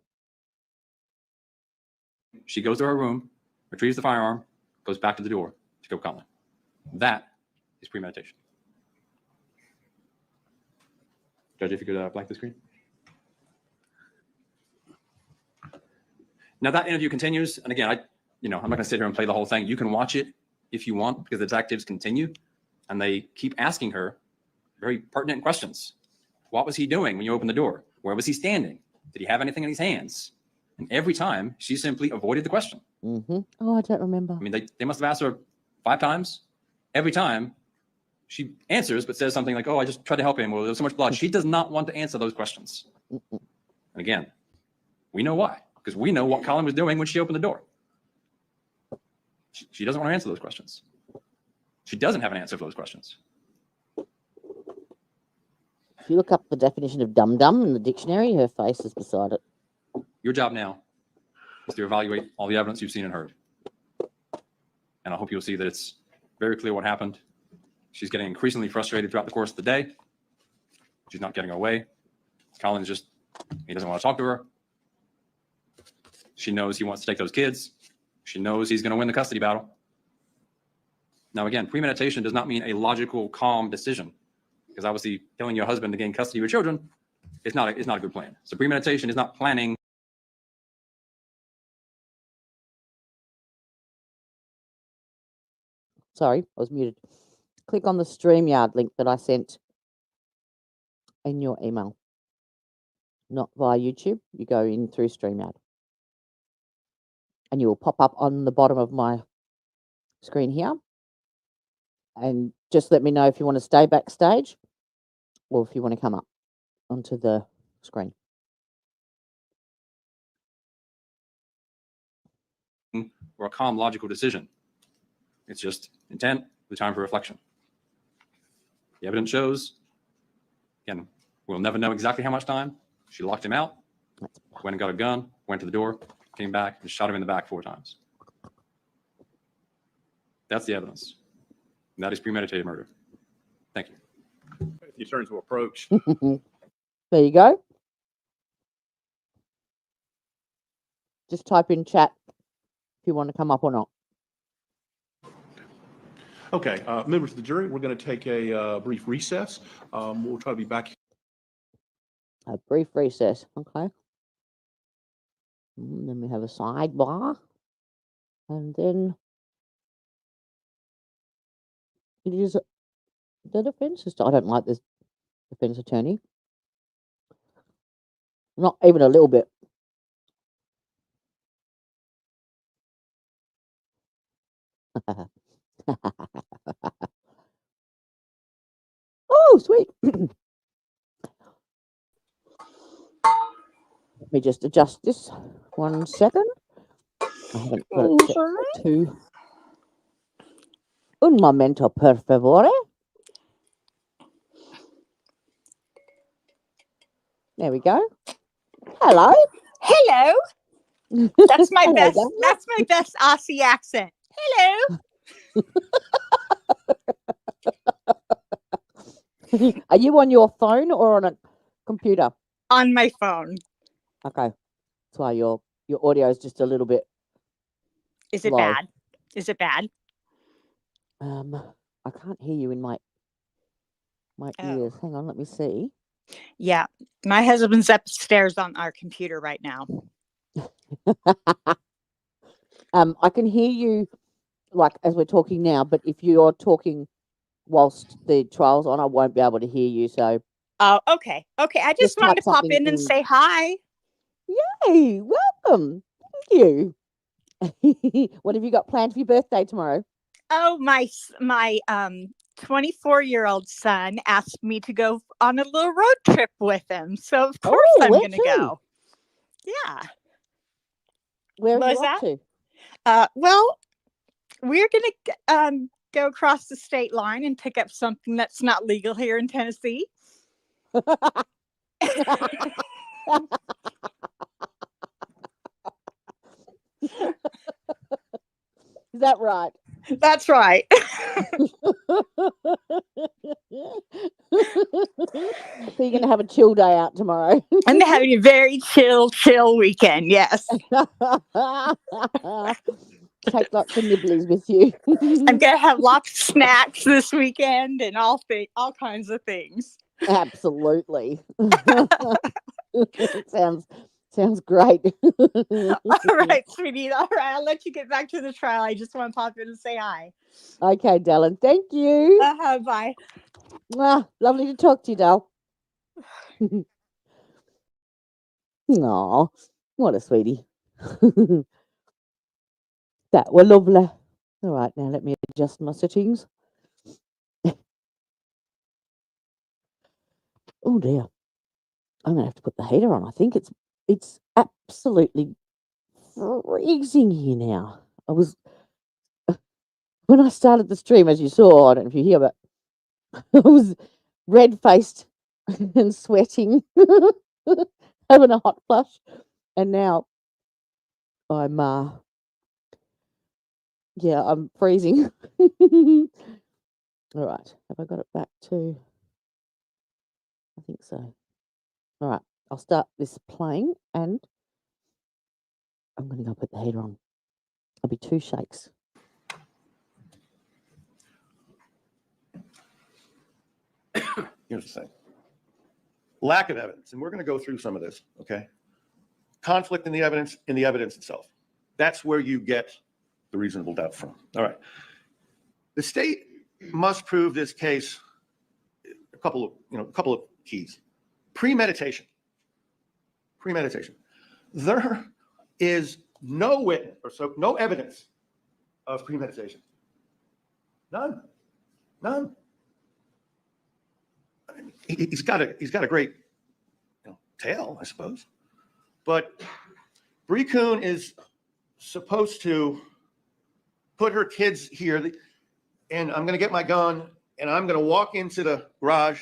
She goes to her room, retrieves the firearm, goes back to the door to go calling. That is premeditation. Judge, if you could blank the screen. Now that interview continues, and again, I'm not going to sit here and play the whole thing. You can watch it if you want, because the detectives continue, and they keep asking her very pertinent questions. What was he doing when you opened the door? Where was he standing? Did he have anything in his hands? And every time, she simply avoided the question. Mm-hmm. Oh, I don't remember. I mean, they must have asked her 5 times. Every time, she answers, but says something like, "Oh, I just tried to help him," or "There's so much blood." She does not want to answer those questions. And again, we know why, because we know what Colin was doing when she opened the door. She doesn't want to answer those questions. She doesn't have an answer for those questions. If you look up the definition of dum-dum in the dictionary, her face is beside it. Your job now is to evaluate all the evidence you've seen and heard. And I hope you'll see that it's very clear what happened. She's getting increasingly frustrated throughout the course of the day. She's not getting away. Colin's he doesn't want to talk to her. She knows he wants to take those kids. She knows he's going to win the custody battle. Now, again, premeditation does not mean a logical, calm decision, because obviously killing your husband to gain custody of your children is not a good plan. So premeditation is not planning. Sorry, I was muted. Click on the StreamYard link that I sent in your email. Not via YouTube. You go in through StreamYard. And you will pop up on the bottom of my screen here. And just let me know if you want to stay backstage or if you want to come up onto the screen. Or a calm, logical decision. It's just intent with time for reflection. The evidence shows, again, we'll never know exactly how much time. She locked him out, went and got a gun, went to the door, came back, and shot him in the back 4 times. That's the evidence. And that is premeditated murder. Thank you. The attorneys will approach. There you go. Just type in chat if you want to come up or not. Okay, members of the jury, we're going to take a brief recess. We'll try to be back. A brief recess. Okay. Then we have a sidebar. And then it is the defense. I don't like this defense attorney. Not even a little bit. Oh, sweet. Let me just adjust this 1 second. I haven't got it set to un momento, per favore. There we go. Hello. Hello. That's my Hello, best. Dale. That's my best Aussie accent. Hello. Are you on your phone or on a computer? On my phone. Okay. That's why your audio is just a little bit Is it low. bad? Is it bad? I can't hear you in my Oh. ears. Hang on, let me see. Yeah. My husband's upstairs on our computer right now. I can hear you like as we're talking now, but if you're talking whilst the trial's on, I won't be able to hear you. So Oh, okay. Okay. I just wanted type to pop something in and say hi. Yay, welcome. Thank you. What have you got planned for your birthday tomorrow? Oh, my 24-year-old son asked me to go on a little road trip with him. So of course I'm where going to to? go. Yeah. Where are What you was off that? to? Well, we're going to go across the state line and pick up something that's not legal here in Tennessee. Is that right? That's right. So you're going to have a chill day out tomorrow. I'm having a very chill weekend. Yes. Take lots of nibblies with you. I'm going to have lots of snacks this weekend and all kinds of things. Absolutely. Sounds great. All right, sweetie. All right, I'll let you get back to the trial. I just want to pop in and say hi. Okay, Dallin. Thank you. Bye. Lovely to talk to you, Dal. Aw, what a sweetie. That were lovely. All right, now let me adjust my settings. Oh dear. I'm gonna have to put the heater on. I think it's absolutely freezing here now. I was when I started the stream, as you saw, I don't know if you hear, but I was red faced and sweating, having a hot flush, and now I'm I'm freezing. All right, have I got it back to? I think so. All right, I'll start this playing, and I'm going to go put the heater on. I'll be 2 shakes. Here's the thing. Lack of evidence, and we're going to go through some of this, okay? Conflict in the evidence itself. That's where you get the reasonable doubt from. All right. The state must prove this case a couple of keys. Premeditation. There is no witness no evidence of premeditation. None. He's got a great tale, I suppose. But Bree Kuhn is supposed to put her kids here, and I'm going to get my gun, and I'm going to walk into the garage,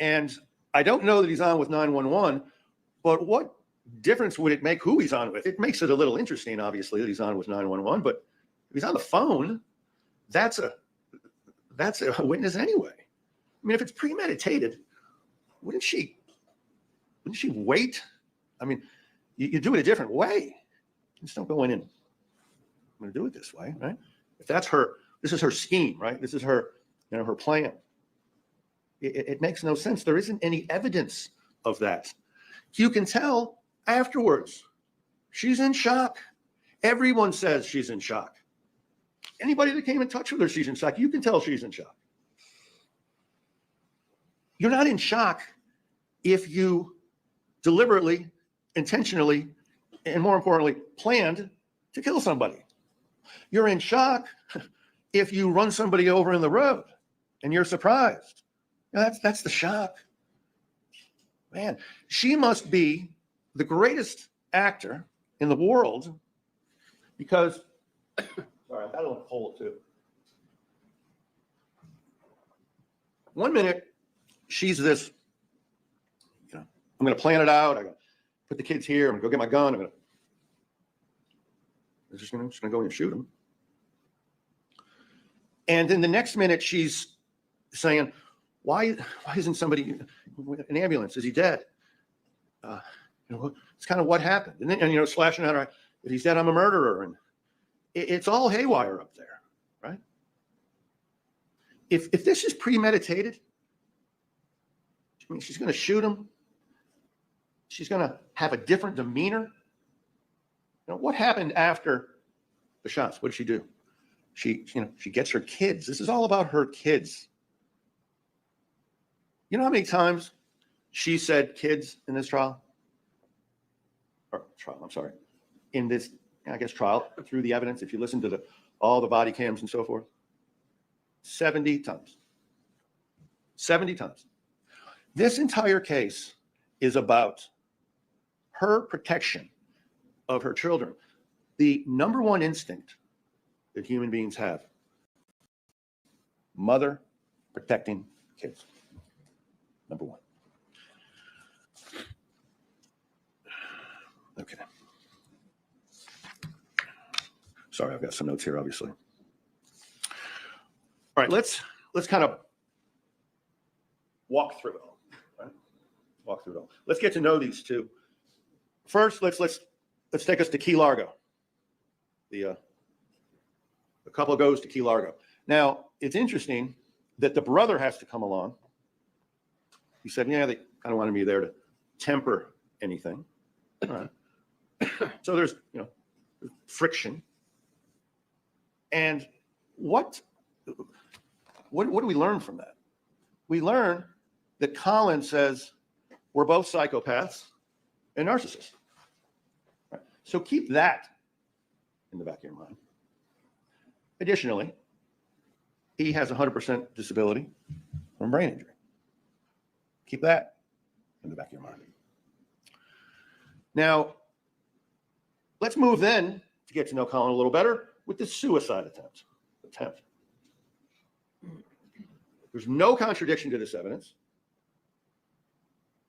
and I don't know that he's on with 911, but what difference would it make who he's on with? It makes it a little interesting, obviously, that he's on with 911, but if he's on the phone, that's a witness anyway. I mean, if it's premeditated, wouldn't she wait? I mean, you do it a different way. You just don't go in and I'm going to do it this way, right? If that's this is her scheme, right? This is her, her plan. It makes no sense. There isn't any evidence of that. You can tell afterwards. She's in shock. Everyone says she's in shock. Anybody that came in touch with her, she's in shock. You can tell she's in shock. You're not in shock if you deliberately, intentionally, and more importantly, planned to kill somebody. You're in shock if you run somebody over in the road and you're surprised. That's the shock. Man, she must be the greatest actor in the world because, sorry, I've got a hole too. 1 minute, she's this, I'm going to plan it out. I'm going to put the kids here. I'm going to go get my gun. I'm going to They're just going to go in and shoot him. And then the next minute she's saying, why isn't somebody, an ambulance? Is he dead? It's kind of what happened. And then, slashing out, if he's dead, I'm a murderer. And it's all haywire up there, right? If this is premeditated, I mean, she's going to shoot him. She's going to have a different demeanor. What happened after the shots? What did she do? She gets her kids. This is all about her kids. You know how many times she said kids in this trial? In this, trial, through the evidence, if you listen to all the body cams and so forth, 70 times. 70 times. This entire case is about her protection of her children. The number one instinct that human beings have, mother protecting kids. Number one. Okay. Sorry, I've got some notes here, obviously. All right, let's kind of walk through it all. Right? Walk through it all. Let's get to know these two. First, let's take us to Key Largo. The couple goes to Key Largo. Now, it's interesting that the brother has to come along. He said, yeah, they kind of wanted me there to temper anything. All right. So there's, friction. And what do we learn from that? We learn that Colin says we're both psychopaths and narcissists. Right. So keep that in the back of your mind. Additionally, he has 100% disability from brain injury. Keep that in the back of your mind. Now, let's move then to get to know Colin a little better with the suicide attempt. There's no contradiction to this evidence.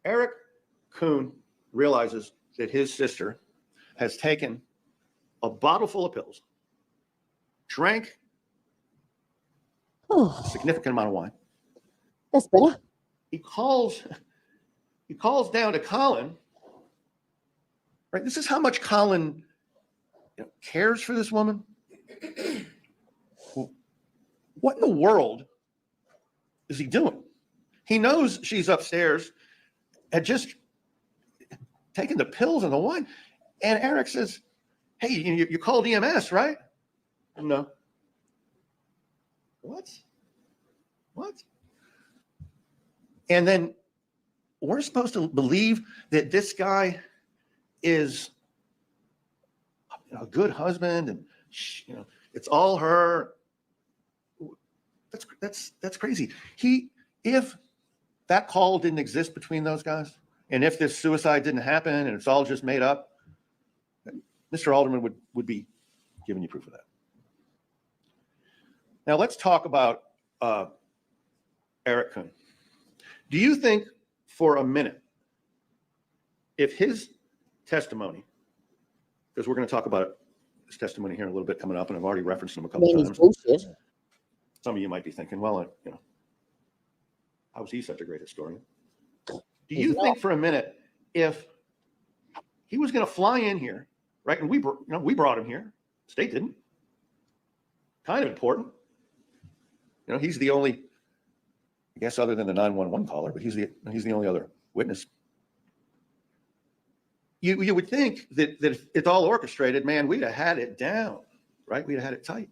Eric Kuhn realizes that his sister has taken a bottle full of pills, drank a significant amount of wine. That's better. He calls down to Colin. Right? This is how much Colin cares for this woman. What in the world is he doing? He knows she's upstairs, had just taken the pills and the wine. And Eric says, hey, you called EMS, right? No. What? And then we're supposed to believe that this guy is a good husband and it's all her. That's crazy. If that call didn't exist between those guys, and if this suicide didn't happen and it's all just made up, Mr. Alderman would be giving you proof of that. Now let's talk about Eric Kuhn. Do you think for a minute, if his testimony, because we're going to talk about his testimony here in a little bit coming up, and I've already referenced him a couple times. Bullshit. Some of you might be thinking, well, how is he such a great historian? Do you think for a minute, if he was going to fly in here, right? And we brought him here. State didn't. Kind of important. He's the only, I guess, other than the 911 caller, but he's the only other witness. You would think that if it's all orchestrated, man, we'd have had it down, right? We'd have had it tight.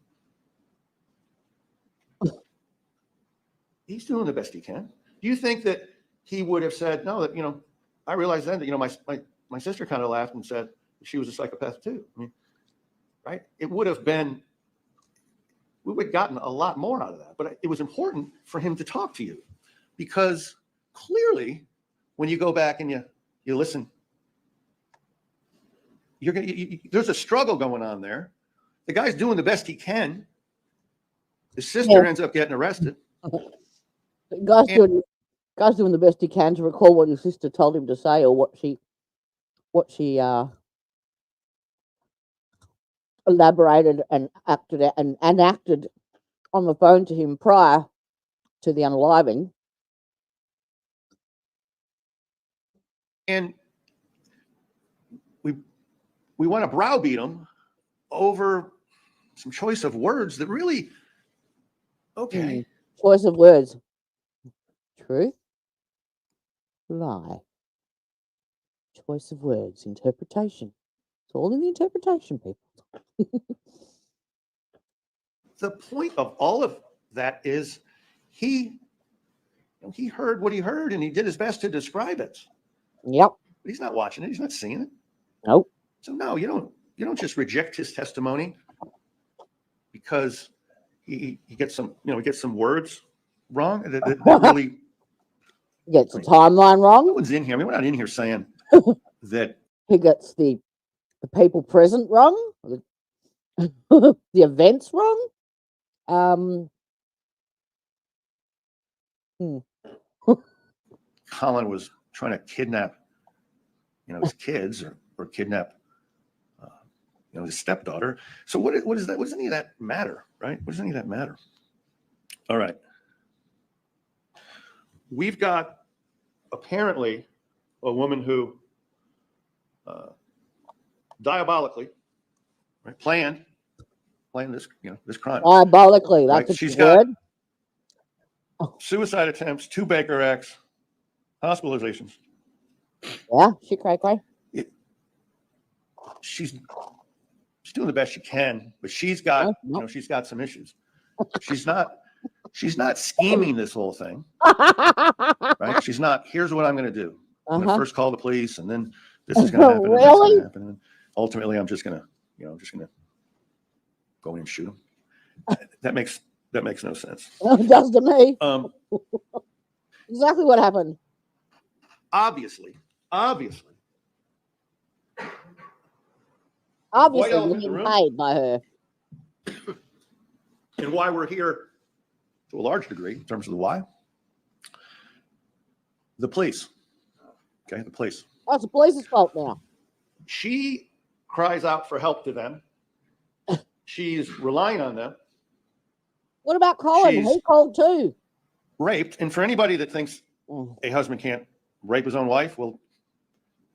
He's doing the best he can. Do you think that he would have said, no, that, I realized then that, my sister kind of laughed and said she was a psychopath too. I mean, right? It would have been, we would have gotten a lot more out of that. But it was important for him to talk to you because clearly when you go back and you listen, there's a struggle going on there. The guy's doing the best he can. His sister ends up getting arrested. Guy's doing the best he can to recall what his sister told him to say or what she elaborated and acted on the phone to him prior to the unaliving. And we want to browbeat him over some choice of words that really, okay. Choice of words. Truth. Lie. Choice of words. Interpretation. It's all in the interpretation, people. The point of all of that is he heard what he heard and he did his best to describe it. Yep. But he's not watching it. He's not seeing it. Nope. So no, you don't just reject his testimony because he gets some, he gets some words wrong. That really gets the timeline wrong. No one's in here. I mean, we're not in here saying that he gets the people present wrong, the events wrong. Colin was trying to kidnap, his kids or kidnap, his stepdaughter. So what is that? What does any of that matter, right? What does any of that matter? All right. We've got apparently a woman who diabolically, right, planned this, this crime. Diabolically, that's right? She's a word. Got suicide attempts, 2 Baker Acts, hospitalizations. Yeah, she cray. She's doing the best she can, but she's got, she's got some issues. She's not scheming this whole thing, right? She's not, here's what I'm going to do. I'm going to first call the police and then this is going to happen. And this is going to happen. And ultimately I'm just going to, go in and shoot him. That makes no sense. It does to me. Exactly what happened. Obviously, you're getting paid by her. And why we're here to a large degree in terms of the why. The police. Okay, the police. Oh, it's the police's fault now. She cries out for help to them. She's relying on them. What about Colin? He called too. Raped. And for anybody that thinks a husband can't rape his own wife, well,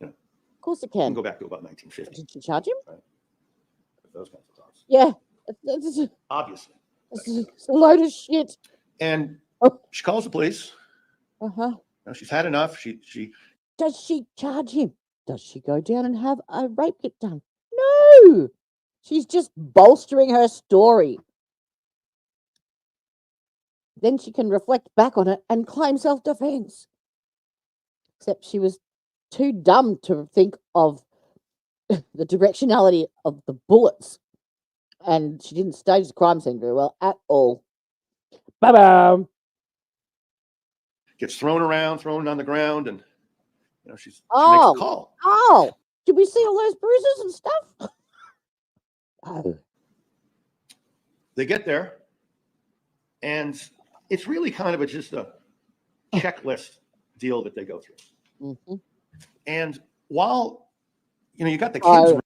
of course it you can. can go back to about 1950. Did she charge him? Right. Those kinds of thoughts. Yeah. Obviously. It's a load of shit. And she calls the police. She's had enough. She Does she charge him? Does she go down and have a rape get done? No. She's just bolstering her story. Then she can reflect back on it and claim self-defense. Except she was too dumb to think of the directionality of the bullets. And she didn't stage the crime scene very well at all. Bye-bye. gets thrown around, thrown on the ground, and she makes a call. Oh, did we see all those bruises and stuff? Oh. They get there, and it's really kind of just a checklist deal that they go through. Mm-hmm. And while you got the kids,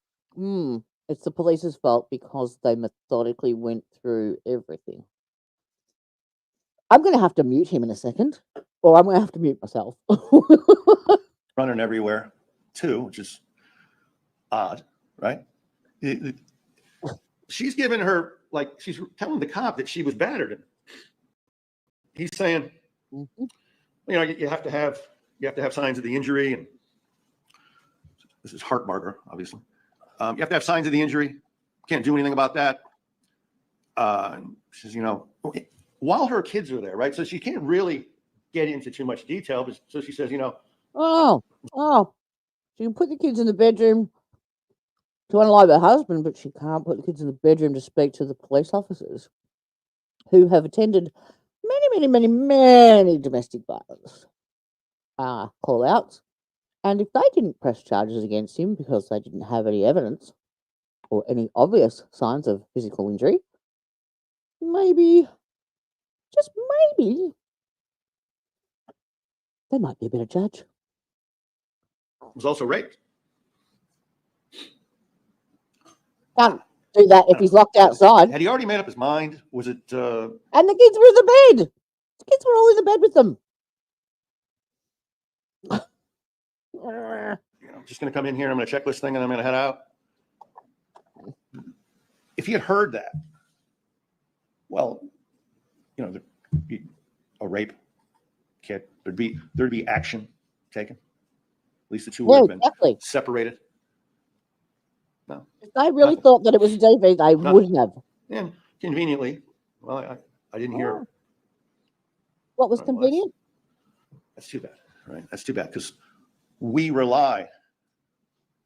it's the police's fault because they methodically went through everything. I'm going to have to mute him in a second, or I'm going to have to mute myself. running everywhere too, which is odd, right? She's giving her, she's telling the cop that she was battered. And he's saying, you have to have signs of the injury, and this is Hartbarger, obviously. You have to have signs of the injury. Can't do anything about that. She says, while her kids are there, right? So she can't really get into too much detail. But so she says, she can put the kids in the bedroom to unalive her husband, but she can't put the kids in the bedroom to speak to the police officers who have attended many domestic violence call-outs. And if they didn't press charges against him because they didn't have any evidence or any obvious signs of physical injury, maybe, just maybe, they might be a better judge. was also raped. Can't do that if he's locked outside. Had he already made up his mind? Was it, And the kids were in the bed. The kids were all in the bed with them. I'm just going to come in here, I'm going to check this thing, and I'm going to head out? If he had heard that, well, there'd be a rape kit. There'd be action taken. At least the two would Yeah, have been exactly. separated. No. If they really thought that it was a DV, they would have. And conveniently, well, I didn't hear. What was Right, convenient? That's too bad, right? That's too bad because we rely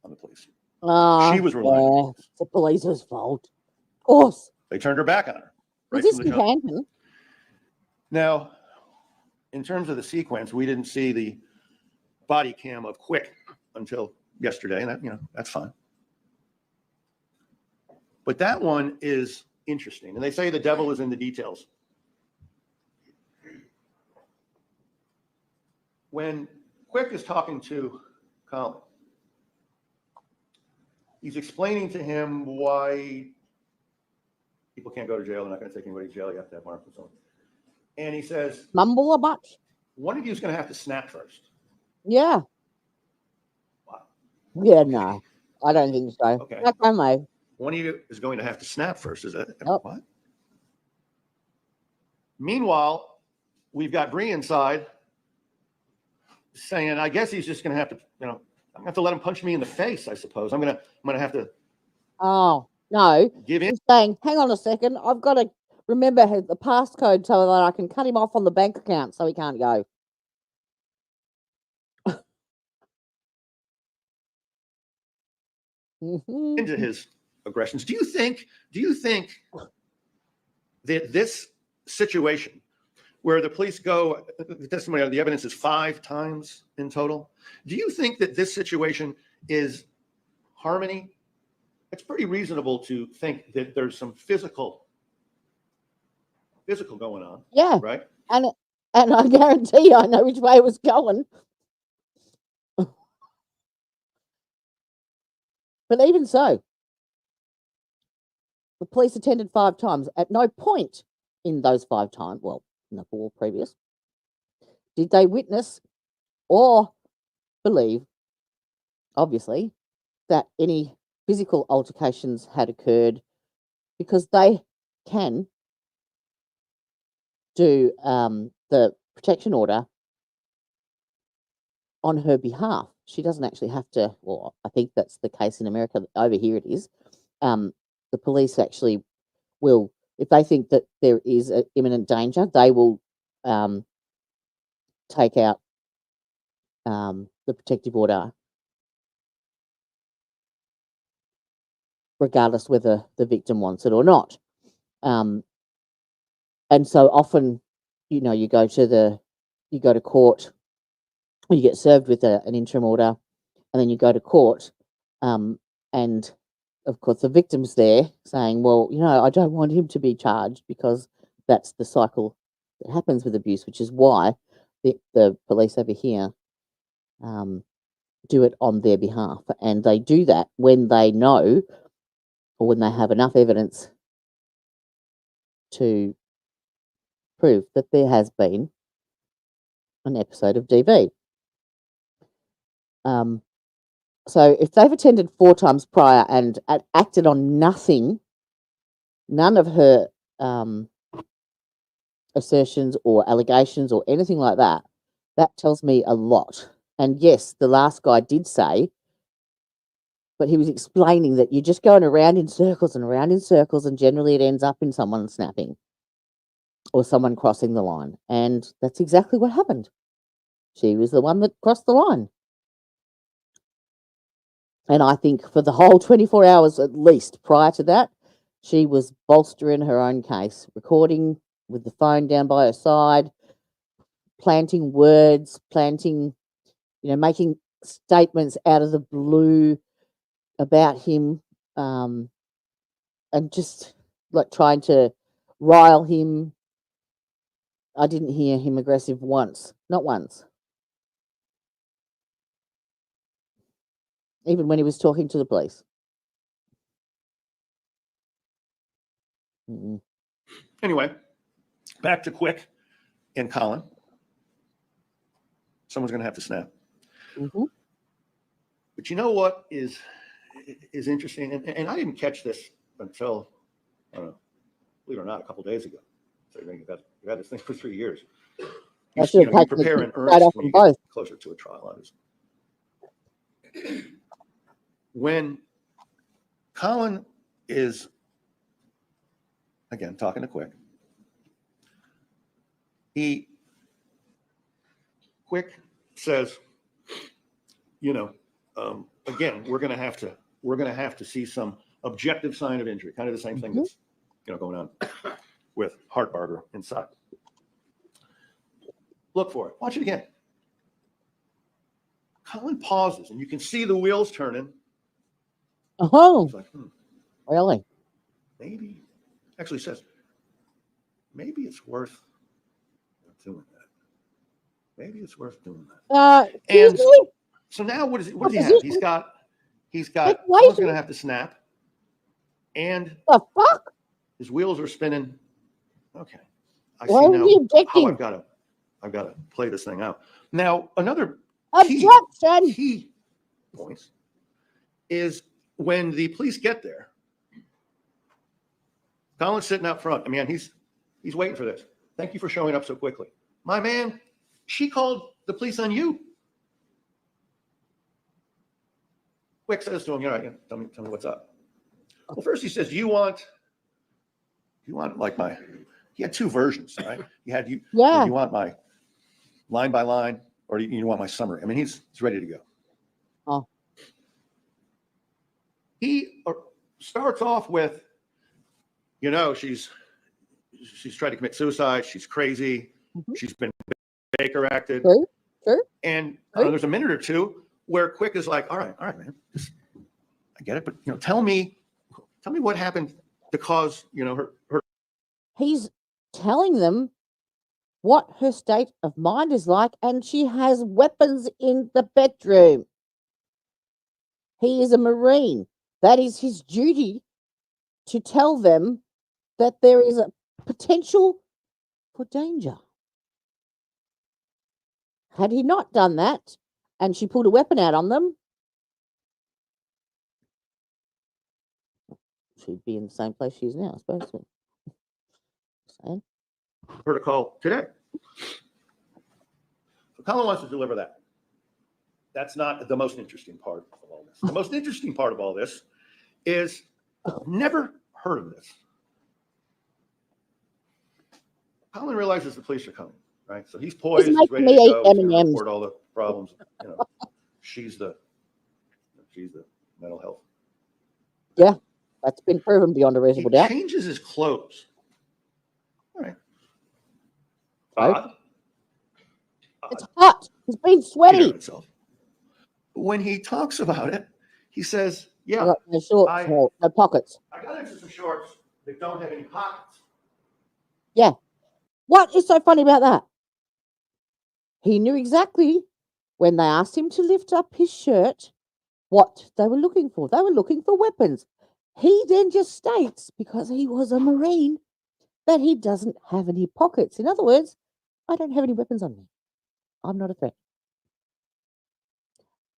on the police. She was relying on the police. It's the police's fault. Of course. They turned her back on her. Right This from the can jump. happen. Now, in terms of the sequence, we didn't see the body cam of Quick until yesterday, and that, that's fine. But that one is interesting, and they say the devil is in the details. When Quick is talking to Colin, he's explaining to him why people can't go to jail. They're not going to take anybody to jail. You have to have marks and so on. And he says, Mumble a bunch. one of you is going to have to snap first. Yeah. Wow. Yeah, no. I don't think so. Okay. Like I may. One of you is going to have to snap first. Is that Yep. what? Meanwhile, we've got Bree inside saying, I guess he's just going to have to, I'm going to have to let him punch me in the face, I suppose. I'm going to have to Oh, no. give in. He's saying, hang on a second. I've got to remember the passcode so that I can cut him off on the bank account so he can't go. into his aggressions. Do you think that this situation where the police go, the testimony, the evidence is 5 times in total, do you think that this situation is harmony? It's pretty reasonable to think that there's some physical going on. Yeah. Right? And I guarantee you I know which way it was going. But even so, the police attended 5 times. At no point in those 5 times, well, in the 4 previous, did they witness or believe, obviously, that any physical altercations had occurred, because they can do the protection order on her behalf. She doesn't actually have to, well, I think that's the case in America. Over here it is. The police actually will, if they think that there is an imminent danger, they will take out the protective order, regardless whether the victim wants it or not. And so often, you go to court, you get served with an interim order, and then you go to court, and of course the victim's there saying, well, I don't want him to be charged, because that's the cycle that happens with abuse, which is why the police over here do it on their behalf. And they do that when they know, or when they have enough evidence to prove that there has been an episode of DV. So if they've attended 4 times prior and acted on nothing, none of her assertions or allegations or anything like that, that tells me a lot. And yes, the last guy did say, but he was explaining that you're just going around in circles and around in circles, and generally it ends up in someone snapping or someone crossing the line. And that's exactly what happened. She was the one that crossed the line. And I think for the whole 24 hours at least prior to that, she was bolstering her own case, recording with the phone down by her side, planting words, making statements out of the blue about him, and just like trying to rile him. I didn't hear him aggressive once, not once. Even when he was talking to the police. Mm. Anyway, back to Quick and Colin. Someone's going to have to snap. Mhm. But you know what is interesting, and I didn't catch this until, I don't know, believe it or not, a couple days ago. So you've had this thing for 3 years. I should have You taken prepare it in straight earnest off when you them get both. closer to a trial, obviously. When Colin is, again, talking to Quick, Quick says, again, we're going to have to see some objective sign of injury, kind of the same thing that's, going on with Hartbarger inside. Look for it. Watch it again. Colin pauses, and you can see the wheels turning. Oh, He's like, really? maybe, actually says, maybe it's worth doing that. Maybe it's worth doing that. And Excuse me? so now what does he What have? He's position? got, Take away someone's from going to have to snap, and the fuck? his wheels are spinning. Okay. I Why see were now you how objecting? I've got to play this thing out. Now, another Objection! key points is when the police get there, Colin's sitting out front. I mean, he's waiting for this. Thank you for showing up so quickly. My man, she called the police on you. Quick says to him, tell me what's up. Well, first he says, do you want like he had two versions, right? Yeah. You want my line by line, or you want my summary? I mean, he's ready to go. Oh. He starts off with, she's tried to commit suicide. She's crazy. Mhm. She's been Baker acted. True. And there's a minute or two where Quick is like, all right, man, I get it, but tell me what happened to cause her. He's telling them what her state of mind is like, and she has weapons in the bedroom. He is a Marine. That is his duty to tell them that there is a potential for danger. Had he not done that, and she pulled a weapon out on them, she'd be in the same place she is now, I suppose. Saying. Her to call today. So Colin wants to deliver that. That's not the most interesting part of all this. The most interesting part of all this is never heard of this. Colin realizes the police are coming, right? So he's poised, he's ready to go, he's going to report all the problems. She's the mental health. Yeah, that's been proven beyond a reasonable doubt. He changes his clothes. All right. It's hot. He's been sweaty. When he talks about it, he says, I got no shorts, no pockets. I got into some shorts that don't have any pockets. Yeah. What is so funny about that? He knew exactly when they asked him to lift up his shirt what they were looking for. They were looking for weapons. He then just states, because he was a Marine, that he doesn't have any pockets. In other words, I don't have any weapons on me. I'm not a threat.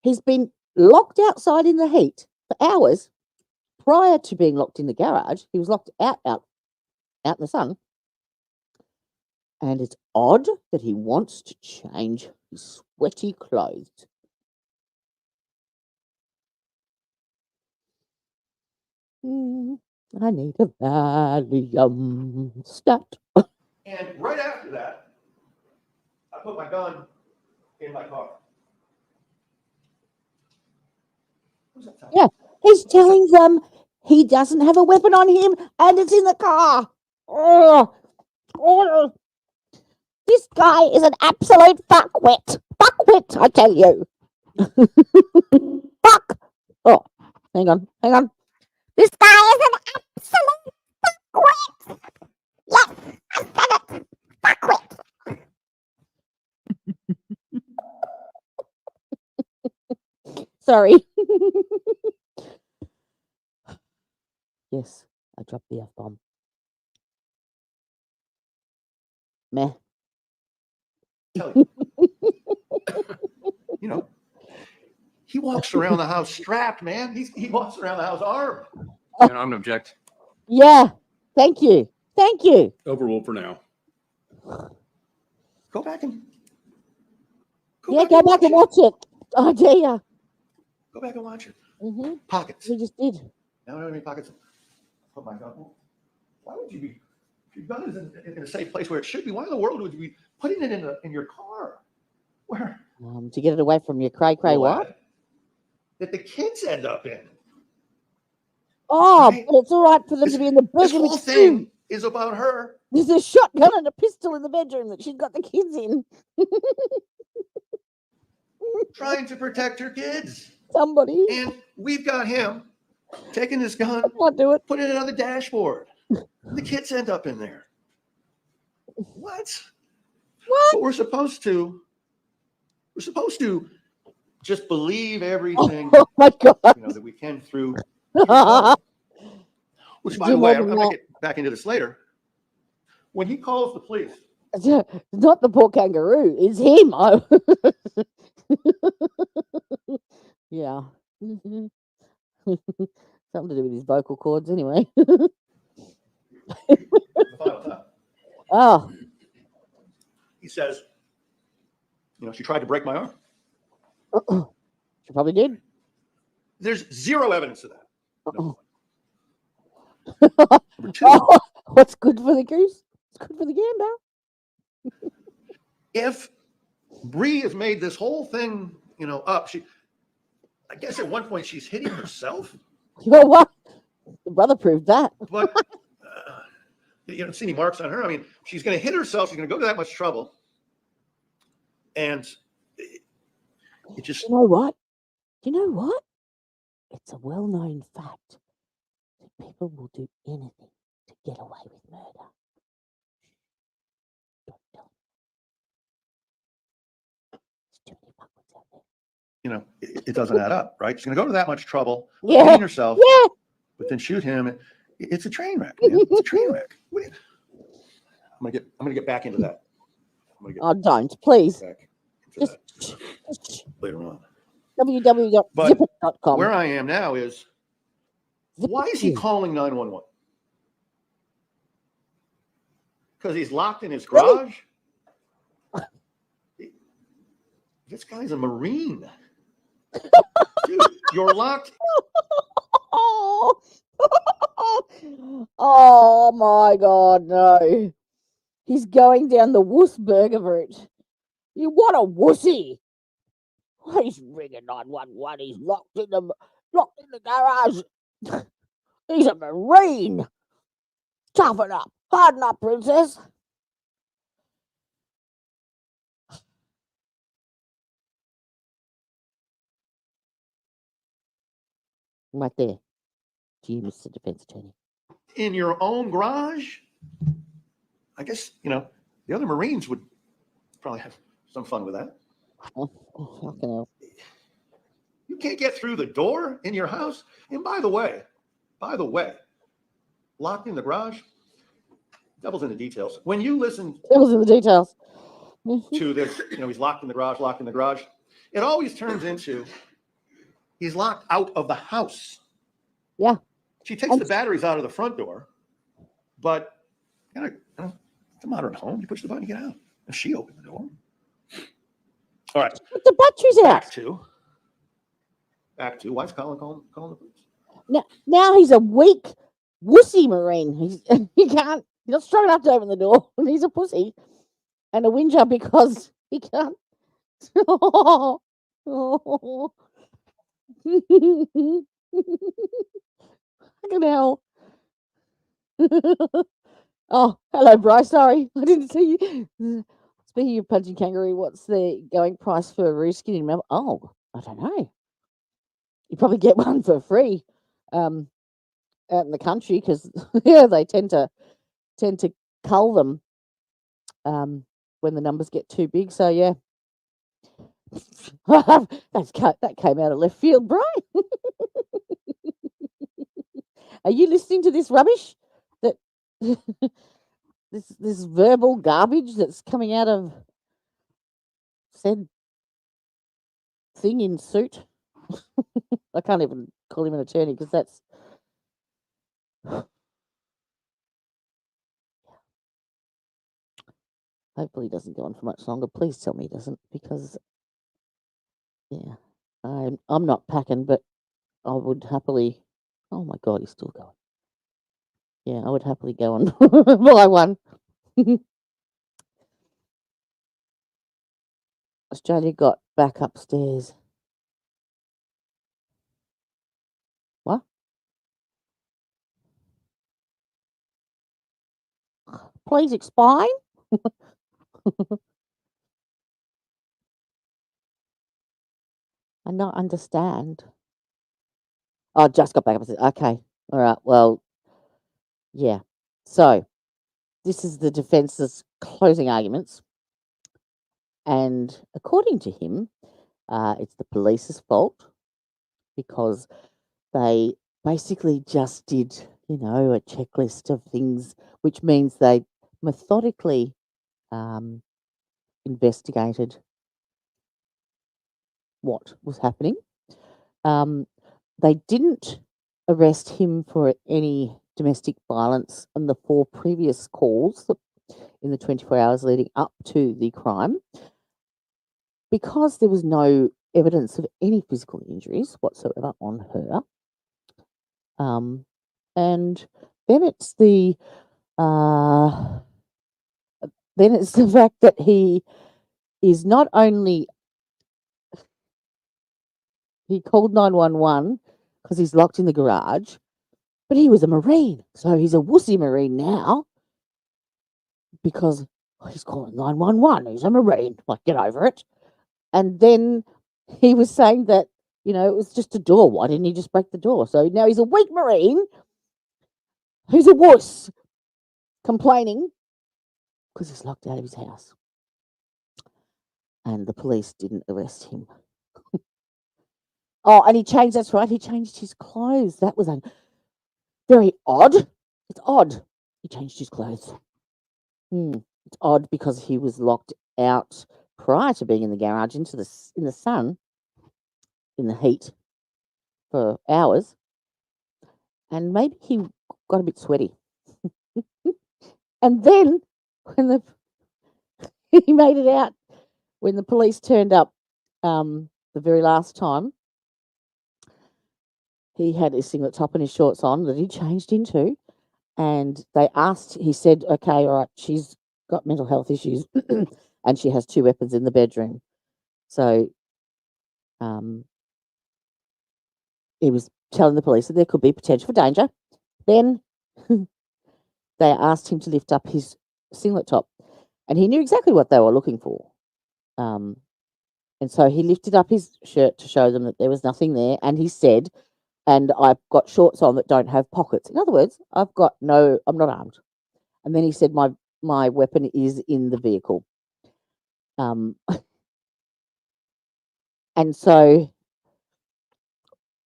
He's been locked outside in the heat for hours prior to being locked in the garage. He was locked out in the sun. And it's odd that he wants to change his sweaty clothes. I need a Valium stat. And right after that, I put my gun in my car. Yeah, he's telling them he doesn't have a weapon on him and it's in the car. Oh. This guy is an absolute fuckwit. Fuckwit, I tell you. Fuck. Oh, hang on. This guy is an absolute fuckwit. Yes, I said it. Fuckwit. Sorry. Yes, I dropped the F-bomb. Meh. Tell you. You know, he walks around the house strapped, man. He walks around the house armed. I'm going to object. Yeah. Thank you. Thank you. Overruled for now. Go back and Go back and watch it. I dare ya. go back and watch it. Mm-hmm. Pockets. We just did. Now I don't have any pockets. Put my gun. Why would you be? If your gun is in a safe place where it should be, why in the world would you be putting it in your car? Where? To get it away from your cray what? That the kids end up in. Oh, Right? but it's all right for them to be in the This bedroom. whole It's thing true. is about her. There's a shotgun and a pistol in the bedroom that she's got the kids in. Trying to protect her kids. Somebody. And we've got him taking his gun, Can't do it. putting it on the dashboard. The kids end up in there. What? But we're supposed to just believe everything Oh my God. that we can through. Which, by the way, I'm going to get back into this later. When he calls the police, Not the poor kangaroo. It's him. Oh. Yeah. Mhm. Something to do with his vocal cords, anyway. the final time, Oh, he says, she tried to break my arm. she probably did. There's zero evidence of that. Uh-oh. Number two, Oh, what's good for the goose? It's good for the gander. if Bree has made this whole thing, up, I guess at one point she's hitting herself, You know what? The brother proved that. but you don't see any marks on her. I mean, she's going to hit herself. She's going to go to that much trouble. And it just, You know what? You know what? It's a well-known fact that people will do anything to get away with murder. Don't tell them. There's too many fuckwits out there. it doesn't add up, right? She's going to go to that much trouble, Yeah. hitting herself, Yeah. but then shoot him. It's a train wreck, man. It's a train wreck. I'm gonna get back into that. I'm gonna get Oh, don't, please. back into Just that later on. www.zipit.com. Where I am now is, why is he calling 911? Because he's locked in his garage? This guy's a Marine. Dude, you're locked. Oh. Oh my God, no. He's going down the wussburger route. You what a wussy. Why he's ringing 911? He's locked in the garage. He's a Marine. Toughen up. Harden up, princess. Right there. To you, Mr. Defense Attorney. In your own garage? I guess, the other Marines would probably have some fun with that. Oh, fucking hell. You can't get through the door in your house. And by the way, locked in the garage, devil's in the details. When you listen It was in the details. to this, he's locked in the garage, it always turns into he's locked out of the house. Yeah. She takes the batteries out of the front door, but it's a modern home. You push the button, you get out. And she opened the door. All right. Put the batteries out. Back to wife's calling the police. Now he's a weak, wussy Marine. He's not strong enough to open the door. And he's a pussy and a whinger because he can't. Oh. Fucking hell. Oh, hello, Bryce. Sorry, I didn't see you. Speaking of punching kangaroo, what's the going price for a reskin? Oh, I don't know. You probably get one for free out in the country because they tend to cull them when the numbers get too big. So yeah, that came out of left field, Brian. Are you listening to this rubbish? That this verbal garbage that's coming out of said thing in suit. I can't even call him an attorney because that's hopefully he doesn't go on for much longer. Please tell me he doesn't, because yeah, I'm not packing, but I would happily. Oh my God, he's still going. Yeah, I would happily go and buy one. Australia got back upstairs. What? Please explain. I not understand. Oh, just got back upstairs. Okay. All right. Well, yeah. So this is the defence's closing arguments. And according to him, it's the police's fault because they basically just did, a checklist of things, which means they methodically investigated what was happening. They didn't arrest him for any domestic violence on the 4 previous calls in the 24 hours leading up to the crime because there was no evidence of any physical injuries whatsoever on her. And then it's the fact that he is not only he called 911 because he's locked in the garage, but he was a Marine, so he's a wussy Marine now because he's calling 911. He's a Marine, like get over it. And then he was saying that it was just a door. Why didn't he just break the door? So now he's a weak Marine who's a wuss, complaining because he's locked out of his house. And the police didn't arrest him. Oh, and that's right, he changed his clothes. That was very odd. It's odd. He changed his clothes. It's odd because he was locked out prior to being in the garage in the sun, in the heat, for hours. And maybe he got a bit sweaty. And then when he made it out, when the police turned up the very last time, he had his singlet top and his shorts on that he changed into. And he said, okay, all right, she's got mental health issues and she has 2 weapons in the bedroom. So he was telling the police that there could be potential for danger. Then they asked him to lift up his singlet top and he knew exactly what they were looking for. And so he lifted up his shirt to show them that there was nothing there. And he said, and I've got shorts on that don't have pockets. In other words, I'm not armed. And then he said, my weapon is in the vehicle. And so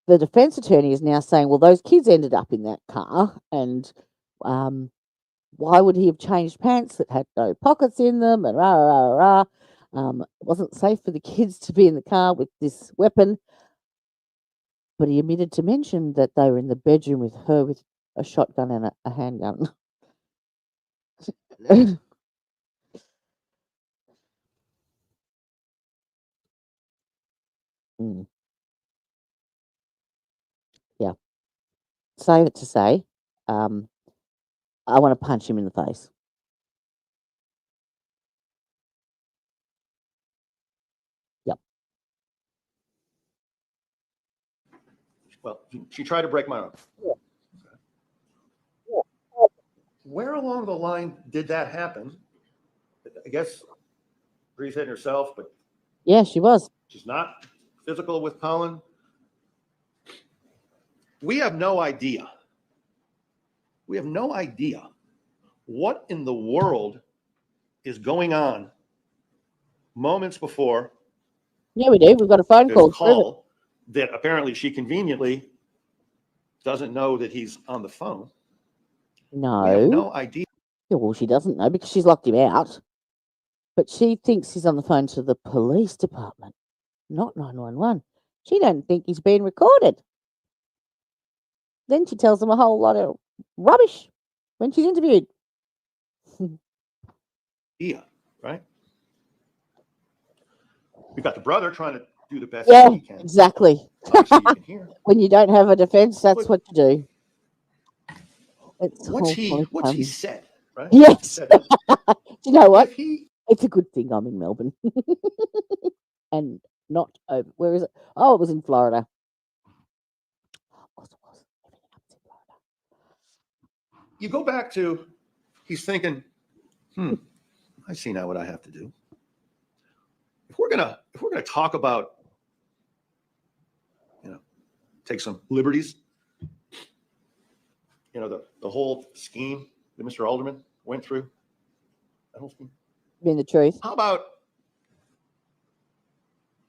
the defense attorney is now saying, well, those kids ended up in that car. And why would he have changed pants that had no pockets in them? And rah, rah, rah, rah. It wasn't safe for the kids to be in the car with this weapon. But he omitted to mention that they were in the bedroom with her with a shotgun and a handgun. Yeah. Save it to say, I want to punch him in the face. Yep. Well, she tried to break my arm. Where along the line did that happen? I guess Bree's hitting herself, but yeah, she was. She's not physical with Colin. We have no idea. We have no idea what in the world is going on moments before. Yeah, we do. We've got a phone call that apparently she conveniently doesn't know that he's on the phone. No. We have no idea. Yeah, well, she doesn't know because she's locked him out. But she thinks he's on the phone to the police department, not 911. She don't think he's being recorded. Then she tells them a whole lot of rubbish when she's interviewed. Yeah, right? We got the brother trying to do the best Yeah, he can. exactly. Obviously, you can hear. When you don't have a defense, that's But- what you do. It's What's all he funny. said, right? Yes. He said, Do you know what? if he, It's a good thing I'm in Melbourne and not over. Where is it? Oh, it was in Florida. Of course it was. Everything happens in Florida. you go back to, he's thinking, I see now what I have to do. If we're gonna talk about, take some liberties, the whole scheme that Mr. Alderman went through, that whole scheme. You mean the truth? How about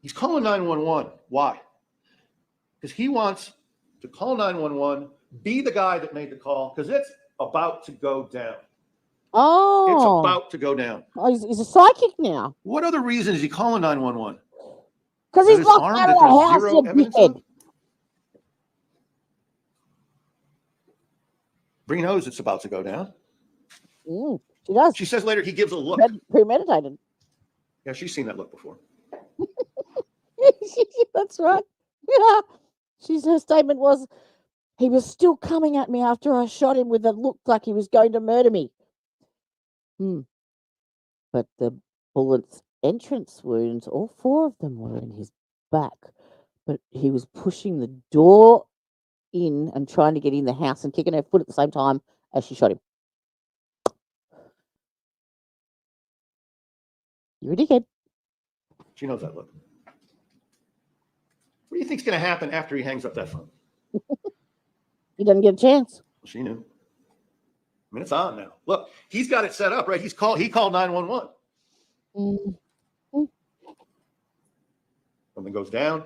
he's calling 911? Why? Because he wants to call 911, be the guy that made the call, because it's about to go down. Oh. It's about to go down. Oh, he's a psychic now. What other reason is he calling 911? Because That he's his locked arm, out that of the there's house, zero you evidence dickhead. of? Bree knows it's about to go down. She does. She says later he gives a look. Premeditated. Yeah, she's seen that look before. That's right. Yeah. Her statement was, he was still coming at me after I shot him with a look like he was going to murder me. But the bullet's entrance wounds, all 4 of them were in his back. But he was pushing the door in and trying to get in the house and kicking her foot at the same time as she shot him. You're a dickhead. She knows that look. What do you think's going to happen after he hangs up that phone? He doesn't get a chance. She knew. I mean, it's on now. Look, he's got it set up, right? He called 911. Something goes down.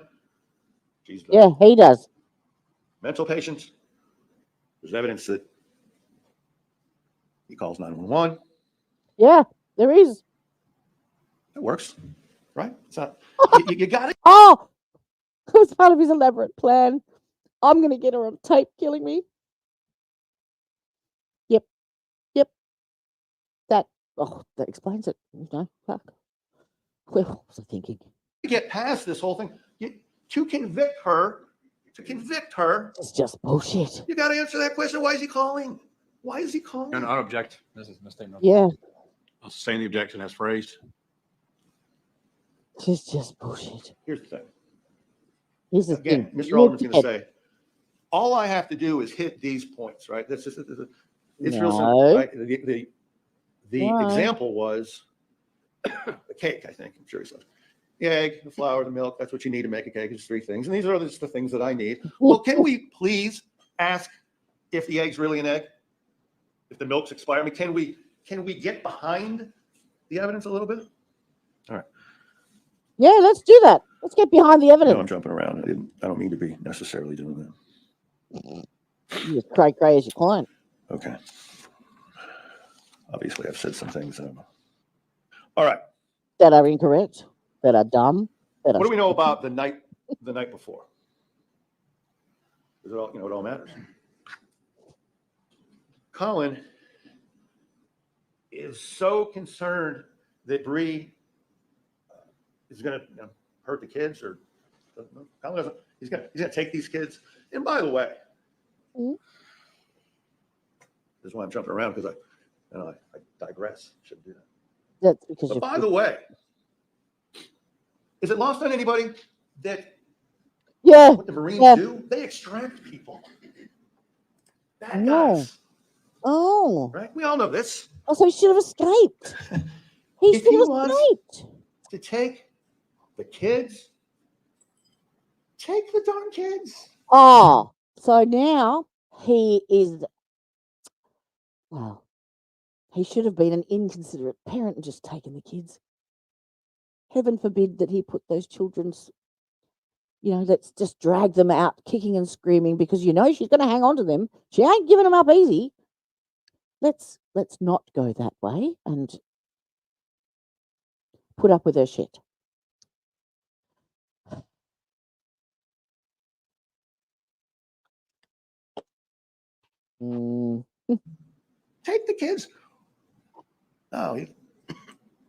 She's the Yeah, he does. mental patient. There's evidence that he calls 911. Yeah, there is. It works, right? It's not. You got it. Oh, it was part of his elaborate plan. I'm going to get her on tape killing me. Yep. That explains it. No, fuck. Well, what was I thinking? Get past this whole thing. To convict her, It's just bullshit. you got to answer that question. Why is he calling? Why is he calling? No, I object. This is a statement. Yeah, I'll sustain the objection as phrased. it's just bullshit. Here's the thing. Here's the Again, thing. Mr. Alderman's going to say, all I have to do is hit these points, right? It's real simple, No. right? The Why? example was the cake, I think. I'm sure he said. The egg, the flour, the milk, that's what you need to make a cake. It's 3 things. And these are just the things that I need. Well, can we please ask if the egg's really an egg? If the milk's expired? I mean, can we get behind the evidence a little bit? All right. Yeah, let's do that. Let's get behind the I know I'm evidence. jumping around. I don't mean to be necessarily doing that. You're as cray as your client. Okay. Obviously, I've said some things. All right. That are incorrect, that are dumb. That What are do we know about the night before? It all matters. Colin is so concerned that Bree is going to hurt the kids, or Colin doesn't. He's going to take these kids. And by the way, this is why I'm jumping around, because I digress. Shouldn't do that. That's because But you're. by the way, is it lost on anybody that what the Marines do? They extract people. Bad No. guys, Oh. right? We all know this. Oh, so he should have escaped. He If should he have wants escaped. to take the kids, take the darn kids. Oh, so now he is. Well, he should have been an inconsiderate parent and just taken the kids. Heaven forbid that he put those children's, let's just drag them out kicking and screaming because she's going to hang on to them. She ain't giving them up easy. Let's let's not go that way and put up with her shit. Mm, Take the kids. No, you're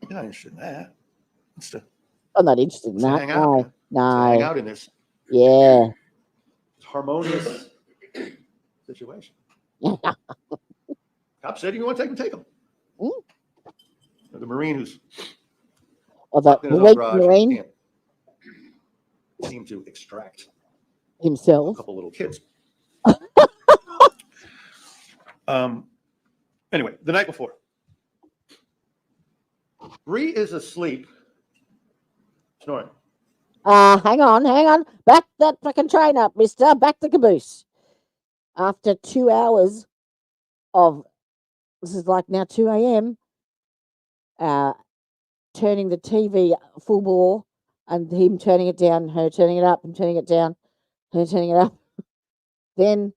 not interested in that. It's to I'm not interested in to that. hang out. No, To hang no. out in this Yeah. harmonious situation. Cop said, you want to take them. Mm. The Marine who's Or the locked in his own weak garage Marine can't seem to extract a himself. couple little kids. Anyway, the night before, Bree is asleep, snoring. Hang on. Back that fucking train up, mister. Back the caboose. After 2 hours of, this is like now 2 a.m., turning the TV full bore and him turning it down, her turning it up and turning it down, her turning it up. Then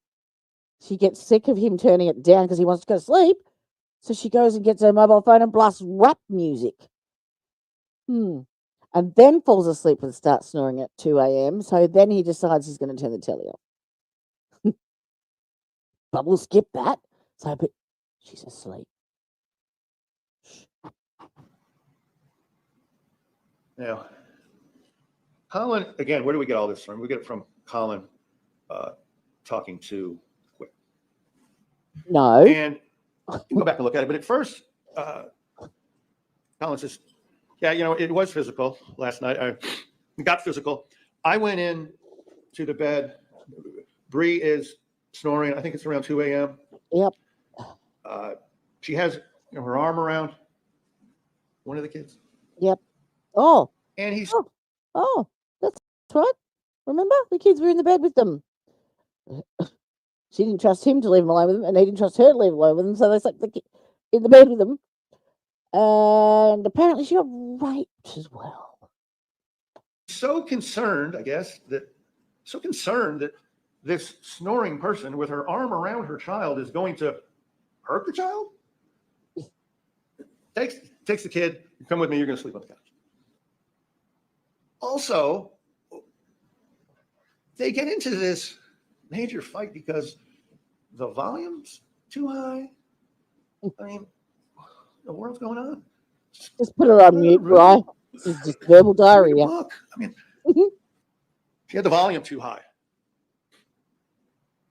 she gets sick of him turning it down because he wants to go to sleep. So she goes and gets her mobile phone and blasts rap music. And then falls asleep and starts snoring at 2 a.m. So then he decides he's going to turn the telly off. But we'll skip that. So, but she's asleep. Now, Colin, again, where do we get all this from? We get it from Colin talking to Quick. No. And you can go back and look at it. But at first, Colin says, yeah, it was physical last night. I got physical. I went in to the bed. Bree is snoring. I think it's around 2 a.m. Yep. She has her arm around one of the kids. Yep. Oh. And he's. Oh, that's right. Remember? The kids were in the bed with them. She didn't trust him to leave them alone with them, and he didn't trust her to leave alone with them, so they slept in the bed with them. And apparently she got raped as well. So concerned, I guess, that this snoring person with her arm around her child is going to hurt the child. Takes the kid. Come with me. You're going to sleep on the couch. Also, they get into this major fight because the volume's too high. I mean, the world's going on. Just put her on mute, right? It's just verbal diarrhea. Look, I mean, she had the volume too high.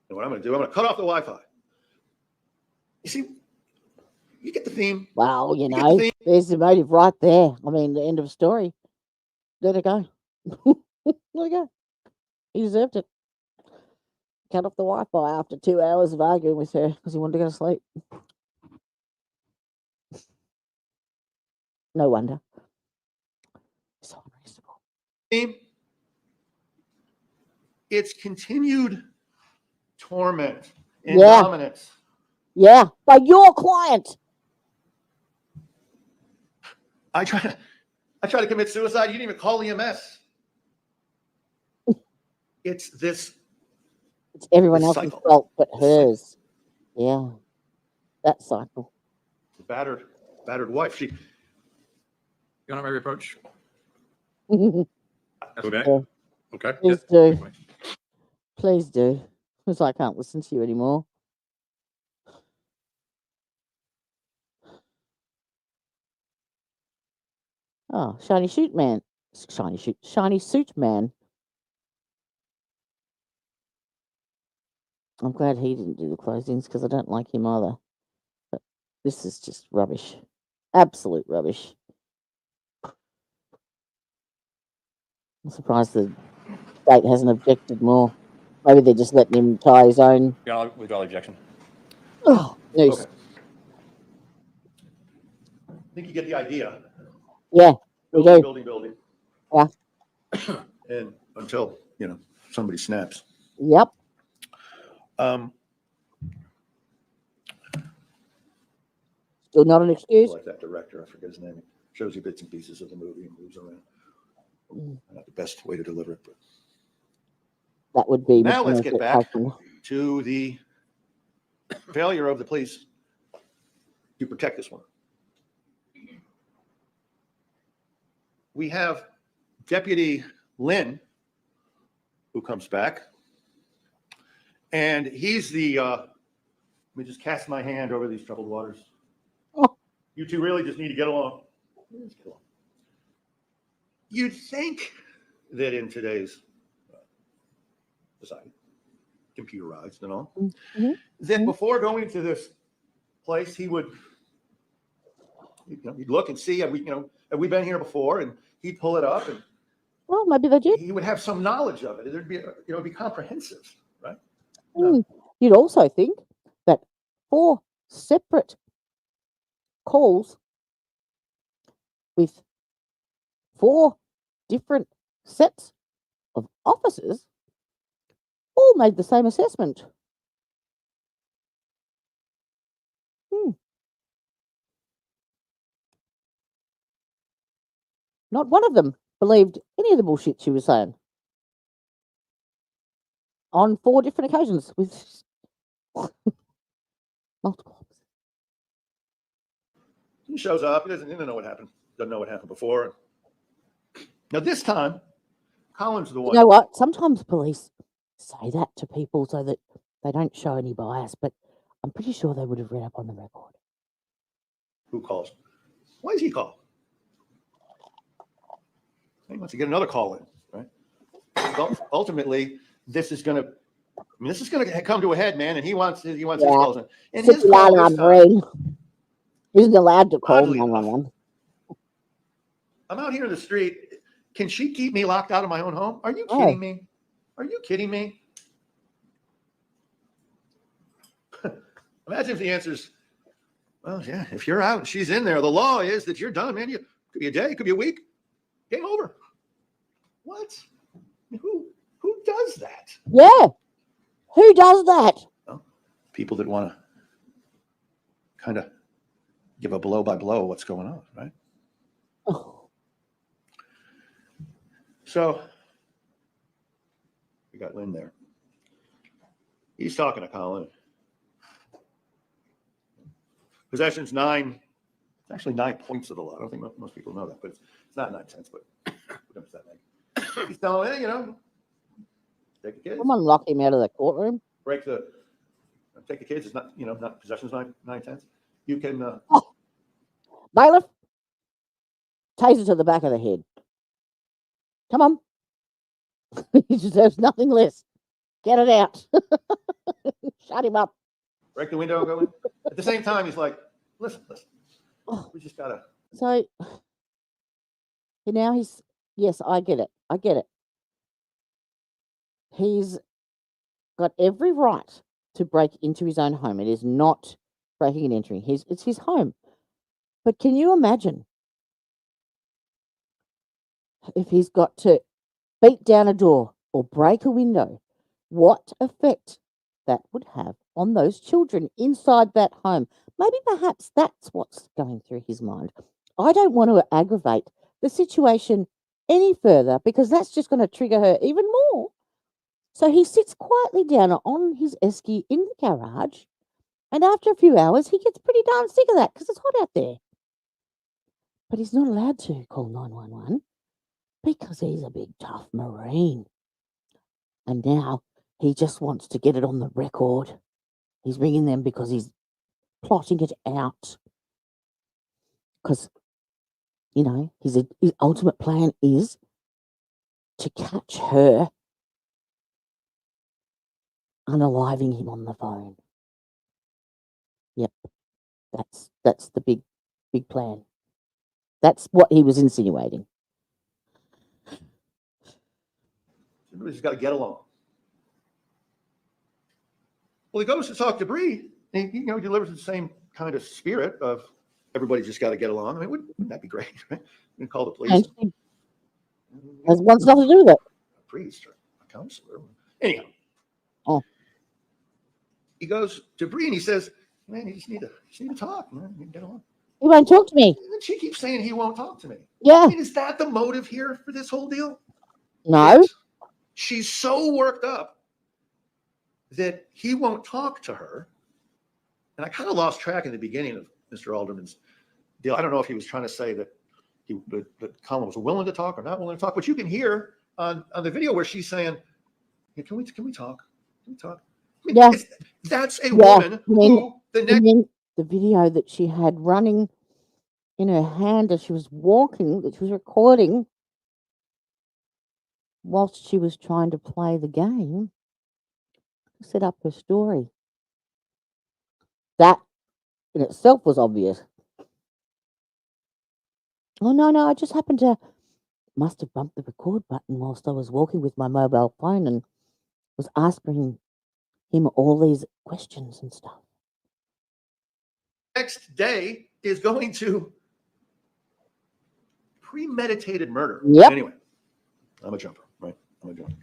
And what I'm going to do, I'm going to cut off the Wi-Fi. You see, you get the theme. Well, there's the motive right there. I mean, the end of story. Let it go. Let it go. He deserved it. Cut off the Wi-Fi after 2 hours of arguing with her because he wanted to go to sleep. No wonder. So unreasonable. Theme. It's continued torment and dominance. Yeah, by your client. I try to commit suicide. You didn't even call EMS. It's everyone else's cycle. fault but hers. Yeah, that cycle. The battered wife. She. You want to maybe approach? Okay. Okay. Please do. Please do. Because I can't listen to you anymore. Oh, shiny suit man. Shiny suit man. I'm glad he didn't do the closings because I don't like him either. But this is just rubbish. Absolute rubbish. I'm surprised the state hasn't objected more. Maybe they're just letting him tie his own. Yeah, I'll withdraw the objection. Oh, noose. Okay. I think you get the idea. Yeah, we do. Building. Yeah. And until, somebody snaps. Yep. Still not an excuse. Like that director, I forget his name. Shows you bits and pieces of the movie and moves around. Not the best way to deliver it, but That would be. now let's Mr. get back Husband. to the failure of the police to protect this woman. We have Deputy Lynn, who comes back, and he's the, let me just cast my hand over these troubled waters. Oh. You two really just need to get along. Just get along. You'd think that in today's society, computerized and all, that before going to this place, he would, he'd look and see, have we been here before? And he'd pull it up, and Well, maybe they did. he would have some knowledge of it. There'd be, it'd be comprehensive, right? You'd also think that 4 separate calls with 4 different sets of officers all made the same assessment. Not one of them believed any of the bullshit she was saying. On 4 different occasions with multiple. He shows up. He doesn't know what happened. Doesn't know what happened before. Now this time, Colin's the one. You know what? Sometimes police say that to people so that they don't show any bias, but I'm pretty sure they would have read up on the record. Who calls? Why does he call? He wants to get another call in, right? Ultimately, this is going to come to a head, man, and he wants his calls in. And his call this time, isn't allowed to call Oddly 911. I'm out here in the street. Can she keep me locked out of my own home? Are you kidding me? Are you kidding me? Imagine if the answer is, well, yeah, if you're out and she's in there, the law is that you're done, man. It could be a day, it could be a week. Game over. What? Who does that? Yeah. Who does that? Well, people that want to kind of give a blow by blow what's going on, right? Oh. So we got Lynn there. He's talking to Colin. Possession's 9. It's actually 9 points of the law. I don't think most people know that, but it's not 9 cents, but whatever that makes. He's telling him, take the kids. Someone lock him out of the courtroom. Take the kids. It's not, not possession's 9 cents. You can, Bailiff, taser to the back of the head. Come on. He deserves nothing less. Get it out. Shut him up. break the window and go in. At the same time, he's like, listen, we just gotta. So now he's, yes, I get it. I get it. He's got every right to break into his own home. It is not breaking and entering. It's his home. But can you imagine if he's got to beat down a door or break a window, what effect that would have on those children inside that home? Maybe perhaps that's what's going through his mind. I don't want to aggravate the situation any further because that's just going to trigger her even more. So he sits quietly down on his esky in the garage, and after a few hours, he gets pretty darn sick of that because it's hot out there. But he's not allowed to call 911 because he's a big, tough Marine. And now he just wants to get it on the record. He's ringing them because he's plotting it out. Because, you know, his ultimate plan is to catch her unaliving him on the phone. Yep. That's the big plan. That's what he was insinuating. We just got to get along. Well, he goes to talk to Bree, and he delivers the same kind of spirit of everybody just got to get along. I mean, wouldn't that be great? Right? You can call the police. Has wants nothing to do with it. A priest or a counselor. Anyhow. Oh. He goes to Bree and he says, "Man, you just need to talk. Man. You get along." He won't talk to me. And she keeps saying he won't talk to me. Yeah. I mean, is that the motive here for this whole deal? No. She's so worked up that he won't talk to her. And I kind of lost track in the beginning of Mr. Alderman's deal. I don't know if he was trying to say that that Colin was willing to talk or not willing to talk, but you can hear on the video where she's saying, "Yeah, can we talk? Can we talk?" I mean, Yeah. that's a Yeah, woman I mean, who the and next then the video that she had running in her hand as she was walking, that she was recording whilst she was trying to play the game to set up her story. That in itself was obvious. Oh, no, I just happened to, must have bumped the record button whilst I was walking with my mobile phone and was asking him all these questions and stuff. next day is going to premeditated murder. Yep. Anyway, I'm a jumper, right? I'm a jumper.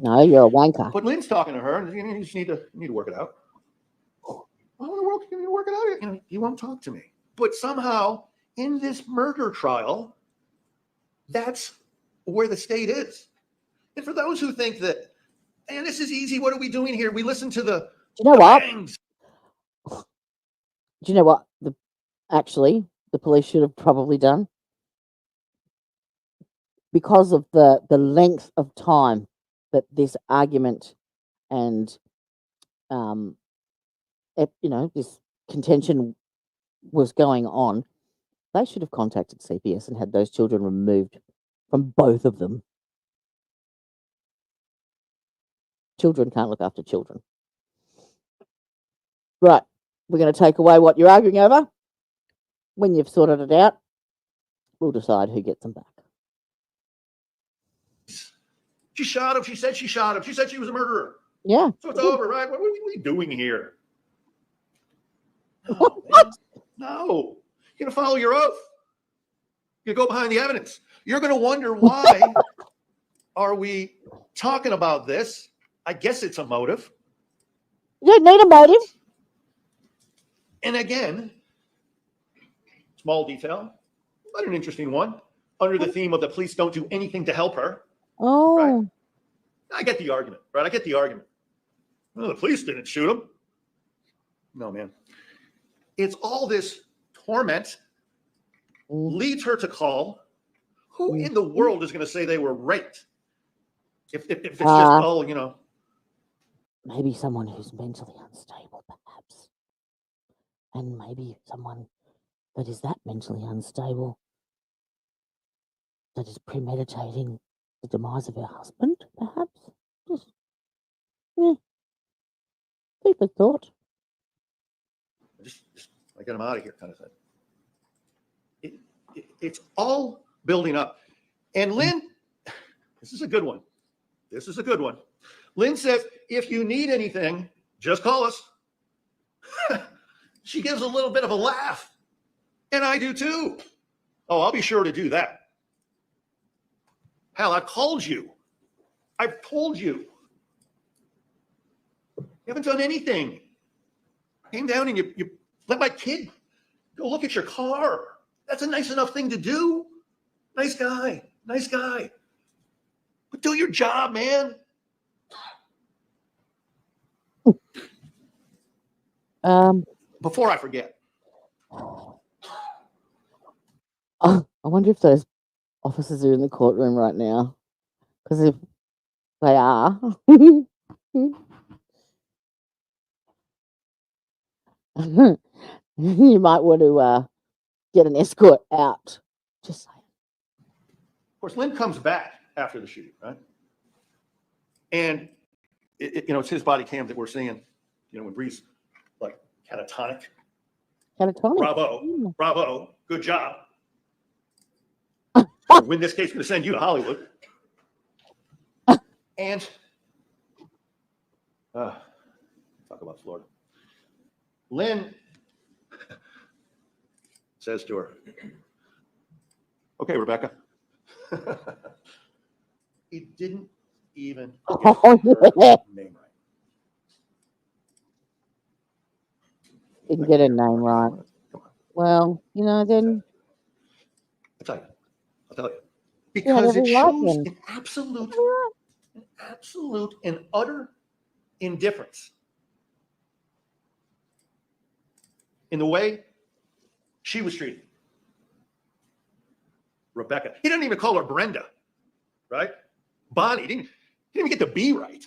No, you're a wanker. But Lynn's talking to her, and you just need to work it out. How in the world can you work it out? You know, he won't talk to me. But somehow, in this murder trial, that's where the state is. And for those who think that, man, this is easy. What are we doing here? We listen to the. Do you know what? bangs. Do you know what? Actually, the police should have probably done, because of the length of time that this argument and this contention was going on. They should have contacted CPS and had those children removed from both of them. Children can't look after children. Right, we're going to take away what you're arguing over. When you've sorted it out, we'll decide who gets them back. She shot him. She said she shot him. She said she was a murderer. Yeah. So it's over, right? What are we doing here? No, man. No. You're going to follow your oath. You go behind the evidence. You're going to wonder why are we talking about this? I guess it's a motive. You don't need a motive. And again, small detail, but an interesting one. Under the theme of the police don't do anything to help her. Oh. Right. I get the argument, right? I get the argument. Well, the police didn't shoot him. No, man. It's all this torment leads her to call. Who in the world is going to say they were raped? If it's just, Maybe someone who's mentally unstable, perhaps. And maybe someone that is that mentally unstable, that is premeditating the demise of her husband, perhaps. Just food for thought. just I get him out of here kind of thing. It's all building up. And Lynn, this is a good one. This is a good one. Lynn says, if you need anything, just call us. She gives a little bit of a laugh. And I do too. Oh, I'll be sure to do that. Hell, I've called you. I've told you. You haven't done anything. Came down and you let my kid go look at your car. That's a nice enough thing to do. Nice guy. Nice guy. But do your job, man. Before I forget. I wonder if those officers are in the courtroom right now. Because if they are, you might want to get an escort out. Just saying. Of course, Lynn comes back after the shooting, right? And, it's his body cam that we're seeing, when Bree's like catatonic. Catatonic. Bravo. Good job. Win this case, going to send you to Hollywood. And talk about Florida. Lynn says to her, "Okay, Rebecca." He didn't even get her name right. Didn't get her name right. Well, then. I'll tell you. Because it every shows right an absolute and utter indifference in the way she was treated. Rebecca. He didn't even call her Brenda, right? Bonnie didn't even get the B right.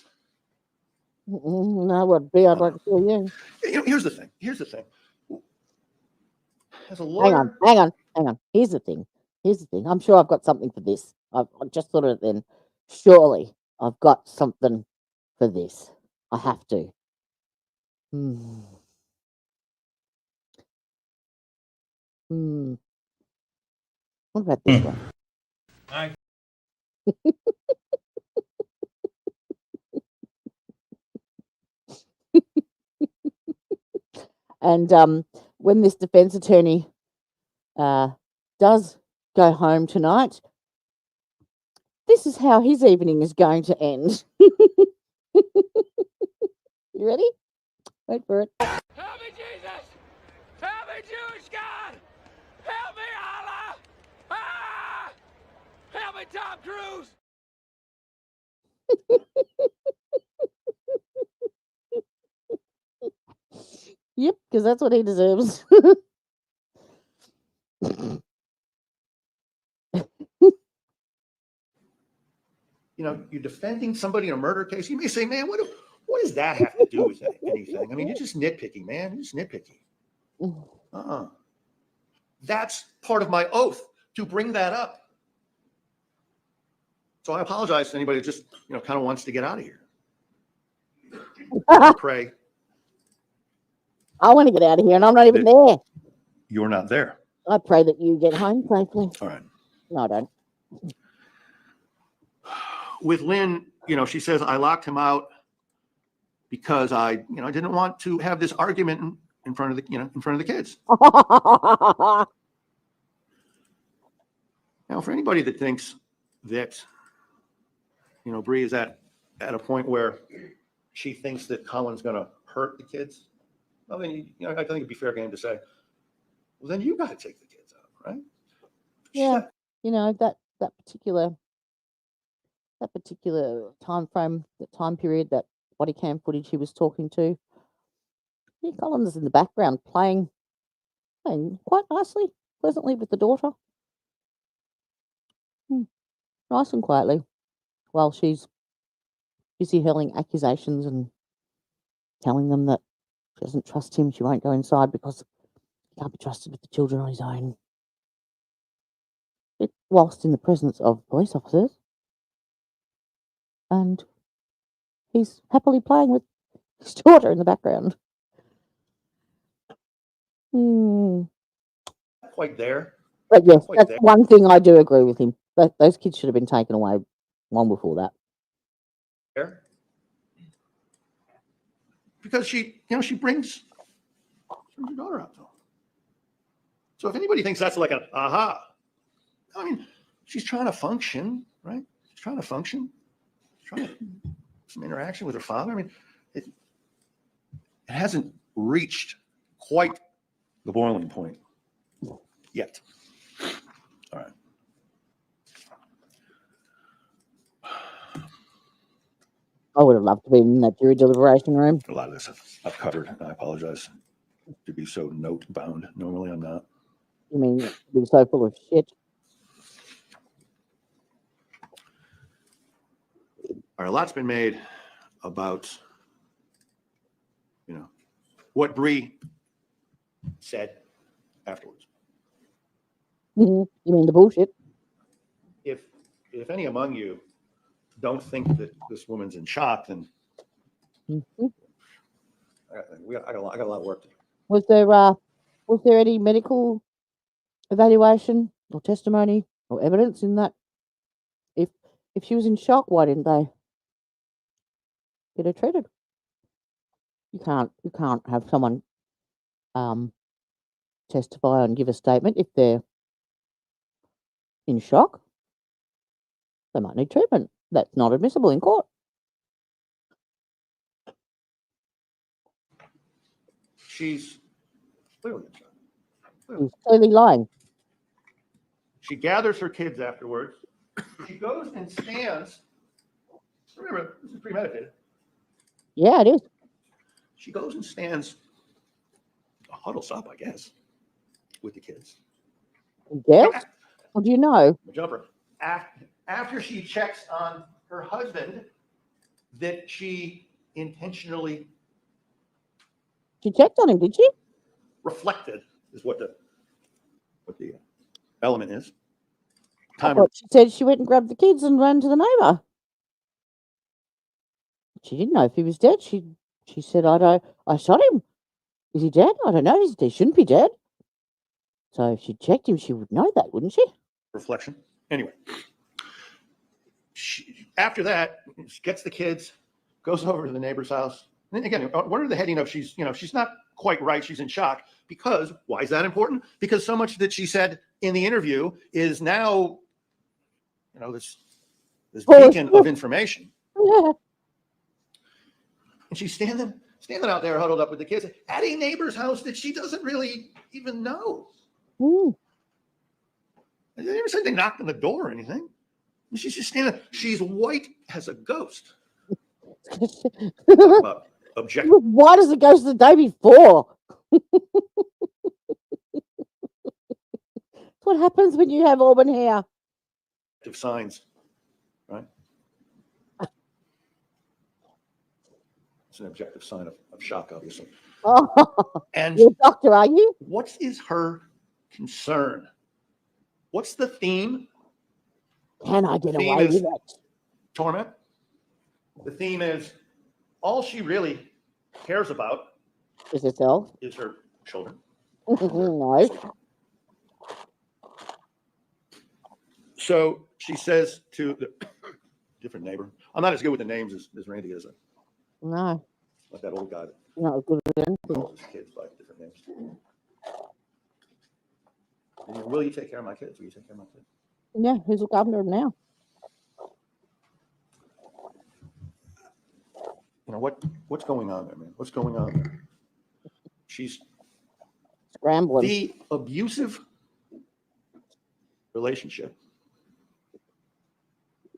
No, what B I'd like to tell you. Here's the thing. Here's the thing. As a Hang lawyer, on. Here's the thing. I'm sure I've got something for this. I just thought of it then. Surely I've got something for this. I have to. What about this one? And when this defense attorney does go home tonight, this is how his evening is going to end. You ready? Wait for it. Help me, Jesus! Help me, Jewish God! Help me, Allah! Ah! Help me, Tom Cruise! Yep, because that's what he deserves. you're defending somebody in a murder case. You may say, man, what does that have to do with anything? I mean, you're just nitpicking, man. You're just nitpicking. That's part of my oath to bring that up. So I apologize to anybody that just, kind of wants to get out of here. I pray I want to get out of here, and I'm not even there. you're not there. I pray that you get home safely. All right. No, I don't. With Lynn, she says, I locked him out because I didn't want to have this argument in front of the kids. Now, for anybody that thinks that, Bree is at a point where she thinks that Colin's going to hurt the kids, well, then, I think it'd be fair game to say, well, then you got to take the kids out, right? Yeah, that particular time frame, that time period, that body cam footage he was talking to. Yeah, Collins is in the background playing quite nicely, pleasantly with the daughter. Nice and quietly, while she's busy hurling accusations and telling them that she doesn't trust him. She won't go inside because he can't be trusted with the children on his own. Whilst in the presence of police officers. And he's happily playing with his daughter in the background. Quite there. But yes, Quite that's there. one thing I do agree with him. Those kids should have been taken away long before that. There. Because she brings her daughter up though. So if anybody thinks that's like an aha, I mean, she's trying to function, right? She's trying to function. She's trying to some interaction with her father. I mean, it hasn't reached quite the boiling point yet. All right. I would have loved to be in that jury deliberation room. A lot of this I've covered. I apologize to be so note bound. Normally I'm not. You mean being so full of shit? All right, a lot's been made about, what Bree said afterwards. You mean the bullshit? If any among you don't think that this woman's in shock, then I got a lot of work to do. Was there any medical evaluation or testimony or evidence in that? If she was in shock, why didn't they get her treated? You can't have someone testify and give a statement if they're in shock. They might need treatment. That's not admissible in court. She's clearly in shock. He's clearly lying. She gathers her kids afterwards. She goes and stands. Remember, this is premeditated. Yeah, it is. She goes and stands, huddles up, I guess, with the kids. Yes? What do you know? Jumper. After she checks on her husband, that she intentionally She checked on him, did she? reflected is what the element is. I Timer. thought she said she went and grabbed the kids and ran to the neighbour. She didn't know if he was dead. She said, I shot him. Is he dead? I don't know. He shouldn't be dead. So if she checked him, she would know that, wouldn't she? Reflection. Anyway, after that, she gets the kids, goes over to the neighbor's house. And again, under the heading of she's not quite right. She's in shock because why is that important? Because so much that she said in the interview is now, this beacon of information. Yeah. And she's standing out there huddled up with the kids at a neighbor's house that she doesn't really even know. They never said they knocked on the door or anything. She's just standing there. She's white as a ghost. Talk about objective. Why does it go to the day before? What happens when you have auburn hair? Signs, right? It's an objective sign of shock, obviously. Oh, And you're a doctor, are you? What is her concern? What's the theme? Can I get Theme away is with it? torment. The theme is all she really cares about Is herself? is her children. No. So she says to the different neighbor, I'm not as good with the names as Randy is. No. Like that old guy that Not good with anything. calls his kids by different names. And, will you take care of my kids? Will you take care of my kids? Yeah, who's looking after him now? What's going on there, man? What's going on there? She's Scrambling. the abusive relationship. I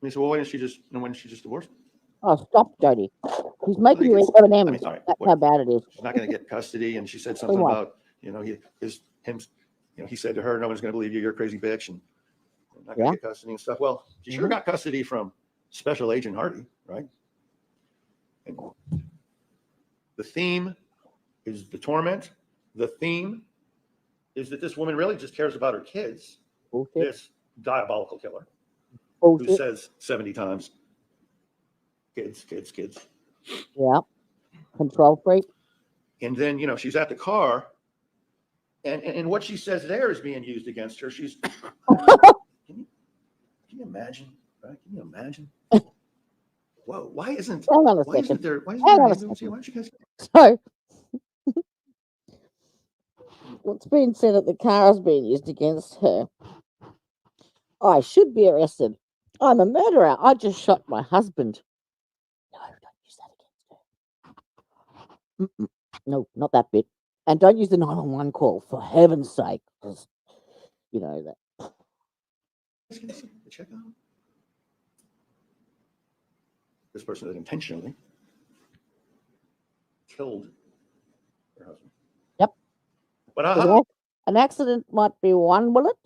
mean, so why didn't she just divorce him? Oh, stop, Jody. He's making you eat M&Ms. all right, That's how bad it is. She's not going to get custody, and she said something what? about, he said to her, no one's going to believe you, you're a crazy bitch, and I'm not going to get custody and stuff. Well, she sure got custody from Special Agent Hardy, right? And the theme is the torment. The theme is that this woman really just cares about her kids. Bullshit. This diabolical killer Bullshit. who says 70 times, kids, kids, kids. Yeah. Control freak. And then, she's at the car, and what she says there is being used against her. She's, can you imagine, right? Can you imagine? Whoa, why isn't Hang on a why isn't second. there why isn't Hang there on a an agency? Why don't you guys So, what's being said that the car is being used against her? I should be arrested. I'm a murderer. I just shot my husband. No, don't use that against her. No, not that bit. And don't use the 911 call, for heaven's sake. 'Cause you know that. check out? This person that intentionally killed her husband. Yep. But So an accident might be 1 bullet.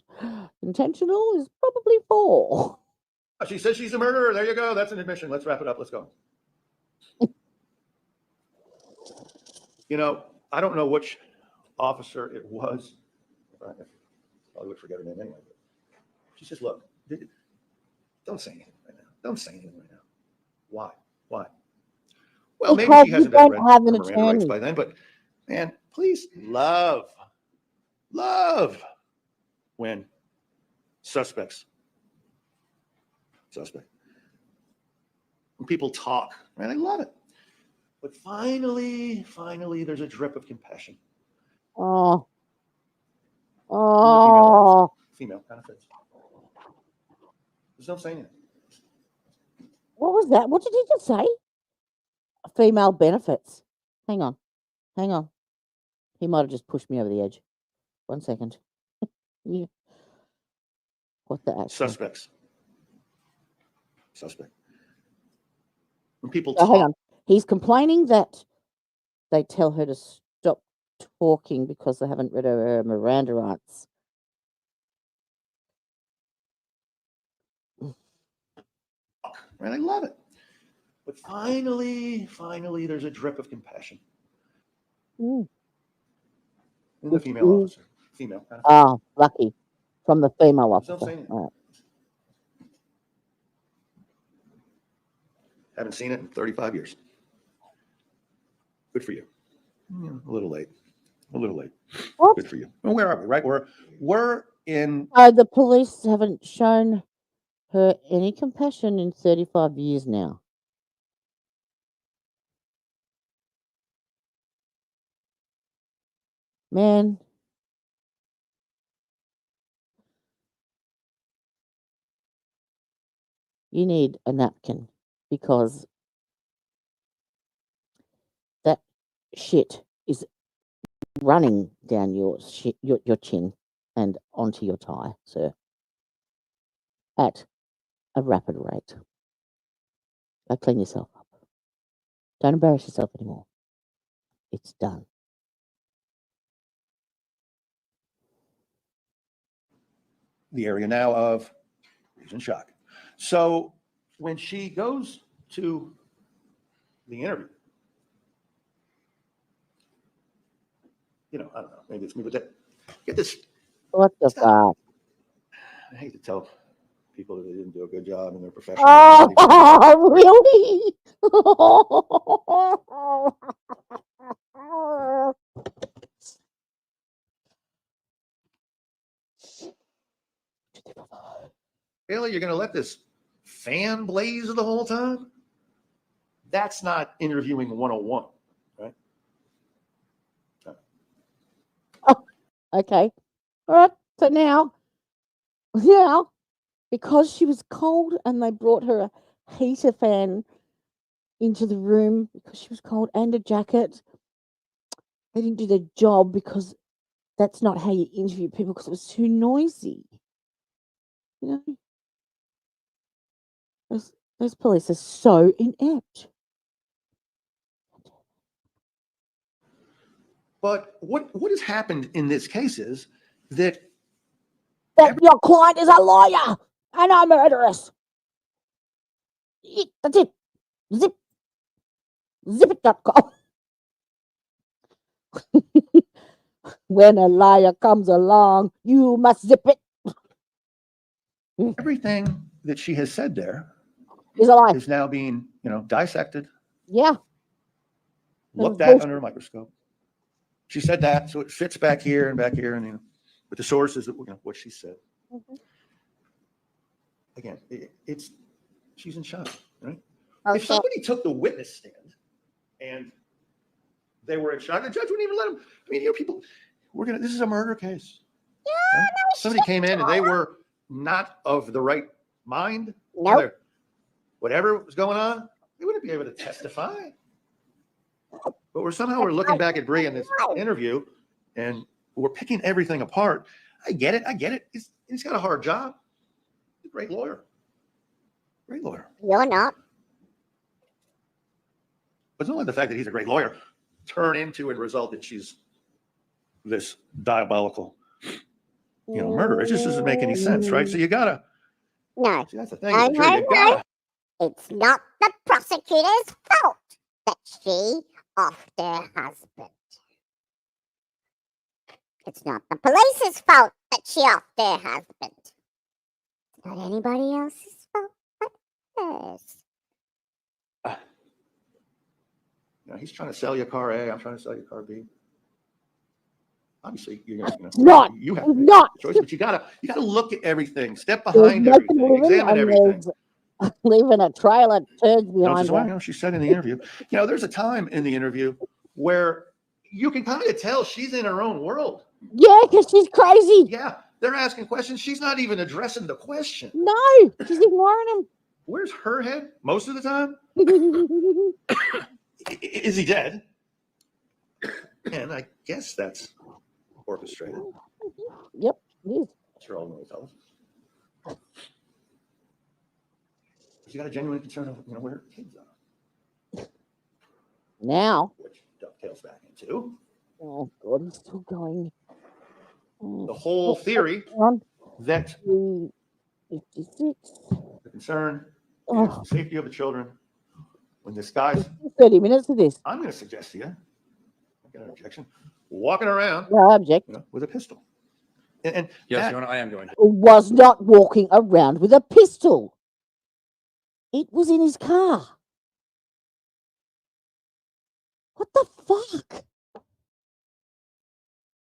Intentional is probably 4. she says she's a murderer. There you go. That's an admission. Let's wrap it up. Let's go. I don't know which officer it was. I probably would forget her name anyway. But she says, look, don't say anything right now. Don't say anything right now. Why? Why? Well, maybe Because she you hasn't don't been have an Miranda rights attorney. by then, but man, please love when suspect, when people talk, right? I love it. But finally, there's a drip of compassion. Oh. Oh. Female benefits. There's no saying it. What was that? What did he just say? Female benefits. Hang on. He might have just pushed me over the edge. 1 second. Yeah. What the actual? Suspect. When people Oh, hang talk, on. He's complaining that they tell her to stop talking because they haven't read her Miranda rights. Right? I love it. But finally, there's a drip of compassion Mm. in the female officer. Female. Oh, lucky. From the female Don't officer. say anything. All right. Haven't seen it in 35 years. Good for you. A little late. A little late. What? Good for you. Well, where are we? Right? We're in. The police haven't shown her any compassion in 35 years now. Man. You need a napkin because that shit is running down your chin and onto your tie, sir, at a rapid rate. Go clean yourself up. Don't embarrass yourself anymore. It's done. The area now of he's in shock. So when she goes to the interview, I don't know, maybe it's me, but get this. What the fuck? I hate to tell people that they didn't do a good job in their profession. Oh, really? Really? You're going to let this fan blaze the whole time? That's not interviewing 101, right? Okay. All right. So now, because she was cold and they brought her a heater fan into the room because she was cold and a jacket, they didn't do their job because that's not how you interview people because it was too noisy. Those police are so inept. But what has happened in this case is that your client is a liar and a murderess. That's it. Zip. Zip.com. When a liar comes along, you must zip it. everything that she has said there is a lie. Is now being, dissected, Yeah. looked at under a microscope. She said that, so it fits back here, and with the sources that what she said. Mm-hmm. Again, she's in shock, right? Okay. If somebody took the witness stand and they were in shock, the judge wouldn't even let them. People, this is a murder case. Yeah, right? Somebody came in and they were not of the right mind. Nope. Whatever was going on, they wouldn't be able to testify. But we're looking back at Bree in this interview, and we're picking everything apart. I get it. He's got a hard job. He's a great lawyer. Great lawyer. You're not. But don't let the fact that he's a great lawyer turn into and result that she's this diabolical, murderer. It just doesn't make any sense, right? So you gotta. No. See, that's the thing. With the jury, you gotta. It's not the prosecutor's fault that she offed her husband. It's not the police's fault that she offed her husband. It's not anybody else's fault but hers. He's trying to sell you car A. I'm trying to sell you car B. Obviously, you're gonna. Not. You have Not. a choice, but you gotta look at everything, step behind everything, examine everything. Leaving a trail of turds No, behind this is what her. she said in the interview. There's a time in the interview where you can kind of tell she's in her own world. Yeah, because she's crazy. Yeah, they're asking questions. She's not even addressing the question. No, she's ignoring him. Where's her head most of the time? Is he dead? And I guess that's orchestrated. Yep, it is. Sure, all know what tell us. She got a genuine concern of where her kids are, Now. which dovetails back into Oh God, he's still going. The whole theory that 56. the concern Oh. is the safety of the children. When this guy's, 30 minutes of this. I'm going to suggest to you, I got an objection, walking around No, I object. with a pistol. And Yes, that- Your Honor, I am going. Was not walking around with a pistol. It was in his car. What the fuck?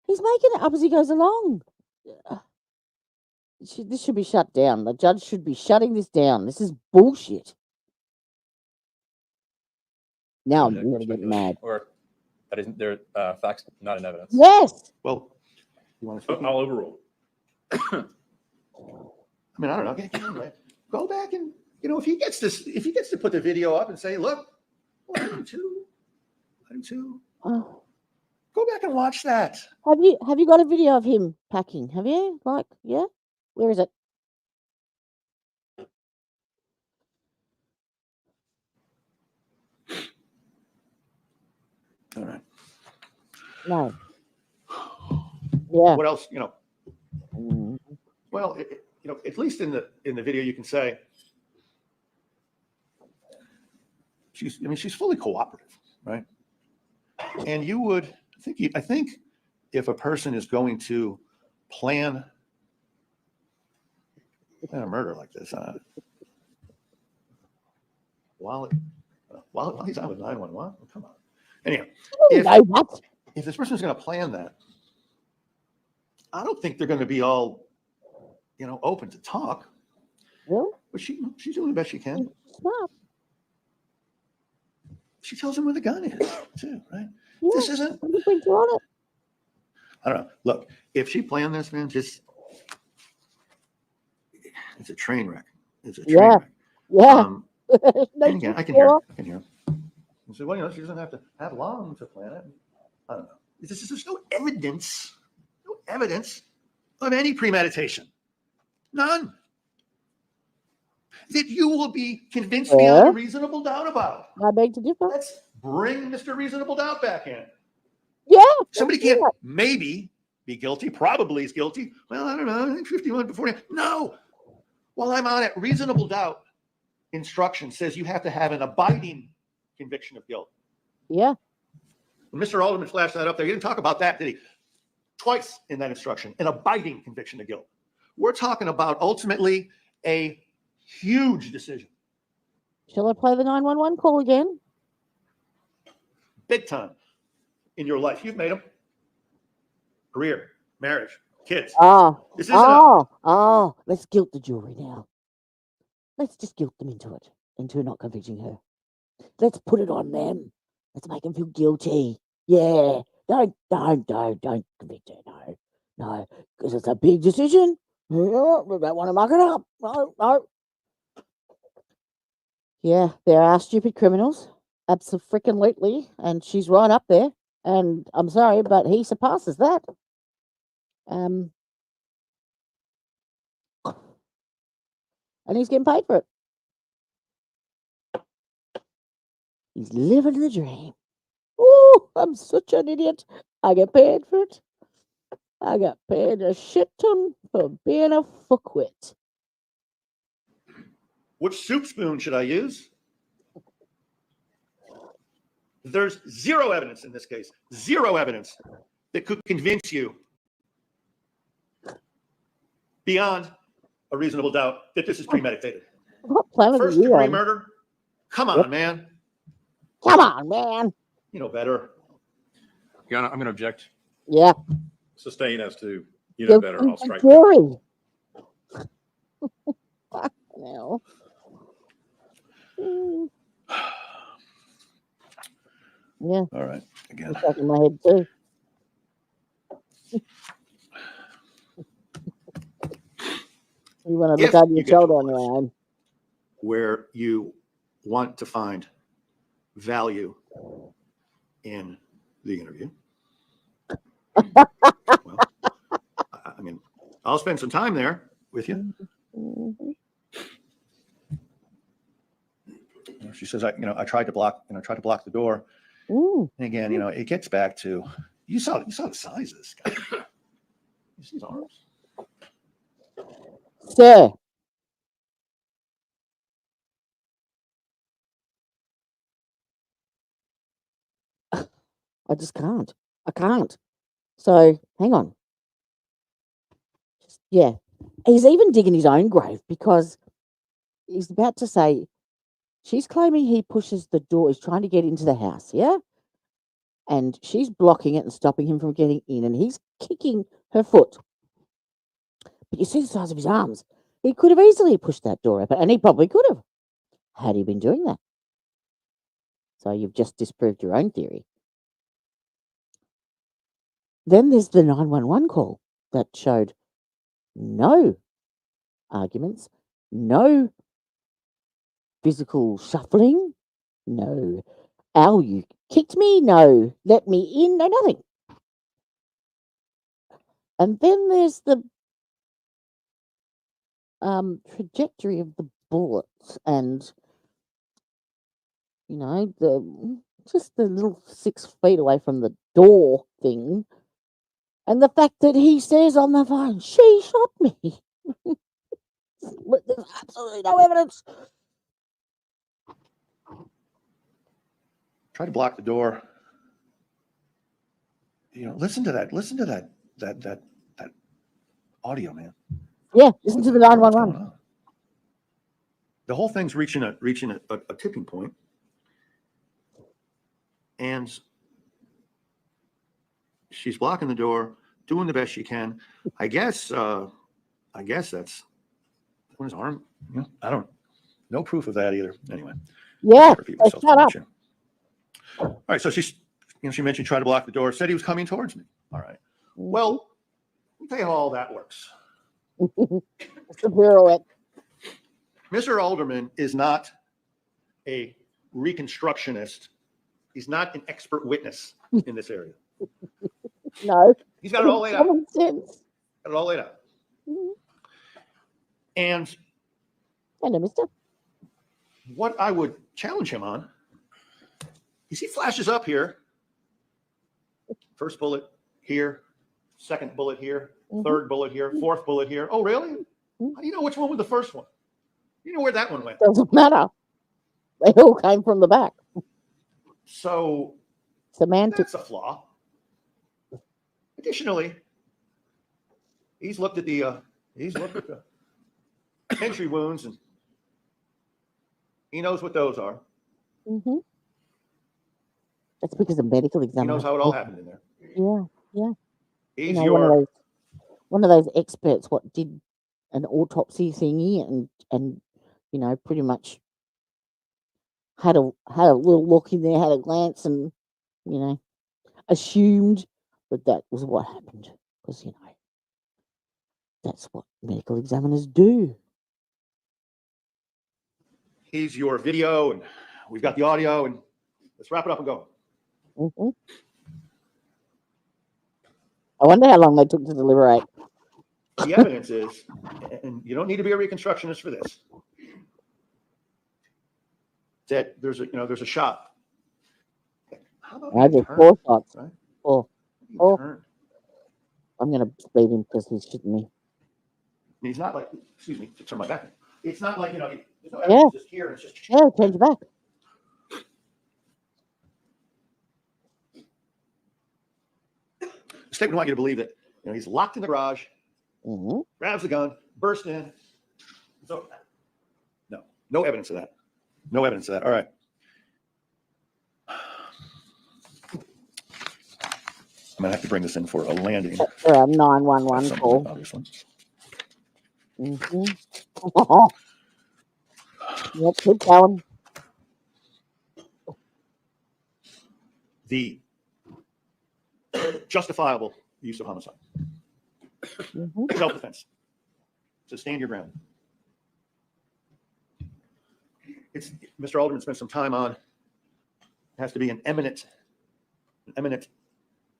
He's making it up as he goes along. This should be shut down. The judge should be shutting this down. This is bullshit. Now I'm really getting mad. Or that isn't there facts not in evidence. Yes. Well, you want to? I'll overrule. I mean, I don't know. Go back and if he gets to put the video up and say, "Look, I do too." Oh. Go back and watch that. Have you got a video of him packing? Have you? Yeah? Where is it? All right. No. Yeah. What else? Mm. Well, at least in the video, you can say she's fully cooperative, right? And you would I think if a person is going to plan a murder like this, while he's on with 911, come on. Anyhow, if this person is going to plan that, I don't think they're going to be all, open to talk. Really? But she's doing the best she can. Stop. She tells him where the gun is, too, right? Yeah. This isn't. I don't know. Look, if she planned this, man, it's a train wreck. It's a train wreck. Yeah. And again, I can hear. You say, well, she doesn't have to have long to plan it. I don't know. There's no evidence of any premeditation. None. That you will be convinced beyond a reasonable doubt about. I beg to differ. Let's bring Mr. Reasonable Doubt back in. Yeah. Somebody can't maybe be guilty, probably is guilty. Well, I don't know. I think 51 before. No. While I'm on it, reasonable doubt instruction says you have to have an abiding conviction of guilt. Yeah. When Mr. Alderman flashed that up there, he didn't talk about that, did he? Twice in that instruction, an abiding conviction of guilt. We're talking about ultimately a huge decision. Shall I play the 911 call again? Big time in your life. You've made them. Career, marriage, kids. This isn't let's guilt the jury now. Let's just guilt them into not convicting her. Let's put it on them. Let's make them feel guilty. Yeah. Don't convict her. No, because it's a big decision. No, we don't want to muck it up. No. Yeah, there are stupid criminals. Absolutely. And she's right up there. And I'm sorry, but he surpasses that. And he's getting paid for it. He's living the dream. Oh, I'm such an idiot. I get paid for it. I got paid a shit ton for being a fuckwit. Which soup spoon should I use? There's zero evidence in this case, zero evidence that could convince you beyond a reasonable doubt that this is premeditated. First degree murder? Come on, man. Come on, man. You know better. Your Honor, I'm going to object. Yeah. Sustain as to you know better. I'll strike. Jury. Fuck no. Yeah. All right. Again. It's stuck in my head too. You want to look over your shoulder on your own. Where you want to find value in the interview. Well, I mean, I'll spend some time there with you. Mm-hmm. She says, I tried to block the door. Ooh. And again, it gets back to You saw the size of this guy. You see his arms? Sir, I just can't. I can't. So hang on. Yeah. He's even digging his own grave because he's about to say, she's claiming he pushes the door. He's trying to get into the house, yeah? And she's blocking it and stopping him from getting in, and he's kicking her foot. But you see the size of his arms. He could have easily pushed that door open, and he probably could have had he been doing that. So you've just disproved your own theory. Then there's the 911 call that showed no arguments, no physical shuffling, no, Al, you kicked me, no, let me in, no, nothing. And then there's the trajectory of the bullets and, you know, just the little 6 feet away from the door thing. And the fact that he says on the phone, she shot me. But there's absolutely no evidence. Try to block the door. You know, listen to that audio, man. Yeah, listen to the 911. The whole thing's reaching a tipping point. And she's blocking the door, doing the best she can. I guess that's on his arm. Yeah, I don't. No proof of that either. Anyway. Yeah. Shut up. All right. So she mentioned try to block the door. Said he was coming towards me. All right. Well, let me tell you how all that works. Mr. Pirouette. Mr. Alderman is not a reconstructionist. He's not an expert witness in this area. No. He's got it all laid out. Common sense. Got it all laid out. And hello, mister. What I would challenge him on is he flashes up here. First bullet here, second bullet here, third bullet here, fourth bullet here. Oh, really? How do you know which one was the first one? You know where that one went. Doesn't matter. They all came from the back. So semantics. That's a flaw. Additionally, he's looked at the entry wounds and he knows what those are. Mm-hmm. That's because of medical exam. He knows how it all happened in there. Yeah, yeah. He's one of those experts what did an autopsy thingy and you know pretty much had a little look in there, had a glance, and you know assumed that was what happened because you know that's what medical examiners do. He's your video, and we've got the audio, and let's wrap it up and go. Mm-hmm. I wonder how long they took to deliberate. The evidence is, and you don't need to be a reconstructionist for this, that there's a shot. How about I did 4 shots. Right? Oh, I'm gonna speed him because he's shooting me. He's not like, excuse me, to turn my back. It's not like, there's no evidence just here. It's just yeah, change your back. The statement I want you to believe that he's locked in the garage, grabs the gun, burst in. So no evidence of that. No evidence of that. All right. I'm gonna have to bring this in for a landing. For a 911 call. Obviously. Yep, keep going. The justifiable use of homicide. Self-defense. To stand your ground. It's Mr. Alderman spent some time on. It has to be an imminent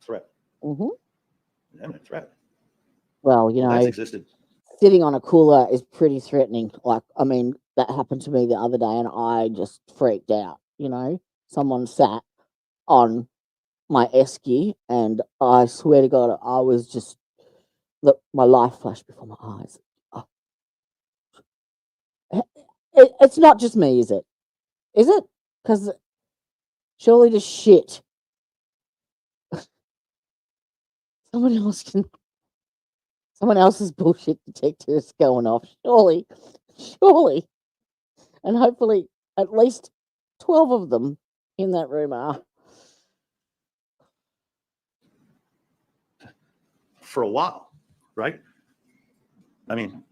threat. An imminent threat. Well, you know, That's existed. Sitting on a cooler is pretty threatening. Like, I mean, that happened to me the other day, and I just freaked out. You know, someone sat on my esky, and I swear to God, I was just my life flashed before my eyes. Oh. It's not just me, is it? Is it? Because surely the shit. Someone else's bullshit detector is going off. Surely. And hopefully at least 12 of them in that room are. For a while, right? I mean,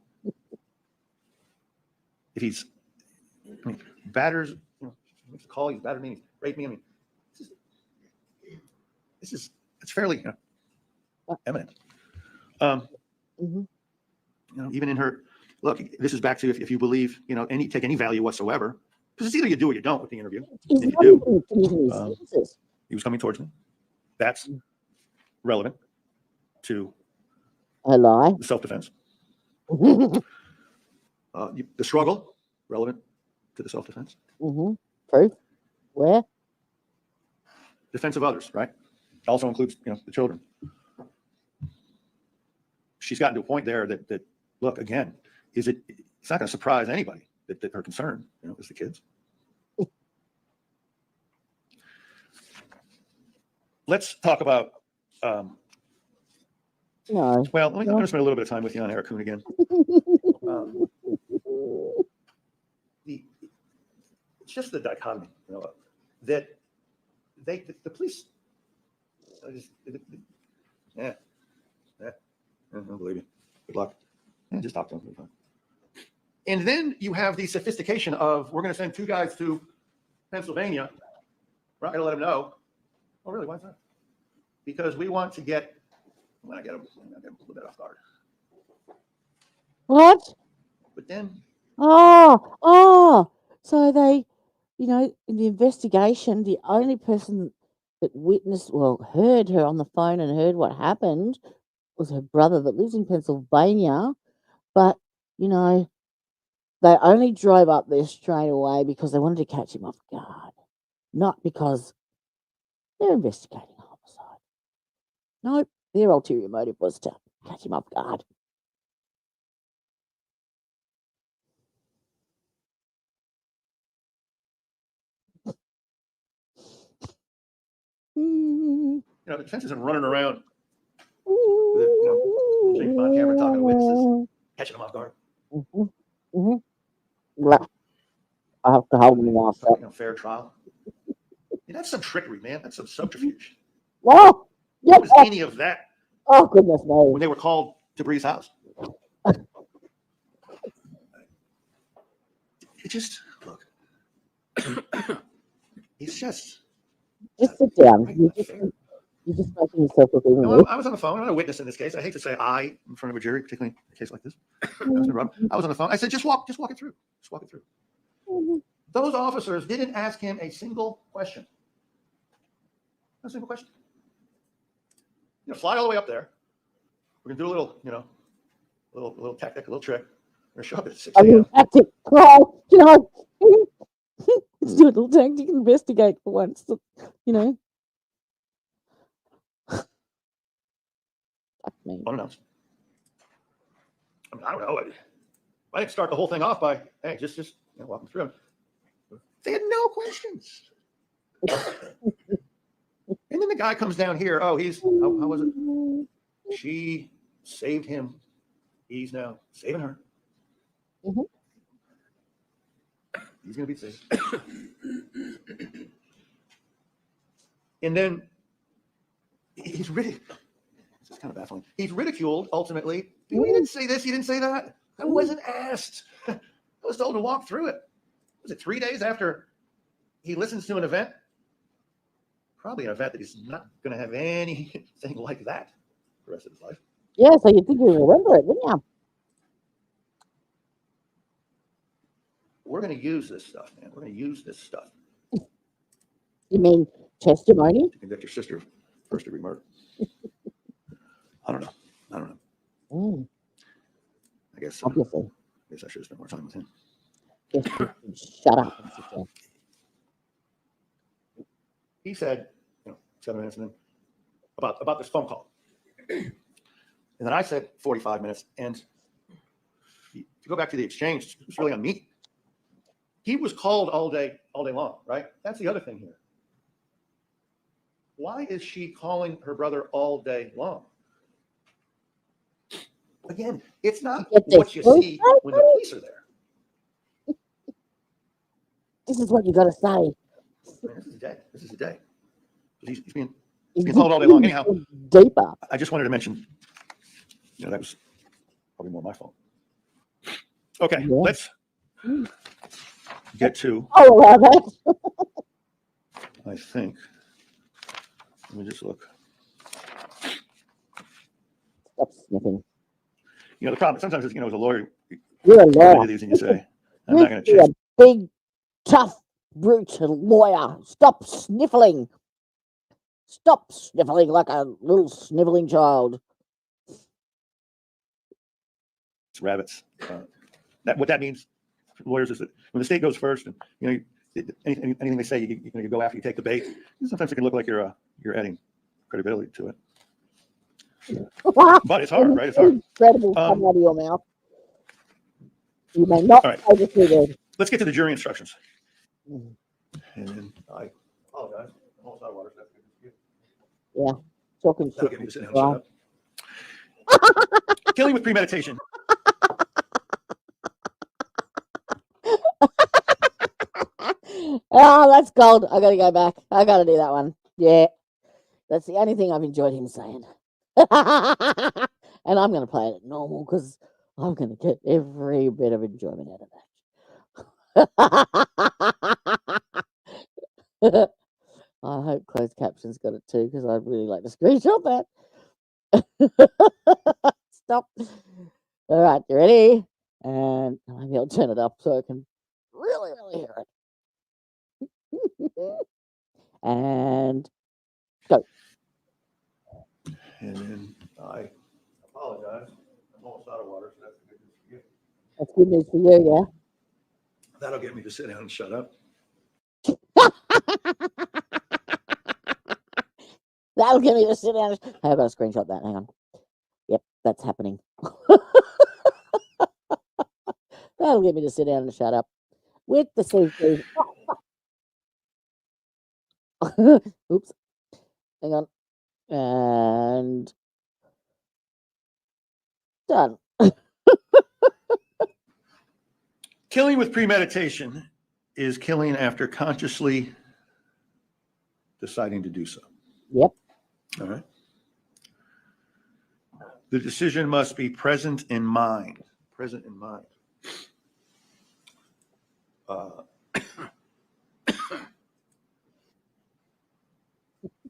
if batters, makes a call, he's battered me, he's raped me. I mean, it's fairly eminent. Even in her, look, this is back to if you believe, take any value whatsoever, because it's either you do or you don't with the interview. If you do, he was coming towards me. That's relevant to a lie. Self-defense. The struggle, relevant to the self-defense. Proof. Where? Defense of others, right? Also includes, the children. She's gotten to a point there that look, again, it's not going to surprise anybody that her concern, is the kids. Let's talk about, no. Well, I'm going to spend a little bit of time with you on Eric Kuhn again. It's just the dichotomy, that the police, I don't believe you. Good luck. Just talk to them. And then you have the sophistication of, we're going to send 2 guys to Pennsylvania. We're not going to let them know. Oh, really? Why is that? Because we want to get, I get them a little bit off guard. What? But then. So they, in the investigation, the only person that heard her on the phone and heard what happened was her brother that lives in Pennsylvania. But, they only drove up there straight away because they wanted to catch him off guard, not because they're investigating a homicide. No, their ulterior motive was to catch him off guard. The defense isn't running around with James Bond camera talking to witnesses, catching them off guard. I have to hold them off. Fair trial. That's some trickery, man. That's some subterfuge. What was any of that? Oh, goodness me. When they were called to Bree's house. It just, look. He's just. Just sit down. You're just making yourself look even worse. I was on the phone. I'm not a witness in this case. I hate to say I in front of a jury, particularly in a case like this. I was on the phone. I said, just walk it through. Just walk it through. Those officers didn't ask him a single question. A single question. Fly all the way up there. We're gonna do a little, little tactic, a little trick. We're gonna show up at 6 a.m. Tactic. Let's do a little tactic investigate for once. Unannounced. I don't know. I didn't start the whole thing off by, hey, just walk them through. They had no questions. And then the guy comes down here. Oh, how was it? She saved him. He's now saving her. He's going to be saved. And then he's really, this is kind of baffling. He's ridiculed ultimately. You didn't say this, you didn't say that. I wasn't asked. I was told to walk through it. Was it 3 days after he listens to an event? Probably an event that he's not going to have anything like that the rest of his life. Yeah, so you'd think you'd remember it, wouldn't you? We're going to use this stuff, man. We're going to use this stuff. You mean testimony? To convict your sister of first-degree murder. I don't know. I guess. Obviously. I guess I should have spent more time with him. Shut up. He said, 7 minutes, and then about this phone call. And then I said 45 minutes. And if you go back to the exchange, it's really on me. He was called all day long, right? That's the other thing here. Why is she calling her brother all day long? Again, it's not what you see when the police are there. This is what you got to say. Man, this is a day. This is a day. He's being called all day long. Anyhow, deeper. I just wanted to mention, that was probably more my fault. Okay, let's get to. Oh, well, that. I think. Let me just look. Stop sniffing. The problem sometimes is, as a lawyer, You're a you lawyer. do these and you say, I'm not going to You're change. a big, tough, brute lawyer. Stop sniffling. Stop sniffling like a little sniveling child. It's rabbits. What that means, lawyers, is that when the state goes first, and anything they say, you go after, you take the bait. Sometimes it can look like you're adding credibility to it. But it's hard, right? It's hard. Incredible come out of your mouth. You may not All right. say the true word. Let's get to the jury instructions. And then I apologize. I'm almost out of water. So Yeah, talking that'll shit. get me to sit down Right. and shut up. Killing with premeditation. Oh, that's gold. I gotta go back. I gotta do that one. Yeah. That's the only thing I've enjoyed him saying. And I'm gonna play it at normal because I'm gonna get every bit of enjoyment out of that. I hope closed captions got it too, because I'd really like to screenshot that. Stop. All right, you ready? And maybe I'll turn it up so I can really, really hear it. And go. And then I apologize. I'm almost out of water. So that's good news for you. That's good news for you, yeah? That'll get me to sit down and shut up. That'll get me to sit down. Hey, I've got to screenshot that. Hang on. Yep, that's happening. That'll get me to sit down and shut up. With the CC. Oops. Hang on. And done. Killing with premeditation is killing after consciously deciding to do so. Yep. All right. The decision must be present in mind. Present in mind.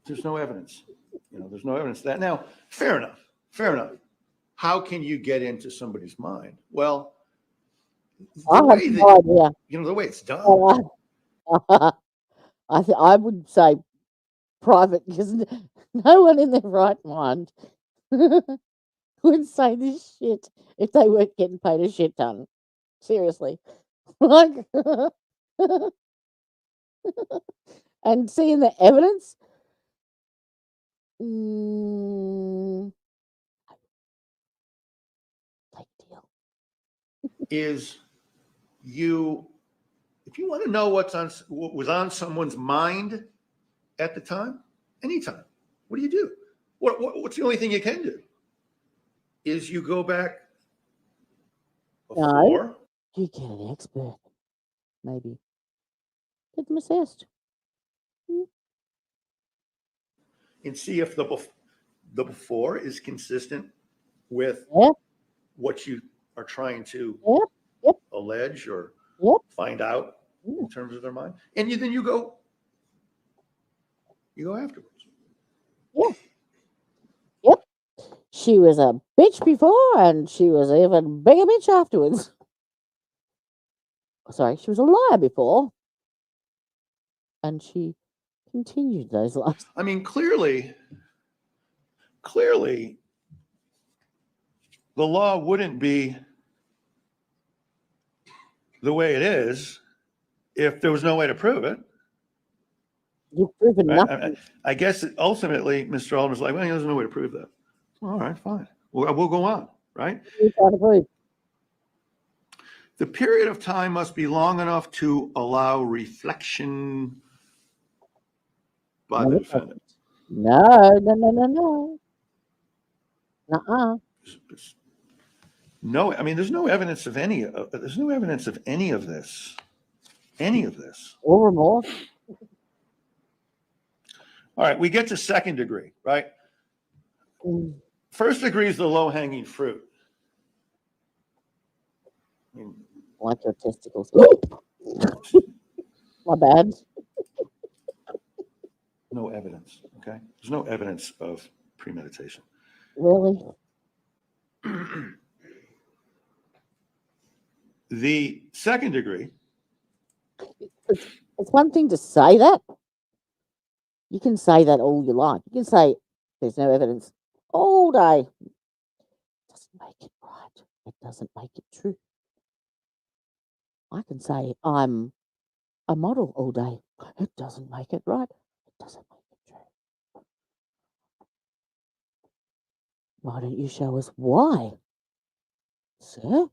There's no evidence. There's no evidence of that. Now, fair enough. Fair enough. How can you get into somebody's mind? Well, I have no idea. the way it's done. I would say private, because no one in their right mind would say this shit if they weren't getting paid a shit ton. Seriously. Like, and seeing the evidence, Is if you want to know what was on someone's mind at the time, anytime, what do? What's the only thing you can do? Is you go back before. No, you get an expert, maybe. Get them assessed. And see if the before is consistent with what you are trying to allege or find out in terms of their mind. And then you go afterwards. Yeah. Yep. She was a bitch before, and she was an even bigger bitch afterwards. Sorry, she was a liar before, and she continued those lies. I mean, clearly, the law wouldn't be the way it is if there was no way to prove it. You've proven Right? nothing. I guess ultimately, Mr. Alderman's like, well, there's no way to prove that. All right, fine. We'll go on, right? You're trying to prove. The period of time must be long enough to allow reflection by the No, defendant. no. Nuh-uh. No, I mean, there's no evidence of any of this. Any of this. Or remorse. All right, we get to second degree, right? First degree is the low-hanging fruit. I mean, Like your testicles. My bad. no evidence, okay? There's no evidence of premeditation. Really? The second degree. It's one thing to say that. You can say that all you like. You can say there's no evidence all day. It doesn't make it right. It doesn't make it true. I can say I'm a model all day. It doesn't make it right. It doesn't make it true. Why don't you show us why? Sir,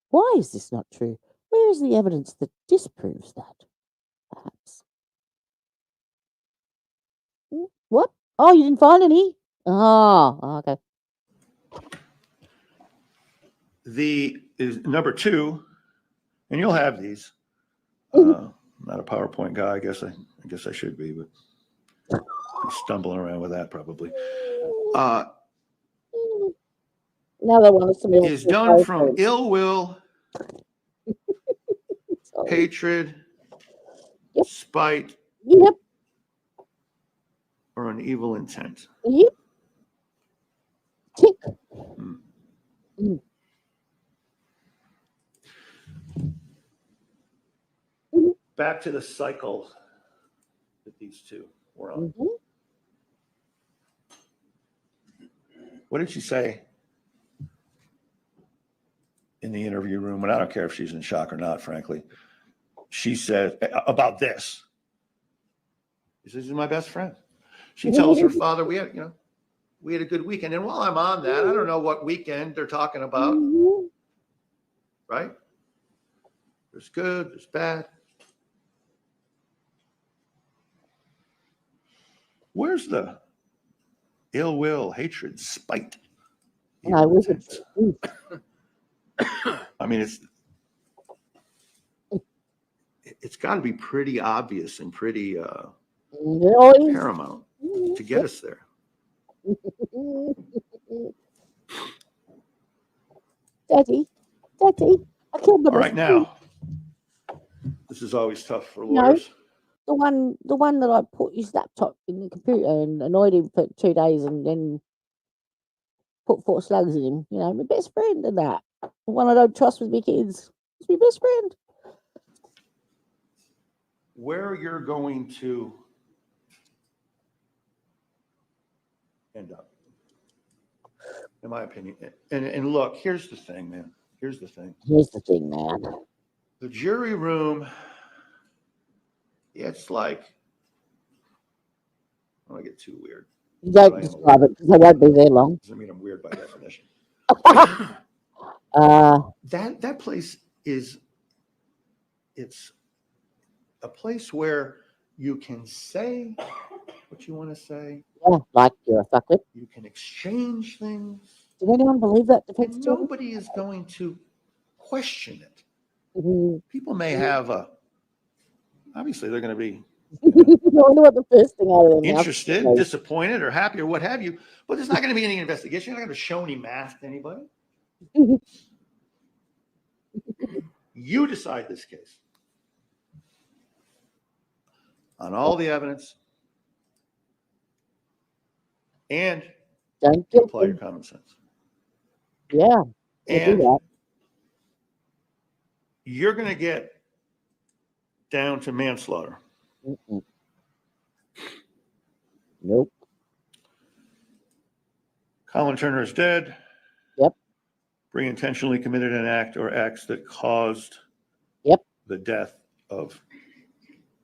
why is this not true? Where is the evidence that disproves that? Perhaps. What? Oh, you didn't find any? Oh, okay. The is number two, and you'll have these. I'm not a PowerPoint guy. I guess I should be, but I'm stumbling around with that probably. Now they want us to be able Is to done say from things. ill will, hatred, spite, Yep. or an evil intent. Yep. Tick. Back to the cycle that these two were on. What did she say in the interview room? And I don't care if she's in shock or not, frankly. She said about this. She says, he's my best friend. She tells her father, we had a good weekend. And while I'm on that, I don't know what weekend they're talking about. Right? There's good, there's bad. Where's the ill will, hatred, spite? No, we could. I mean, it's got to be pretty obvious and pretty paramount to get us there. Daddy, I killed my All right, best friend. now, this is always tough for No, lawyers. the one that I put his laptop in the computer and annoyed him for 2 days and then put 4 slugs in him. You know, my best friend and that. The one I don't trust with my kids. It's my best friend. Where you're going to end up, in my opinion. And look, here's the thing, man. Here's the thing. The jury room, it's like, I don't want to get too weird. You don't describe it because I won't be there long. Doesn't mean I'm weird by definition. That place it's a place where you can say what you want to say. Yeah, like you're a fuckwit. You can exchange things. Did anyone believe that defense And attorney? nobody is going to question it. Mhm. People may have obviously they're going to be I wonder what the first thing out of their mouth interested, is. disappointed, or happy, or what have you. But there's not going to be any investigation. You're not going to show any math to anybody. You decide this case on all the evidence, and Don't you apply your common sense. Yeah, you do And that. you're going to get down to manslaughter. Mm-mm. Nope. Colin Turner is dead. Yep. Bree intentionally committed an act or acts that caused Yep. the death of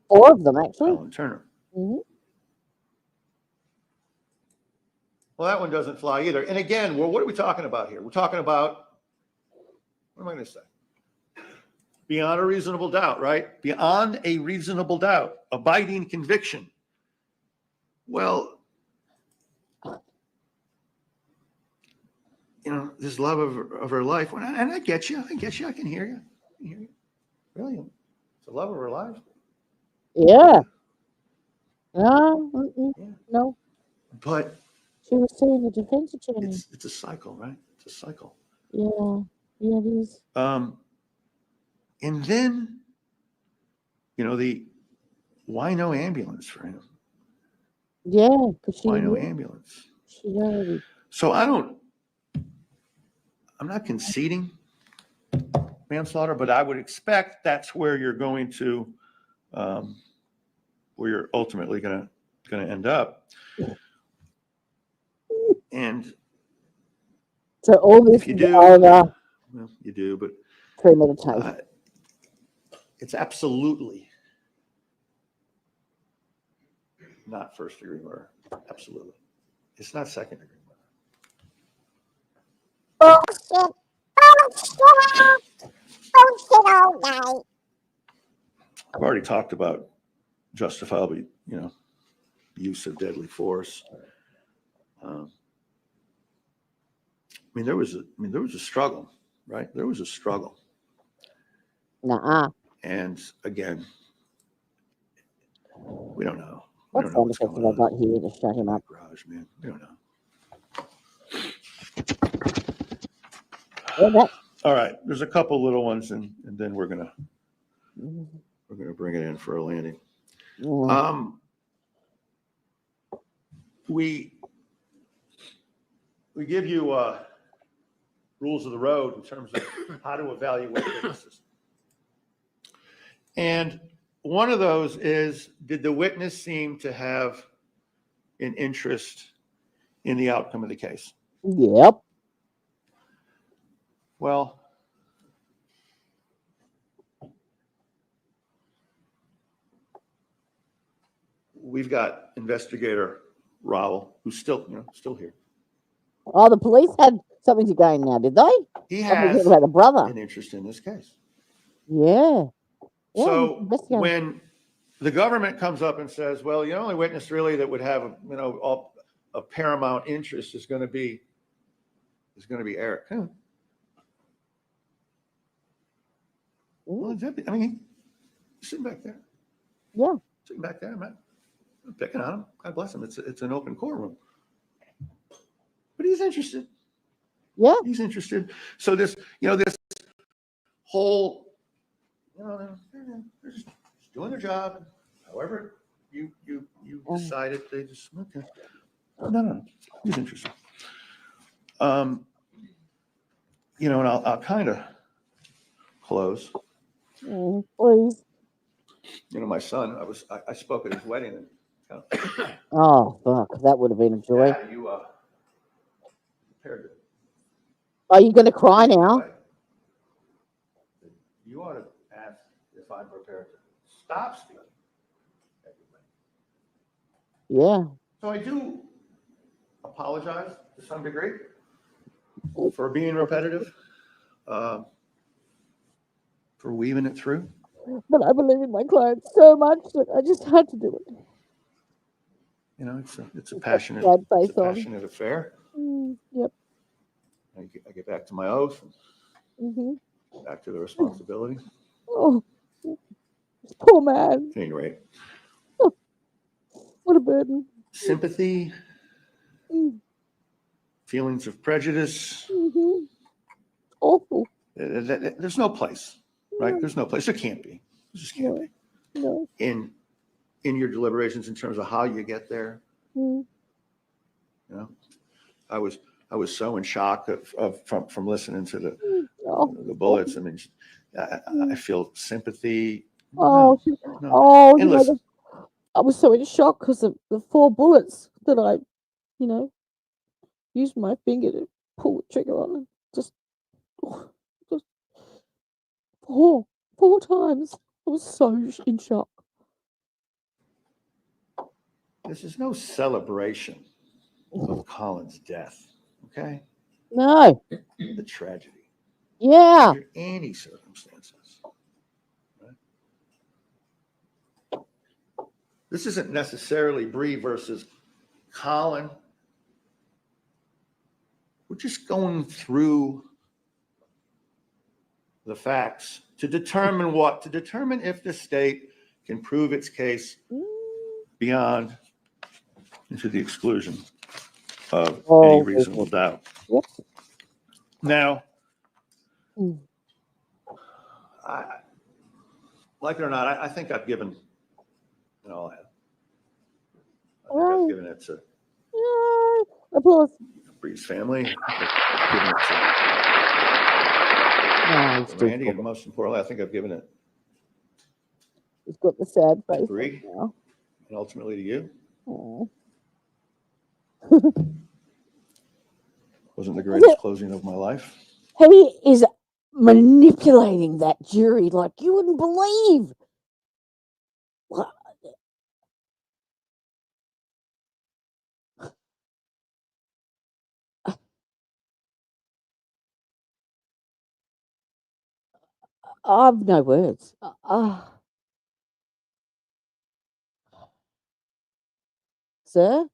4 of them, actually. Colin Turner. Mhm. Well, that one doesn't fly either. And again, well, what are we talking about here? We're talking about, what am I going to say? Beyond a reasonable doubt, right? Beyond a reasonable doubt, abiding conviction. Well, you know, this love of her life, and I get you, I can hear you. I can hear you. Really? It's the love of her life? Yeah. No. No. But She was seeing a defense attorney. it's a cycle, right? It's a cycle. Yeah. Yeah, it is. And then, you know, why no ambulance for him? Yeah, because Why no ambulance? she already. So I'm not conceding manslaughter, but I would expect that's where you're going to, where you're ultimately going to end up. And So all this if you is do, over well, you do, but premeditation. it's absolutely not first degree murder. Absolutely. It's not second degree murder. Bullshit. Bullshit. Bullshit all night. I've already talked about justifiable, you know, use of deadly force. I mean, there was a struggle, right? There was a struggle. Nuh-uh. And again, we don't know. What sound effect have I got here to shut him up? Garage, man. We don't know. Yeah, that. All right. There's a couple little ones, and then we're gonna bring it in for a landing. Yeah. We give you rules of the road in terms of how to evaluate witnesses. And one of those is, did the witness seem to have an interest in the outcome of the case? Yep. Well, we've got investigator Rowell, who's still here. Oh, the police had something to gain now, did they? He I was has talking about the brother. an interest in this case. Yeah. Yeah, So investigator. when the government comes up and says, well, the only witness really that would have a paramount interest is going to be Eric. Well, I mean, he's sitting back there. Yeah. Sitting back there, I'm not picking on him. God bless him. It's an open courtroom. But he's interested. Yeah. He's interested. So this whole, they're just doing their job. However you decided, they just, okay. No. He's interested. And I'll kind of close. Please. My son, I spoke at his wedding. And, Oh, fuck. That would have been a joy. yeah, you prepared to. Are you going to cry now? You ought to ask if I'm prepared to stop speaking. Yeah. So I do apologize to some degree for being repetitive, for weaving it through. But I believe in my clients so much that I just had to do it. It's a passionate, sad face it's a on. passionate affair. Yep. I get back to my oath, and back to the responsibility. Oh, poor man. At any rate, What a burden. sympathy, feelings of prejudice. Awful. There's no place, right? There's no place. There can't be. There just can't be. No. In your deliberations, in terms of how you get there, I was so in shock from listening to the bullets. I mean, I feel sympathy. Oh, No. And you know, listen, I was so in shock because of the 4 bullets that I, used my finger to pull the trigger on, and just 4 times. I was so in shock. this is no celebration of Colin's death, okay? No. The tragedy. Yeah. Under any circumstances. Right? This isn't necessarily Bree versus Colin. We're just going through the facts to determine what? To determine if the state can prove its case beyond into the exclusion of any reasonable doubt. Now, like it or not, I think I've given, you know, I think I've given it to Applause. Bree's family. I've given it to Randy, and most importantly, I think I've given it He's got the sad to face Bree, now. and ultimately to you. Aw. Wasn't the greatest closing of my life. He is manipulating that jury like you wouldn't believe. What? I've no words. Sir,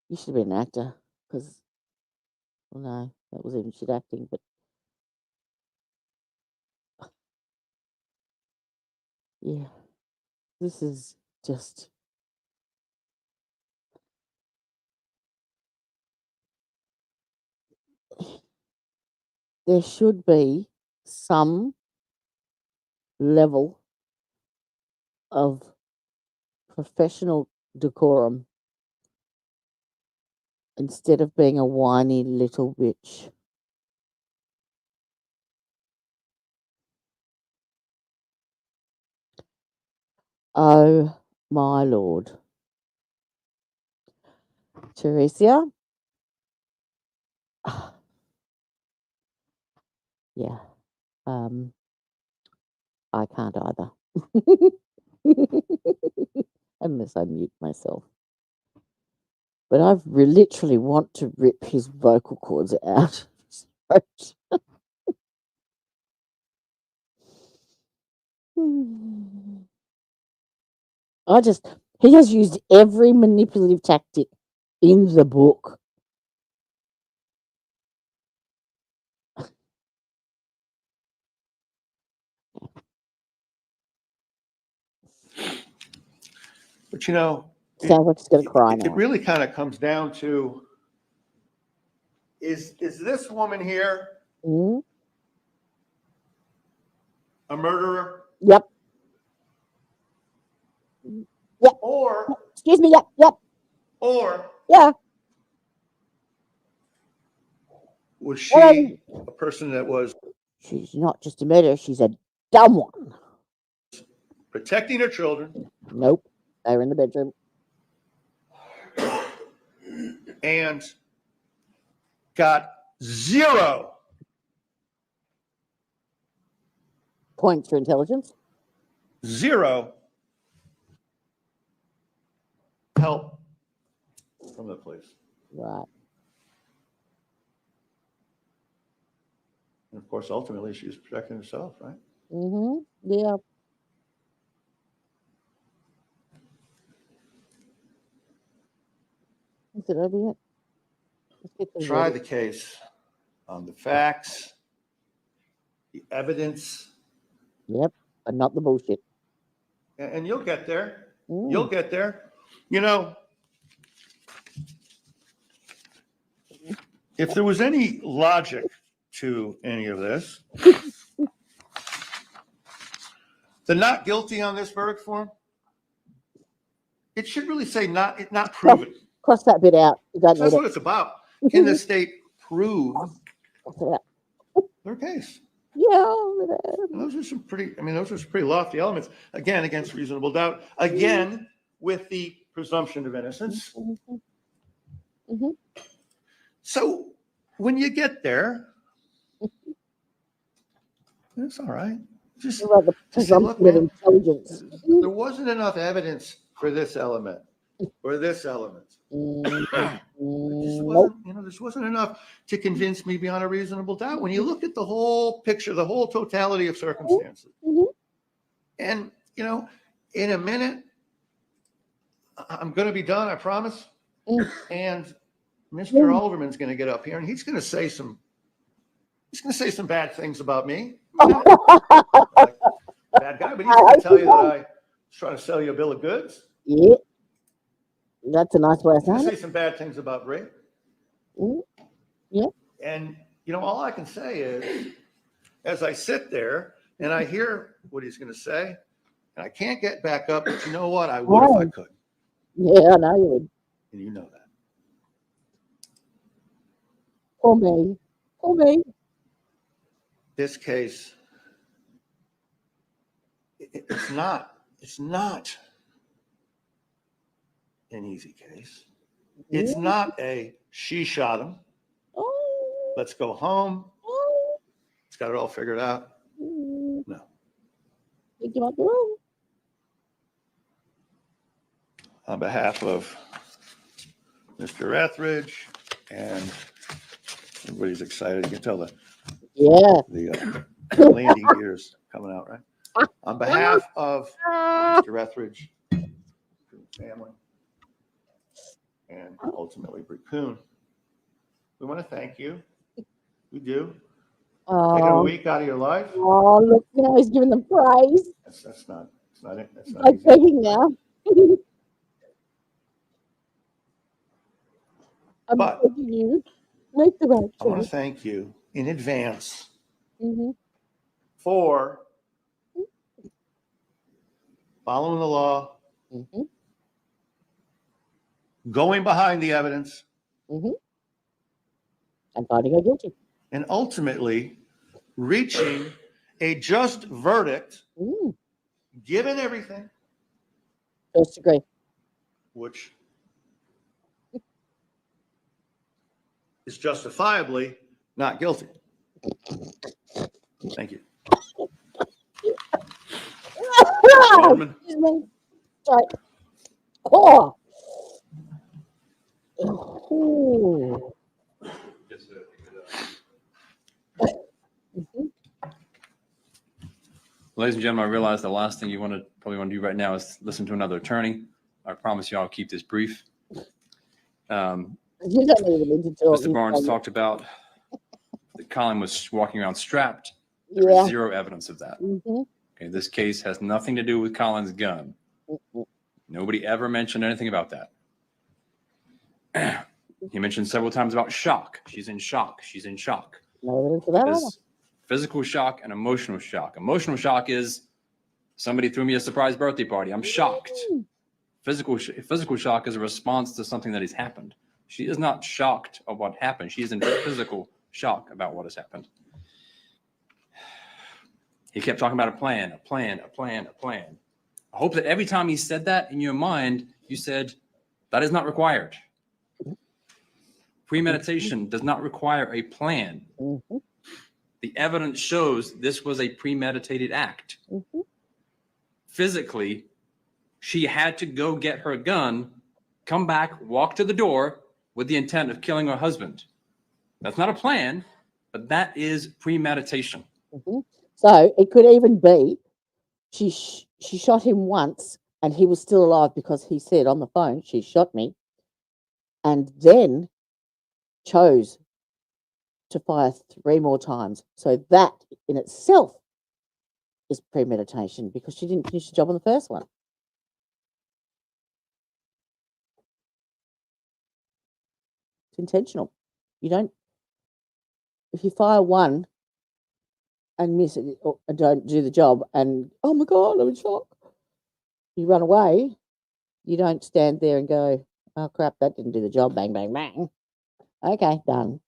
you should have been an actor because, well, no, that was even shit acting, but yeah, this is just. There should be some level of professional decorum instead of being a whiny little bitch. Oh my lord. Teresia? Yeah. I can't either. Unless I mute myself. But I literally want to rip his vocal cords out of his throat. He has used every manipulative tactic in the book. But you know, sounds like he's going to cry now. It really kind of comes down to, is this woman here a murderer? Yep. Yep. Or, excuse me, yep. Or, yeah. Was she a person that was? She's not just a murderer, she's a dumb one. Protecting her children. Nope. They were in the bedroom. And got 0 points for intelligence. 0 help from the police. Right. And of course, ultimately, she was protecting herself, right? Mm-hmm. Yeah. Is it over yet? Let's get the Try the verdict. case on the facts, the evidence. Yep, but not the bullshit. And you'll get there. You'll get there. You know, if there was any logic to any of this, the not guilty on this verdict form, it should really say not proven. Cross that bit out. You don't That's need what it. it's about. Can the state prove their case? Yeah. And those are some pretty, those are some pretty lofty elements. Again, against reasonable doubt. Again, with the presumption of innocence. Mm-hmm. So when you get there, it's all right. Just the say, look, presumption of man, intelligence. there wasn't enough evidence for this element. or this element. Mm, This nope. wasn't, this wasn't enough to convince me beyond a reasonable doubt. When you look at the whole picture, the whole totality of circumstances, Mhm. and, in a minute, I'm going to be done, I promise. Mm. And Mr. Alderman's going to get up here and he's going to say some bad things about me. Like, bad guy, but he's going to tell you that I was trying to sell you a bill of goods. Yeah. That's a nice way of He's going saying to it. say some bad things about Ray. Mm. Yeah. And, all I can say is, as I sit there and I hear what he's going to say, and I can't get back up, but you know what? I would if I could. Yeah, I know you would. And you know that. Poor me. Poor me. This case, it's not an easy case. It's Yeah. not a she shot him. Oh. Let's go home. Oh. It's got it all figured out. Mm. No. Think you might be wrong. On behalf of Mr. Etheridge and everybody's excited. You can tell the landing gears coming out, right? On behalf of Mr. Etheridge, family, and ultimately Bree Coon, we want to thank you. We do. Taking a week out of your life. Oh, look, he's giving them praise. That's not it. That's not Like easy. begging now. I'm But begging you. Make the right I want to choice. thank you in advance Mm-hmm. for following the law, Mm-hmm. going behind the evidence, Mm-hmm. And finding her guilty. and ultimately reaching a just verdict, given everything, First degree. which is justifiably not guilty. Thank you. Alderman. Excuse me. Sorry. Oh. Ooh. Mhm. Ladies and gentlemen, I realize the last thing you probably want to do right now is listen to another attorney. I promise you I'll keep this brief. You don't even need to talk. Mr. Barnes talked about that Colin was walking around strapped. Yeah. There is zero evidence of that. Mm-hmm. Okay, this case has nothing to do with Colin's gun. Mm-hmm. Nobody ever mentioned anything about that. He mentioned several times about shock. She's in shock. She's in shock. No evidence of that. There's physical shock and emotional shock. Emotional shock is somebody threw me a surprise birthday party. I'm shocked. Physical shock is a response to something that has happened. She is not shocked of what happened. She is in physical shock about what has happened. He kept talking about a plan. I hope that every time he said that in your mind, you said, that is not required. Premeditation does not require a plan. Mm-hmm. The evidence shows this was a premeditated act. Mm-hmm. Physically, she had to go get her gun, come back, walk to the door with the intent of killing her husband. That's not a plan, but that is premeditation. Mm-hmm. So it could even be she shot him once and he was still alive because he said on the phone, she shot me, and then chose to fire 3 more times. So that in itself is premeditation because she didn't finish the job on the first one. It's intentional. You don't, if you fire one and miss it or don't do the job and, oh my God, I'm in shock, you run away, you don't stand there and go, oh crap, that didn't do the job, bang, bang, bang. Okay, done.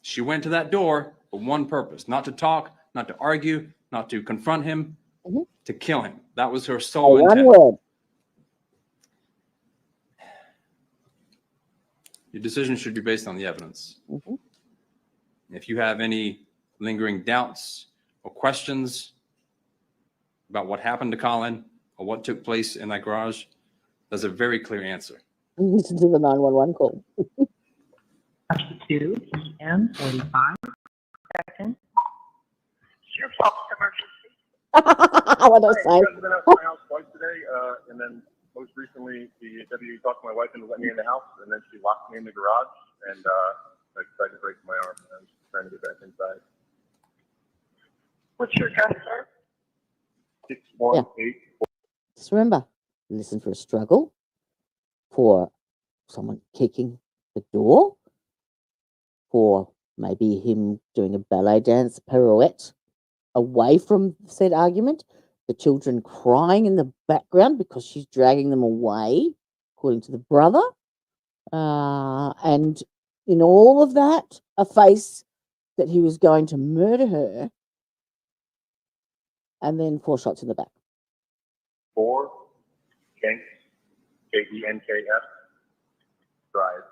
She went to that door for one purpose, not to talk, not to argue, not to confront him, to kill him. That was her sole intent. One word. Your decision should be based on the evidence. Mm-hmm. If you have any lingering doubts or questions about what happened to Colin or what took place in that garage, there's a very clear answer. Listen to the 911 call. 2 p.m. 45 seconds. Your false emergency. What I say? I've been out to my house twice today, and then most recently, the deputy talked to my wife and let me in the house, and then she locked me in the garage, and I tried to break my arm, and I was trying to get back inside. What's your address, sir? 618. Just remember, listen for a struggle, for someone kicking the door, for maybe him doing a ballet dance pirouette away from said argument, the children crying in the background because she's dragging them away, according to the brother. And in all of that, a face that he was going to murder her, and then 4 shots in the back. 4 Kenks, Kenks Drive.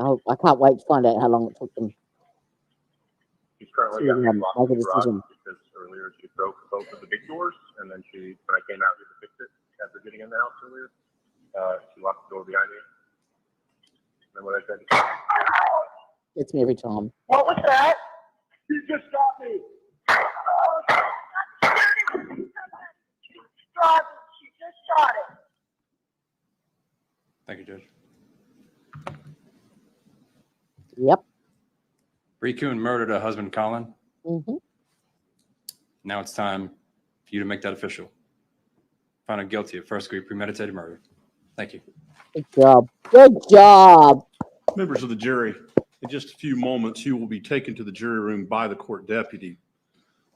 Oh, I can't wait to find out how long it took them She's currently to got me locked make a in the garage decision. because earlier she broke both of the big doors, and then when I came out here to fix it after getting in the house earlier, she locked the door behind me. And then when I tried to Gets me every time. What was that? She just got me. She just shot it. Thank you, Judge. Yep. Bree Kuhn murdered her husband, Colin. Mm-hmm. Now it's time for you to make that official. Found her guilty of first-degree premeditated murder. Thank you. Good job. Good job. Members of the jury, in just a few moments, you will be taken to the jury room by the court deputy.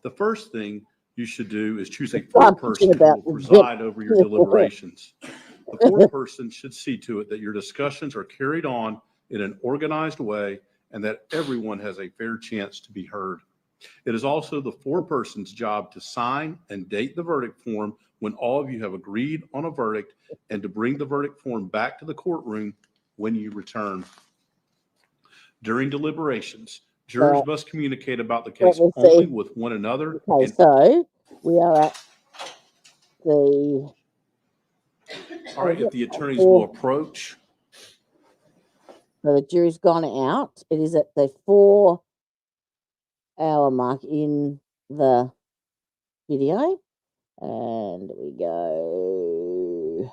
The first thing you should do is choose a foreperson who will preside over your deliberations. The foreperson should see to it that your discussions are carried on in an organized way and that everyone has a fair chance to be heard. It is also the foreperson's job to sign and date the verdict form when all of you have agreed on a verdict and to bring the verdict form back to the courtroom when you return. During deliberations, jurors must communicate about the case only with one another. Okay, so we are at the... All right, if the attorneys will approach. So the jury's gone out. It is at the 4-hour mark in the video. And we go,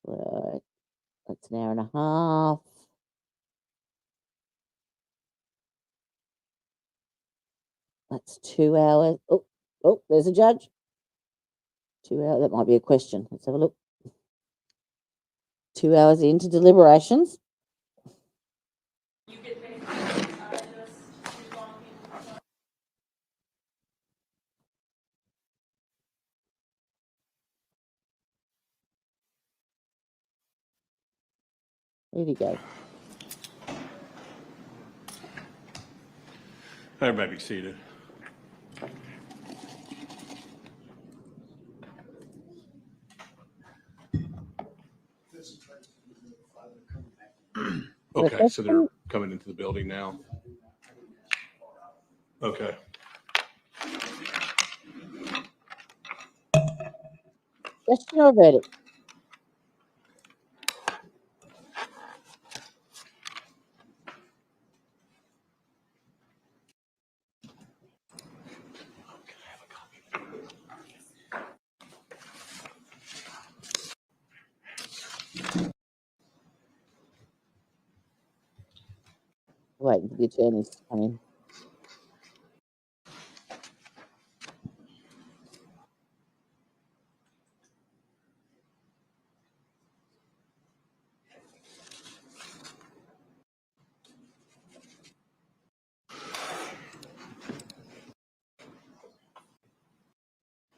right, that's an hour and a half. That's 2 hours. Oh, there's a judge. 2 hours, that might be a question. Let's have a look. 2 hours into deliberations. There you go. Everybody be seated. Okay, so they're coming into the building now. Okay. Question or verdict? Wait for the attorneys to come in.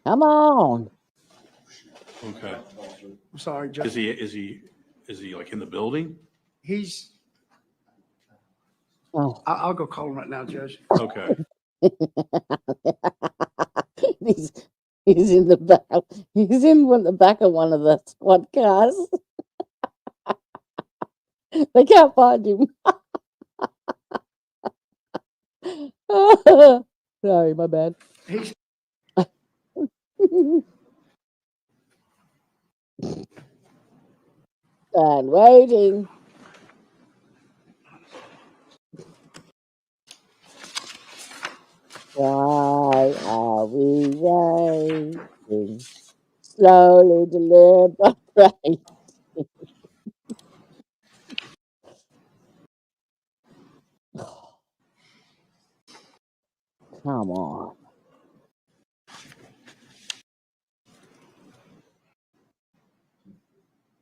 Come on. Okay. I'm sorry, Judge. Is he like in the building? He's, Oh. I'll go call him right now, Judge. Okay. he's in the back. He's in the back of one of the squad cars. They can't find him. Sorry, my bad. He's And waiting. Why are we waiting? Slowly deliberate. Come on.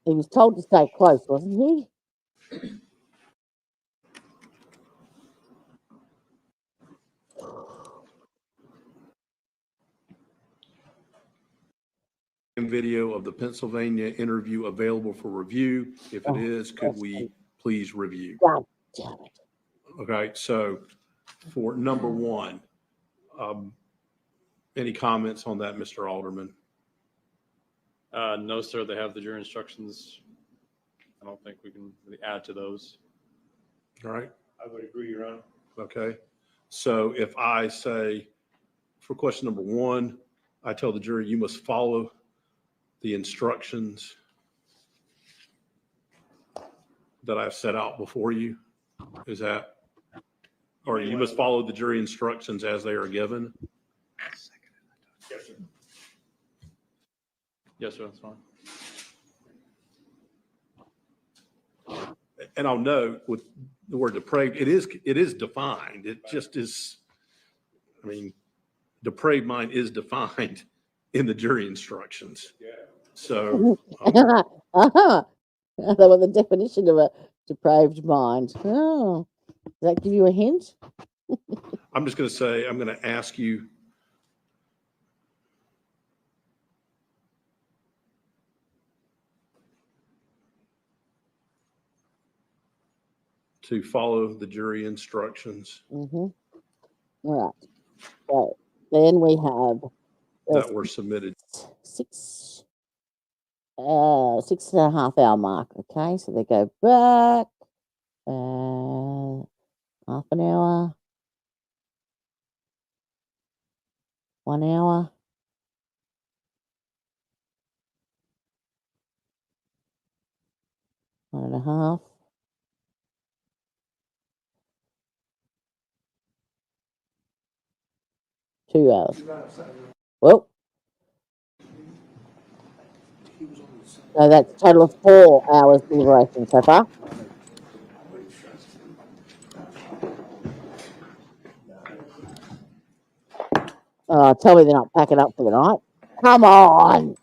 He was told to stay close, wasn't he? Video of the Pennsylvania interview available for review? If it is, could we please review? God damn it. Okay, so for number one, any comments on that, Mr. Alderman? No, sir. They have the jury instructions. I don't think we can really add to those. All right, I would agree, Your Honor. okay. So if I say, for question number one, I tell the jury, you must follow the instructions that I've set out before you, is that, or you must follow the jury instructions as they are given? Yes, sir. Yes, sir. That's fine. And I'll note with the word depraved, it is defined. It just is, I mean, depraved mind is defined in the jury instructions. Yeah. So, That was the definition of a depraved mind. Oh, does that give you a hint? I'm just going to say, I'm going to ask you to follow the jury instructions All right. So then we have that were submitted. 6.5 hour mark. Okay, so they go back half an hour, 1 hour. One and a half. Two hours. Well, so that's a total of 4 hours deliberation so far. Oh, tell me they're not packing up for the night. Come on.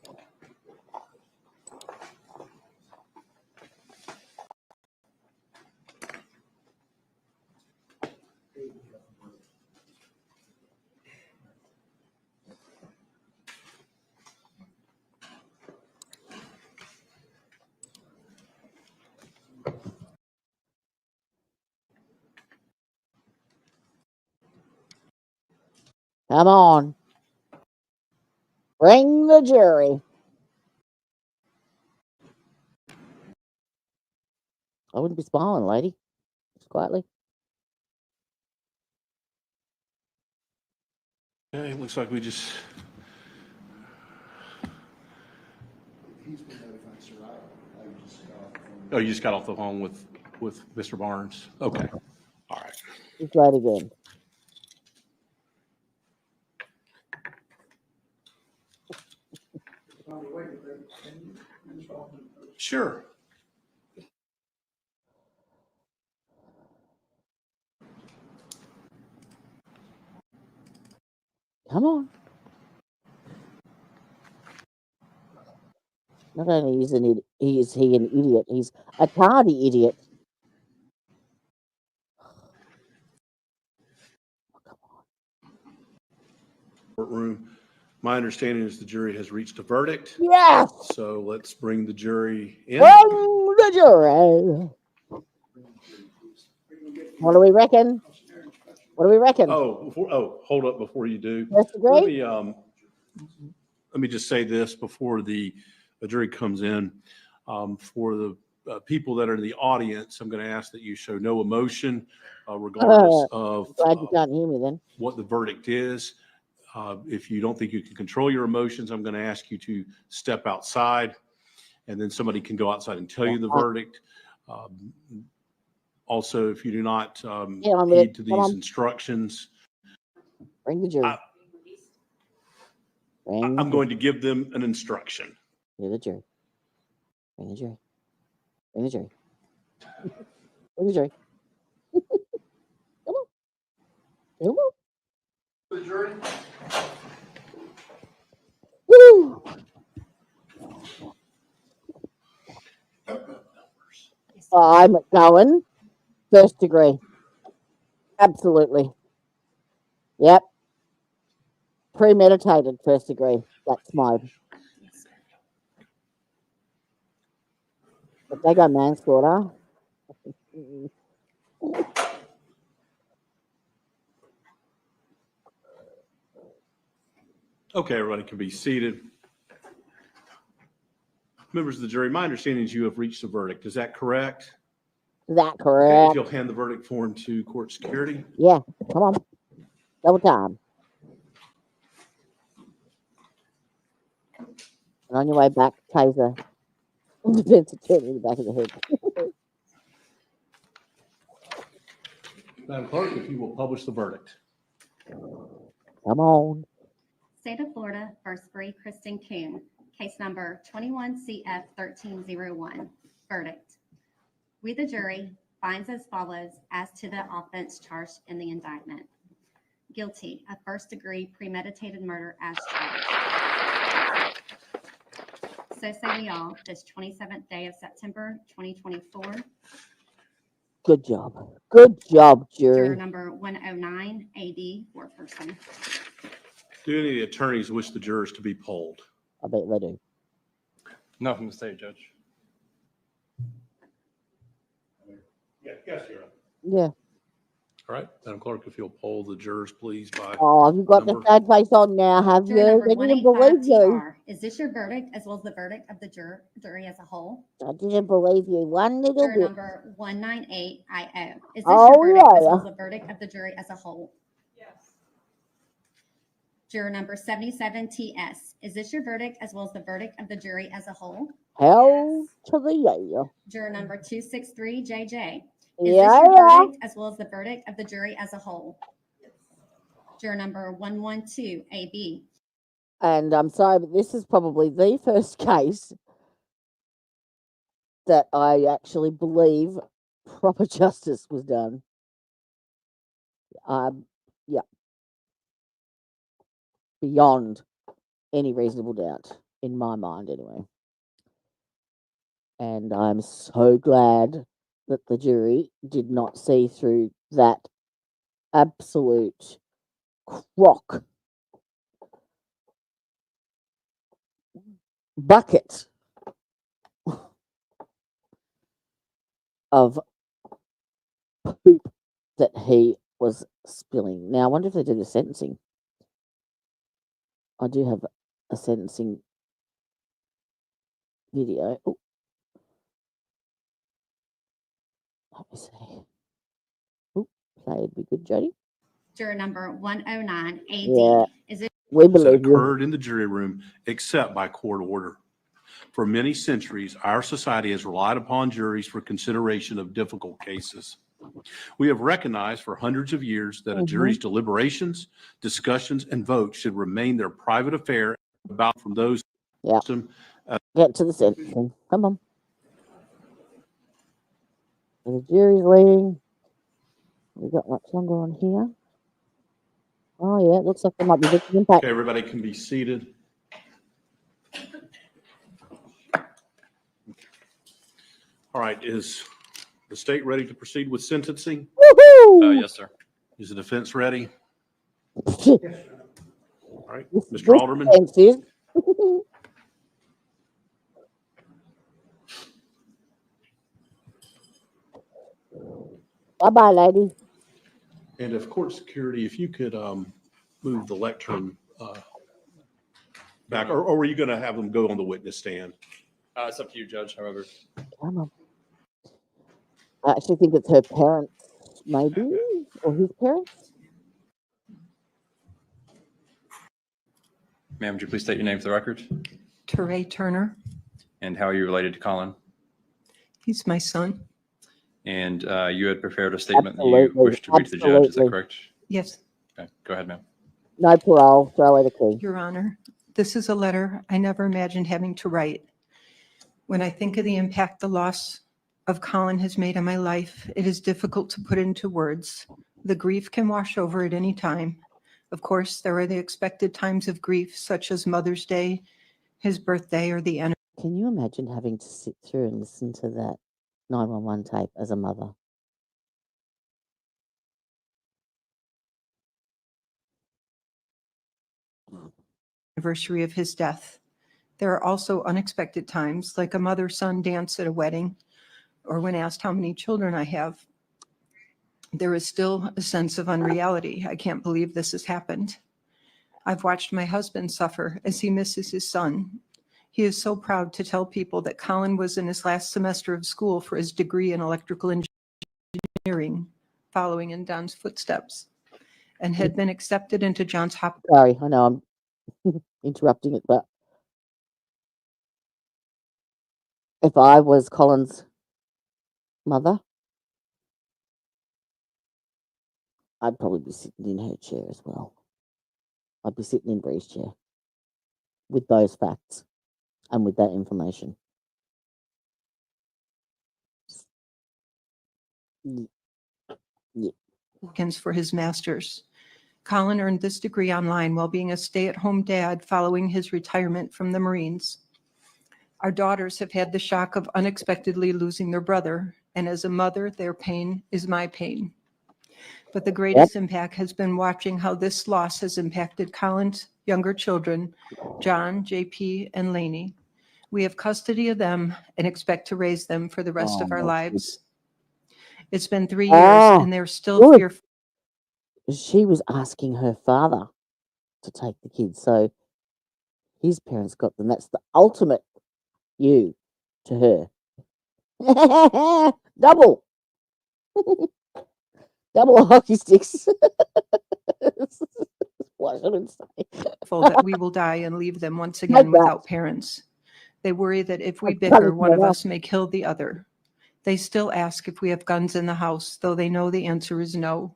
Come on. Bring the jury. I wouldn't be smiling, lady. Just quietly. Okay, it looks like we just. Oh, you just got off the phone with Mr. Barnes? Okay, all right. Just try it again. Sure. Come on. Not only is he an idiot, he's a tardy idiot. Courtroom. My understanding is the jury has reached a verdict. Yes. So let's bring the jury in. Bring the jury. What do we reckon? What do we reckon? Hold up before you do. Yes, agree? Let me just say this before the jury comes in. For the people that are in the audience, I'm going to ask that you show no emotion regardless of Glad you can't hear me then. what the verdict is. If you don't think you can control your emotions, I'm going to ask you to step outside, and then somebody can go outside and tell you the verdict. Also, if you do not heed to these instructions, Bring the jury. I'm going to give them an instruction. You're the jury. Bring the jury. Bring the jury. Bring the jury. Come on. Come on. The jury. Woo! I'm going first degree. Absolutely. Yep. Premeditated first degree. That's my. If they go manslaughter. Okay, everybody can be seated. Members of the jury, my understanding is you have reached a verdict. Is that correct? Is that Okay, if correct? you'll hand the verdict form to court security. Yeah. Come on. Double time. And on your way back, taser. Defense attorney in the back of the head. Madam Clerk, if you will publish the verdict. Come on. State of Florida, first degree, Kristen Kuhn, case number 21 CF 1301. Verdict. We, the jury, finds as follows as to the offense charged in the indictment. Guilty of first degree premeditated murder as charged. So say we all, this 27th day of September 2024. Good job. Good job, Juror jury. number 109, AD, foreperson. Do any of the attorneys wish the jurors to be polled? I bet they do. Nothing to say, Judge. Yes, Your Honor. Yeah. All right, Madam Clerk, if you'll poll the jurors, please, by Oh, you got number. the sad face on now, have Juror you? number They didn't believe you. 185TR. Is this your verdict as well as the verdict of the jury as a whole? I didn't believe you one little Juror bit. number 198IO. Is this Oh, your verdict as yeah. well as the verdict of the jury as a whole? Yes. Juror number 77TS. Is this your verdict as well as the verdict of the jury as a whole? Hell to the yeah. Juror number 263JJ. Is Yeah, this your yeah. verdict as well as the verdict of the jury as a whole? Juror number 112AB. And I'm sorry, but this is probably the first case that I actually believe proper justice was done. Yeah. Beyond any reasonable doubt, in my mind anyway. And I'm so glad that the jury did not see through that absolute crock bucket of poop that he was spilling. Now, I wonder if they did the sentencing. I do have a sentencing video. Oh. Let me see. Oh, play would be good, Jody. Juror number 109AD. Yeah. Is it We That believe you. occurred in the jury room except by court order. For many centuries, our society has relied upon juries for consideration of difficult cases. We have recognized for hundreds of years that a jury's deliberations, discussions, and votes should remain their private affair about from those. Yeah. Get to the sentencing. Come on. The jury's leaving. We got much longer on here. Oh yeah, it looks like there might be victim impact. Okay, everybody can be seated. All right, is the state ready to proceed with sentencing? Woohoo! Yes, sir. Is the defense ready? Yes. All right, Mr. Alderman. Bye-bye, lady. And if court security, if you could move the lectern back, or were you going to have them go on the witness stand? It's up to you, Judge, however. Come on. I actually think it's her parents, maybe, or his parents. Ma'am, would you please state your name for the record? Teray Turner. And how are you related to Colin? He's my son. And you had prepared a statement that you Absolutely, wish to read to the judge, is that absolutely. correct? Yes, Okay, go ahead, ma'am. No parole, throw away the key. Your Honor. This is a letter I never imagined having to write. When I think of the impact the loss of Colin has made on my life, it is difficult to put into words. The grief can wash over at any time. Of course, there are the expected times of grief, such as Mother's Day, his birthday, or the end. Can you imagine having to sit through and listen to that 911 tape as a mother? Anniversary of his death. There are also unexpected times, like a mother-son dance at a wedding, or when asked how many children I have. There is still a sense of unreality. I can't believe this has happened. I've watched my husband suffer as he misses his son. He is so proud to tell people that Colin was in his last semester of school for his degree in electrical engineering, following in Don's footsteps, and had been accepted into Johns Hopkins. Sorry, I know I'm interrupting it, but if I was Colin's mother, I'd probably be sitting in her chair as well. I'd be sitting in Bree's chair with those facts and with that information. Yeah. For his master's. Colin earned this degree online while being a stay-at-home dad following his retirement from the Marines. Our daughters have had the shock of unexpectedly losing their brother, and as a mother, their pain is my pain. But the greatest impact has been watching how this loss has impacted Colin's younger children, John, JP, and Lainey. We have custody of them and expect to raise them for the rest of our lives. It's been 3 years and they're still fearful. She was asking her father to take the kids, so his parents got them. That's the ultimate you to her. Double. Double hockey sticks. What should I say? That we will die and leave them once again without parents. They worry that if we bicker, one of us may kill the other. They still ask if we have guns in the house, though they know the answer is no.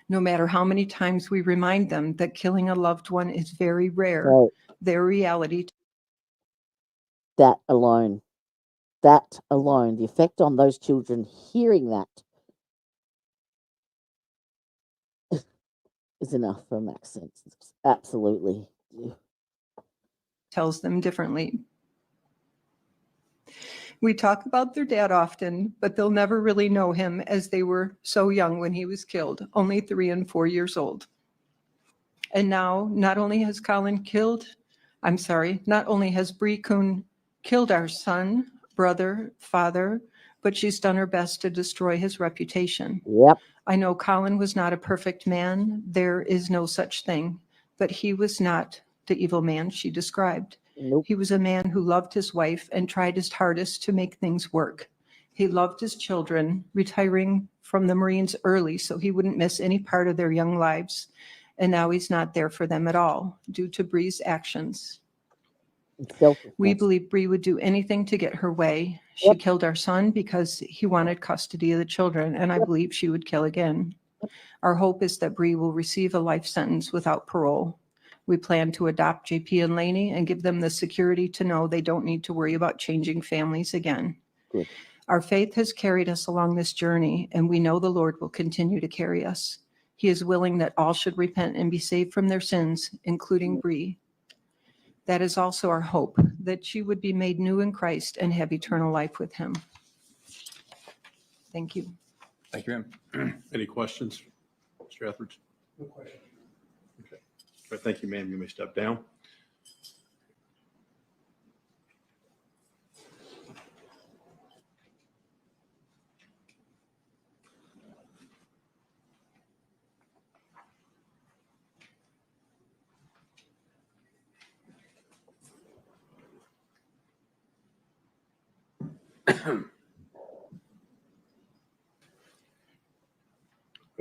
No matter how many times we remind them that killing a loved one is very rare, Right. their reality. That alone, the effect on those children hearing that is enough for Max sense. Absolutely. Tells them differently. We talk about their dad often, but they'll never really know him as they were so young when he was killed, only 3 and 4 years old. And now, not only has Bree Coon killed our son, brother, father, but she's done her best to destroy his reputation. Yep. I know Colin was not a perfect man. There is no such thing, but he was not the evil man she described. Nope. He was a man who loved his wife and tried his hardest to make things work. He loved his children, retiring from the Marines early so he wouldn't miss any part of their young lives. And now he's not there for them at all due to Bree's actions. We believe Bree would do anything to get her way. She killed our son because he wanted custody of the children, and I believe she would kill again. Our hope is that Bree will receive a life sentence without parole. We plan to adopt JP and Lainey and give them the security to know they don't need to worry about changing families again. Good. Our faith has carried us along this journey, and we know the Lord will continue to carry us. He is willing that all should repent and be saved from their sins, including Bree. That is also our hope, that she would be made new in Christ and have eternal life with him. Thank you. Thank you, ma'am. Any questions, Mr. Etheridge? No question. Okay. All right, thank you, ma'am. You may step down.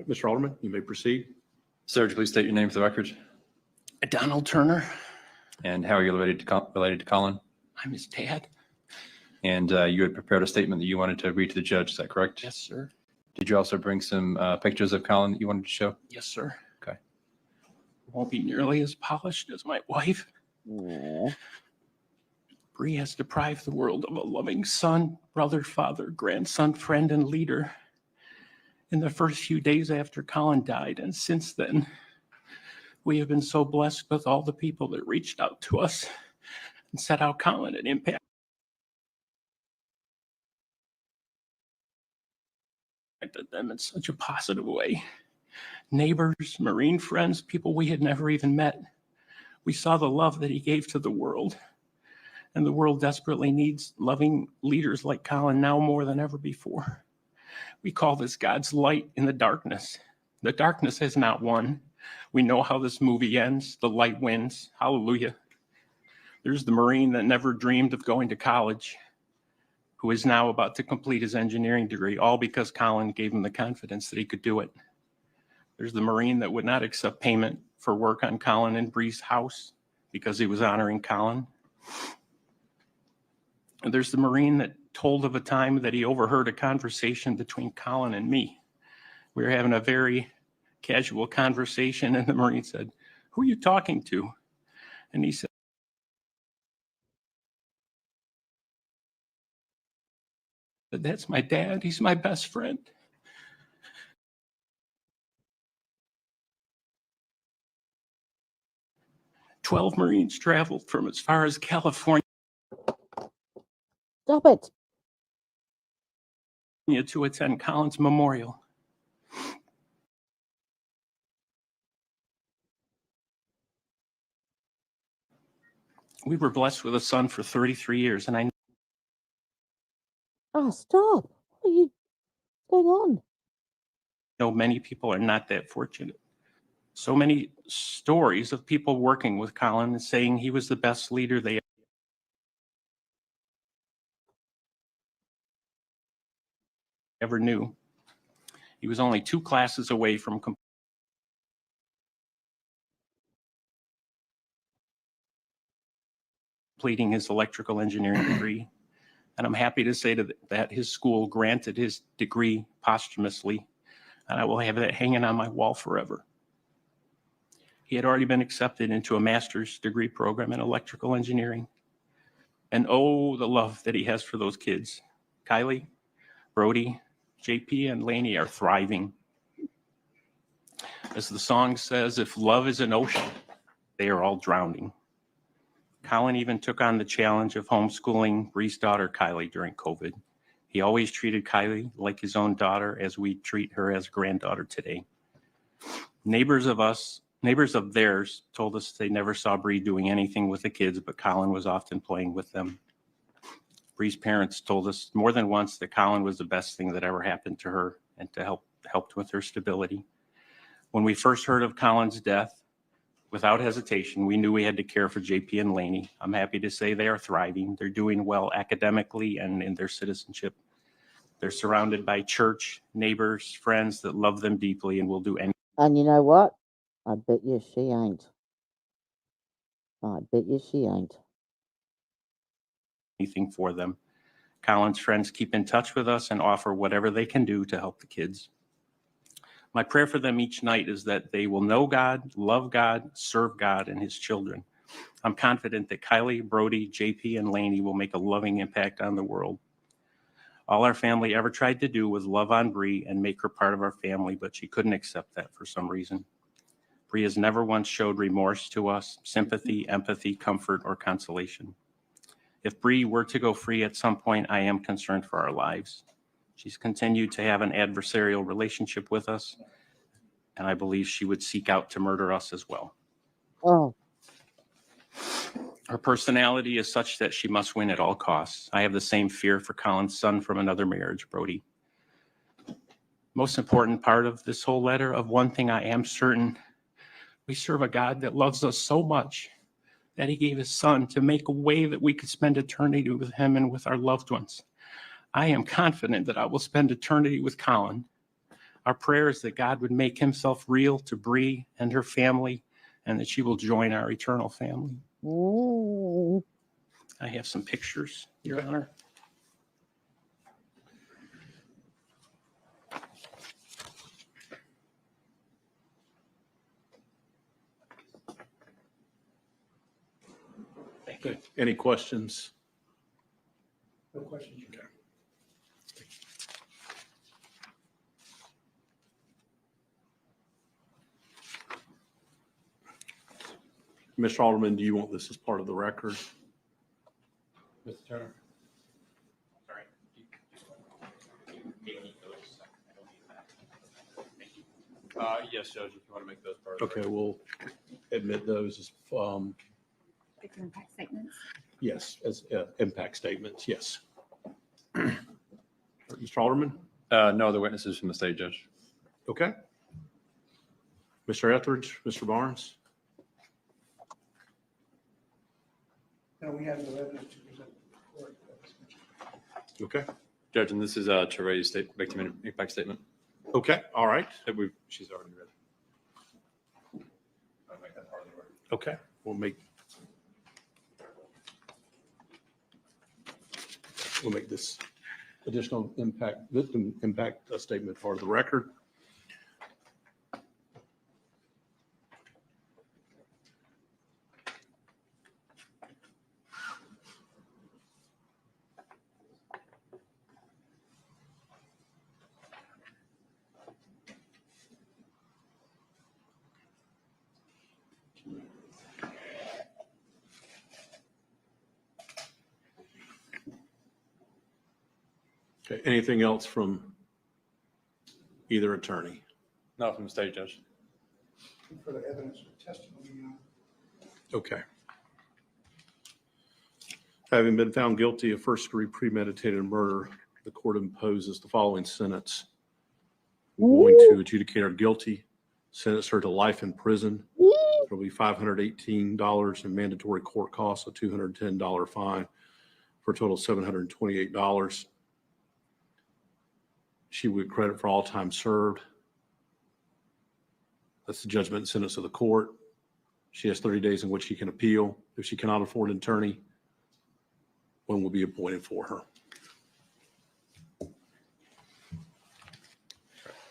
Mr. Alderman, you may proceed. Sir, would you please state your name for the record? Donald Turner. And how are you related to Colin? I'm his dad. And you had prepared a statement that you wanted to read to the judge, is that correct? Yes, sir. Did you also bring some pictures of Colin that you wanted to show? Yes, sir. Okay. Won't be nearly as polished as my wife. Bree has deprived the world of a loving son, brother, father, grandson, friend, and leader in the first few days after Colin died. And since then, we have been so blessed with all the people that reached out to us and said how Colin had impacted them in such a positive way. Neighbors, Marine friends, people we had never even met. We saw the love that he gave to the world. And the world desperately needs loving leaders like Colin now more than ever before. We call this God's light in the darkness. The darkness has not won. We know how this movie ends. The light wins. Hallelujah. There's the Marine that never dreamed of going to college, who is now about to complete his engineering degree, all because Colin gave him the confidence that he could do it. There's the Marine that would not accept payment for work on Colin and Bree's house because he was honoring Colin. And there's the Marine that told of a time that he overheard a conversation between Colin and me. We were having a very casual conversation, and the Marine said, "Who are you talking to?" And he said, "That's my dad. He's my best friend." "12 Marines traveled from as far as California Stop it. to attend Colin's memorial. We were blessed with a son for 33 years, and I Oh, stop. What are you going on? know many people are not that fortunate. So many stories of people working with Colin and saying he was the best leader they ever knew. He was only 2 classes away from completing his electrical engineering degree. And I'm happy to say that his school granted his degree posthumously, and I will have that hanging on my wall forever. He had already been accepted into a master's degree program in electrical engineering. And oh, the love that he has for those kids. Kylie, Brody, JP, and Lainey are thriving. As the song says, if love is an ocean, they are all drowning. Colin even took on the challenge of homeschooling Bree's daughter, Kylie, during COVID. He always treated Kylie like his own daughter, as we treat her as a granddaughter today. Neighbors of theirs told us they never saw Bree doing anything with the kids, but Colin was often playing with them. Bree's parents told us more than once that Colin was the best thing that ever happened to her and helped with her stability. When we first heard of Colin's death, without hesitation, we knew we had to care for JP and Lainey. I'm happy to say they are thriving. They're doing well academically and in their citizenship. They're surrounded by church, neighbors, friends that love them deeply and will do anything. And you know what? I bet you she ain't. I bet you she ain't. Anything for them. Colin's friends keep in touch with us and offer whatever they can do to help the kids. My prayer for them each night is that they will know God, love God, serve God and his children. I'm confident that Kylie, Brody, JP, and Lainey will make a loving impact on the world. All our family ever tried to do was love on Bree and make her part of our family, but she couldn't accept that for some reason. Bree has never once showed remorse to us, sympathy, empathy, comfort, or consolation. If Bree were to go free at some point, I am concerned for our lives. She's continued to have an adversarial relationship with us, and I believe she would seek out to murder us as well. Oh. Her personality is such that she must win at all costs. I have the same fear for Colin's son from another marriage, Brody. Most important part of this whole letter, of one thing I am certain, we serve a God that loves us so much that he gave his son to make a way that we could spend eternity with him and with our loved ones. I am confident that I will spend eternity with Colin. Our prayer is that God would make himself real to Bree and her family, and that she will join our eternal family. Ooh. I have some pictures, Your Honor. Okay. Any questions? No questions. Okay. Mr. Alderman, do you want this as part of the record? Mr. Turner. Sorry. Yes, Judge, if you want to make those part Okay, we'll admit those as, Victim impact statements. yes, as impact statements, yes. Mr. Alderman? No other witnesses from the state, Judge. Okay. Mr. Etheridge, Mr. Barnes? No, we have no evidence to present. Okay. Judge, and this is Teresa's victim impact statement. Okay, all right. She's already read. Okay, we'll make this additional victim impact statement part of the record. Okay, anything else from either attorney? No, from the state, Judge. For the evidence of testimony. Okay. Having been found guilty of first-degree premeditated murder, the court imposes the following sentence. We're going to adjudicate her guilty, sentence her to life in prison. There'll be $518 in mandatory court costs, a $210 fine, for a total of $728. She would get credit for all time served. That's the judgment and sentence of the court. She has 30 days in which she can appeal. If she cannot afford an attorney, one will be appointed for her.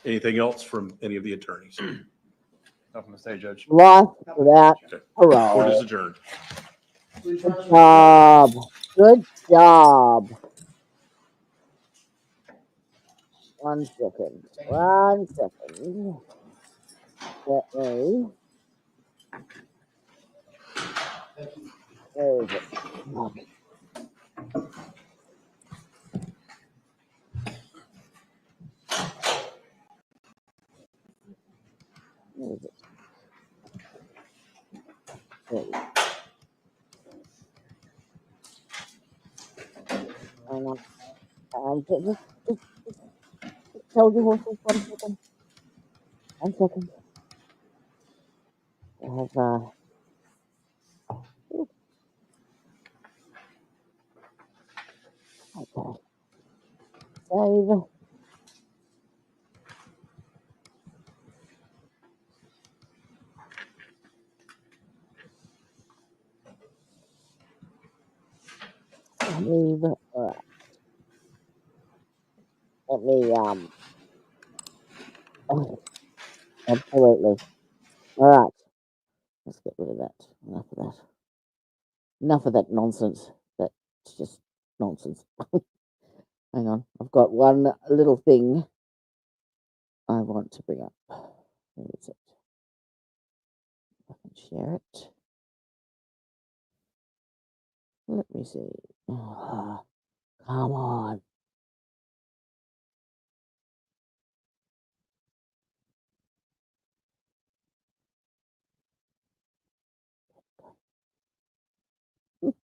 Anything else from any of the attorneys? No, from the state, Judge. Life without Okay. parole. Court is adjourned. Good job. Good job. 1 second. 1 second. Let me. Where is it? Okay. Where is it? There we go. Hang on. Just hold your horses 1 second. 1 second. I have ooh. Okay. Save. Leave. All right. Let me oh, absolutely. All right. Let's get rid of that. Enough of that. Enough of that nonsense. That's just nonsense. Hang on. I've got one little thing I want to bring up. Where is it? I can share it. Let me see. Oh, come on.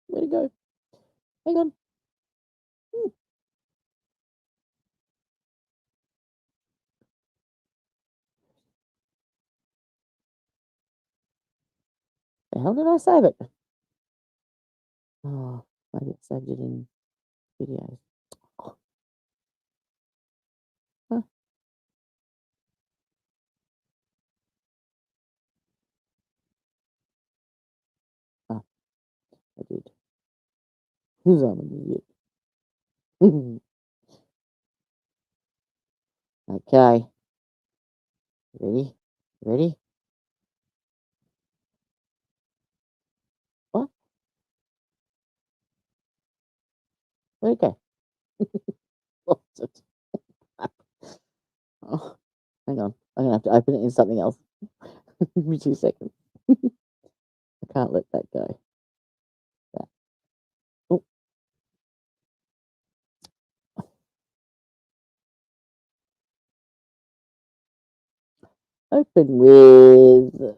Where'd it go? Hang on. The hell did I save it? Oh, maybe I saved it in videos. Huh. Who's I'm an idiot. Okay. Ready? Ready? What? Okay. Lost it. Oh, hang on. I'm gonna have to open it in something else. Give me 2 seconds. I can't let that go. That. Oh, open with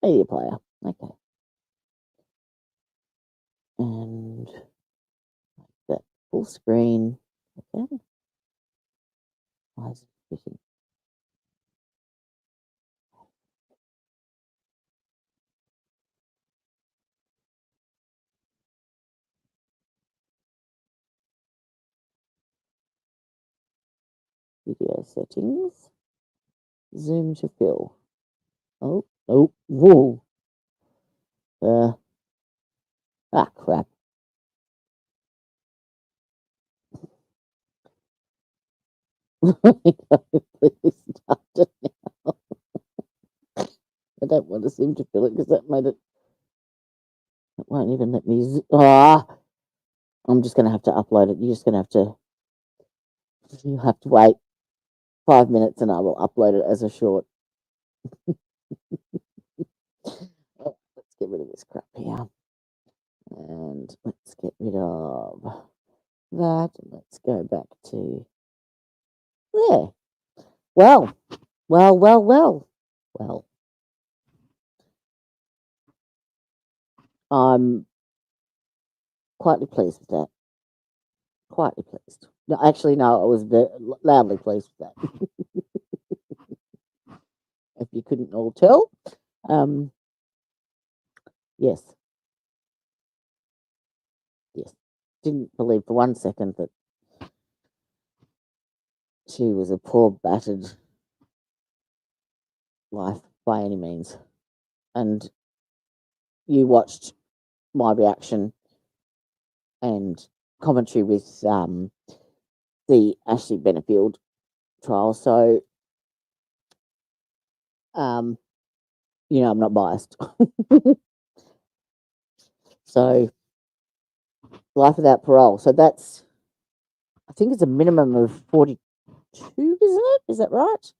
media player. Okay. And that full screen. Okay. Why is it fishing? Video settings. Zoom to fill. Oh, oh, whoa. Crap. Please start it now. I don't want to seem to fill it because that made it. It won't even let me. I'm just going to have to upload it. You're just going to have to. You have to wait 5 minutes, and I will upload it as a short. Oh, let's get rid of this crap here, and let's get rid of that. And let's go back to there. Well. I'm quietly pleased with that. Quietly pleased. No, actually, no, I was loudly pleased with that. If you couldn't all tell, yes, didn't believe for 1 second that she was a poor battered wife by any means. And you watched my reaction and commentary with the Ashley Benefield trial, so I'm not biased. So life without parole. So that's, I think it's a minimum of 42, isn't it? Is that right?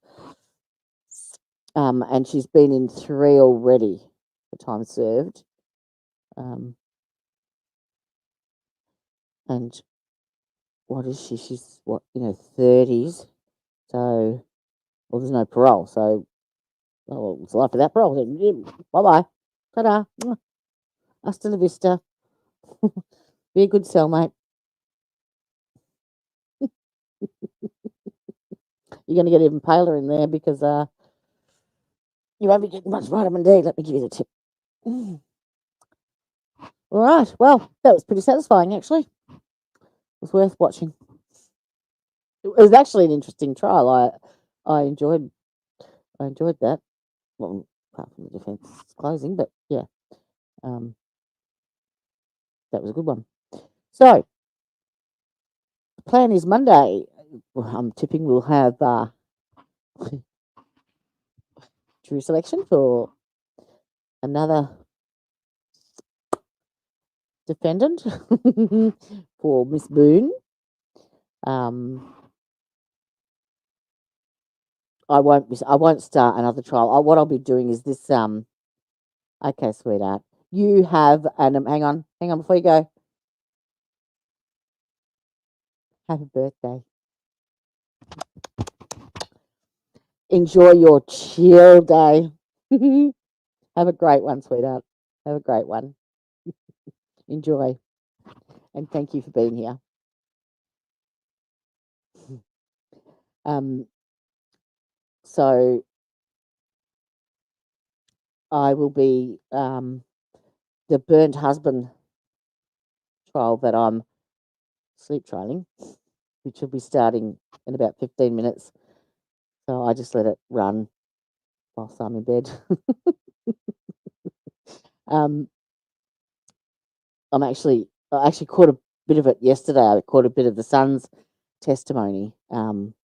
And she's been in 3 already for time served. And what is she? She's 30s. So, well, there's no parole. So, it's life without parole. Bye bye. Ta-da. Hasta la vista. Be a good cellmate. You're going to get even paler in there because you won't be getting much vitamin D. Let me give you the tip. All right. Well, that was pretty satisfying, actually. It was worth watching. It was actually an interesting trial. I enjoyed that. Well, apart from the defence closing, but yeah, that was a good one. So, the plan is Monday. I'm tipping we'll have jury selection for another defendant for Miss Boone. I won't start another trial. What I'll be doing is this. Okay, sweetheart, you have hang on before you go. Happy birthday. Enjoy your chill day. Have a great one, sweetheart. Have a great one. Enjoy. And thank you for being here. So I will be the burnt husband trial that I'm sleep trailing, which will be starting in about 15 minutes. So I just let it run whilst I'm in bed. I actually caught bit of it yesterday. I caught a bit of the son's testimony. And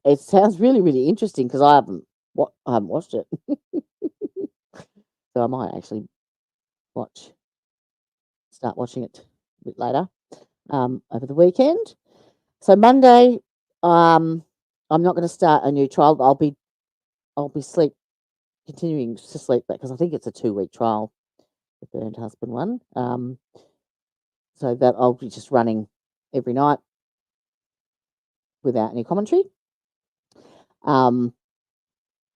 it sounds really, really interesting because I haven't watched it. So I might actually start watching it a bit later over the weekend. So Monday, I'm not going to start a new trial. I'll be continuing to sleep because I think it's a 2-week trial, the Burned Husband one. So that I'll be just running every night without any commentary. And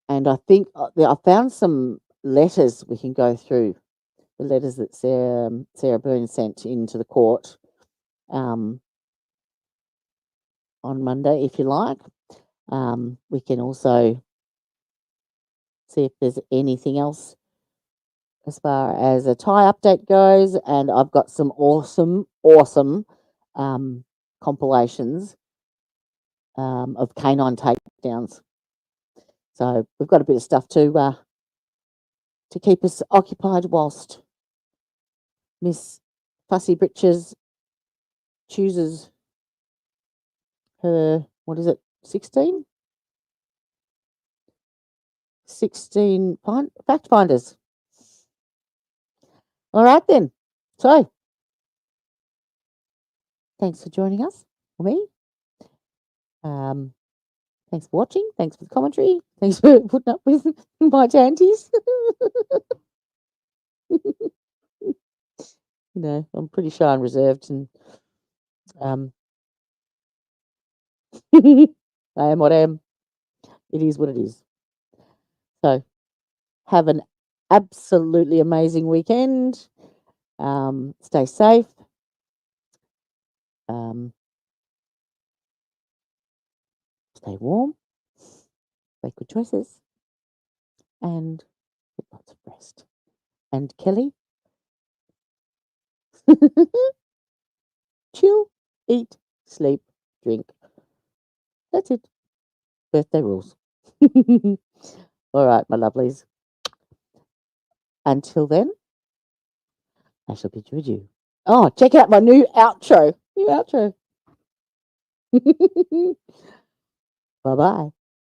I think I found some letters we can go through, the letters that Sarah Byrne sent into the court on Monday, if you like. We can also see if there's anything else as far as a Thai update goes, and I've got some awesome compilations of canine takedowns. So we've got a bit of stuff to keep us occupied whilst Miss Fussy Britches chooses her, 16 fact finders. All right then. So thanks for joining us, or me. Thanks for watching. Thanks for the commentary. Thanks for putting up with my tanties. I'm pretty shy and reserved, and I am what I am. It is what it is. So have an absolutely amazing weekend. Stay safe. Stay warm. Make good choices. And get lots of rest. And Kelly, chill, eat, sleep, drink. That's it. Birthday rules. All right, my lovelies. Until then, I shall bid you adieu. Oh, check out my new outro. Bye-bye.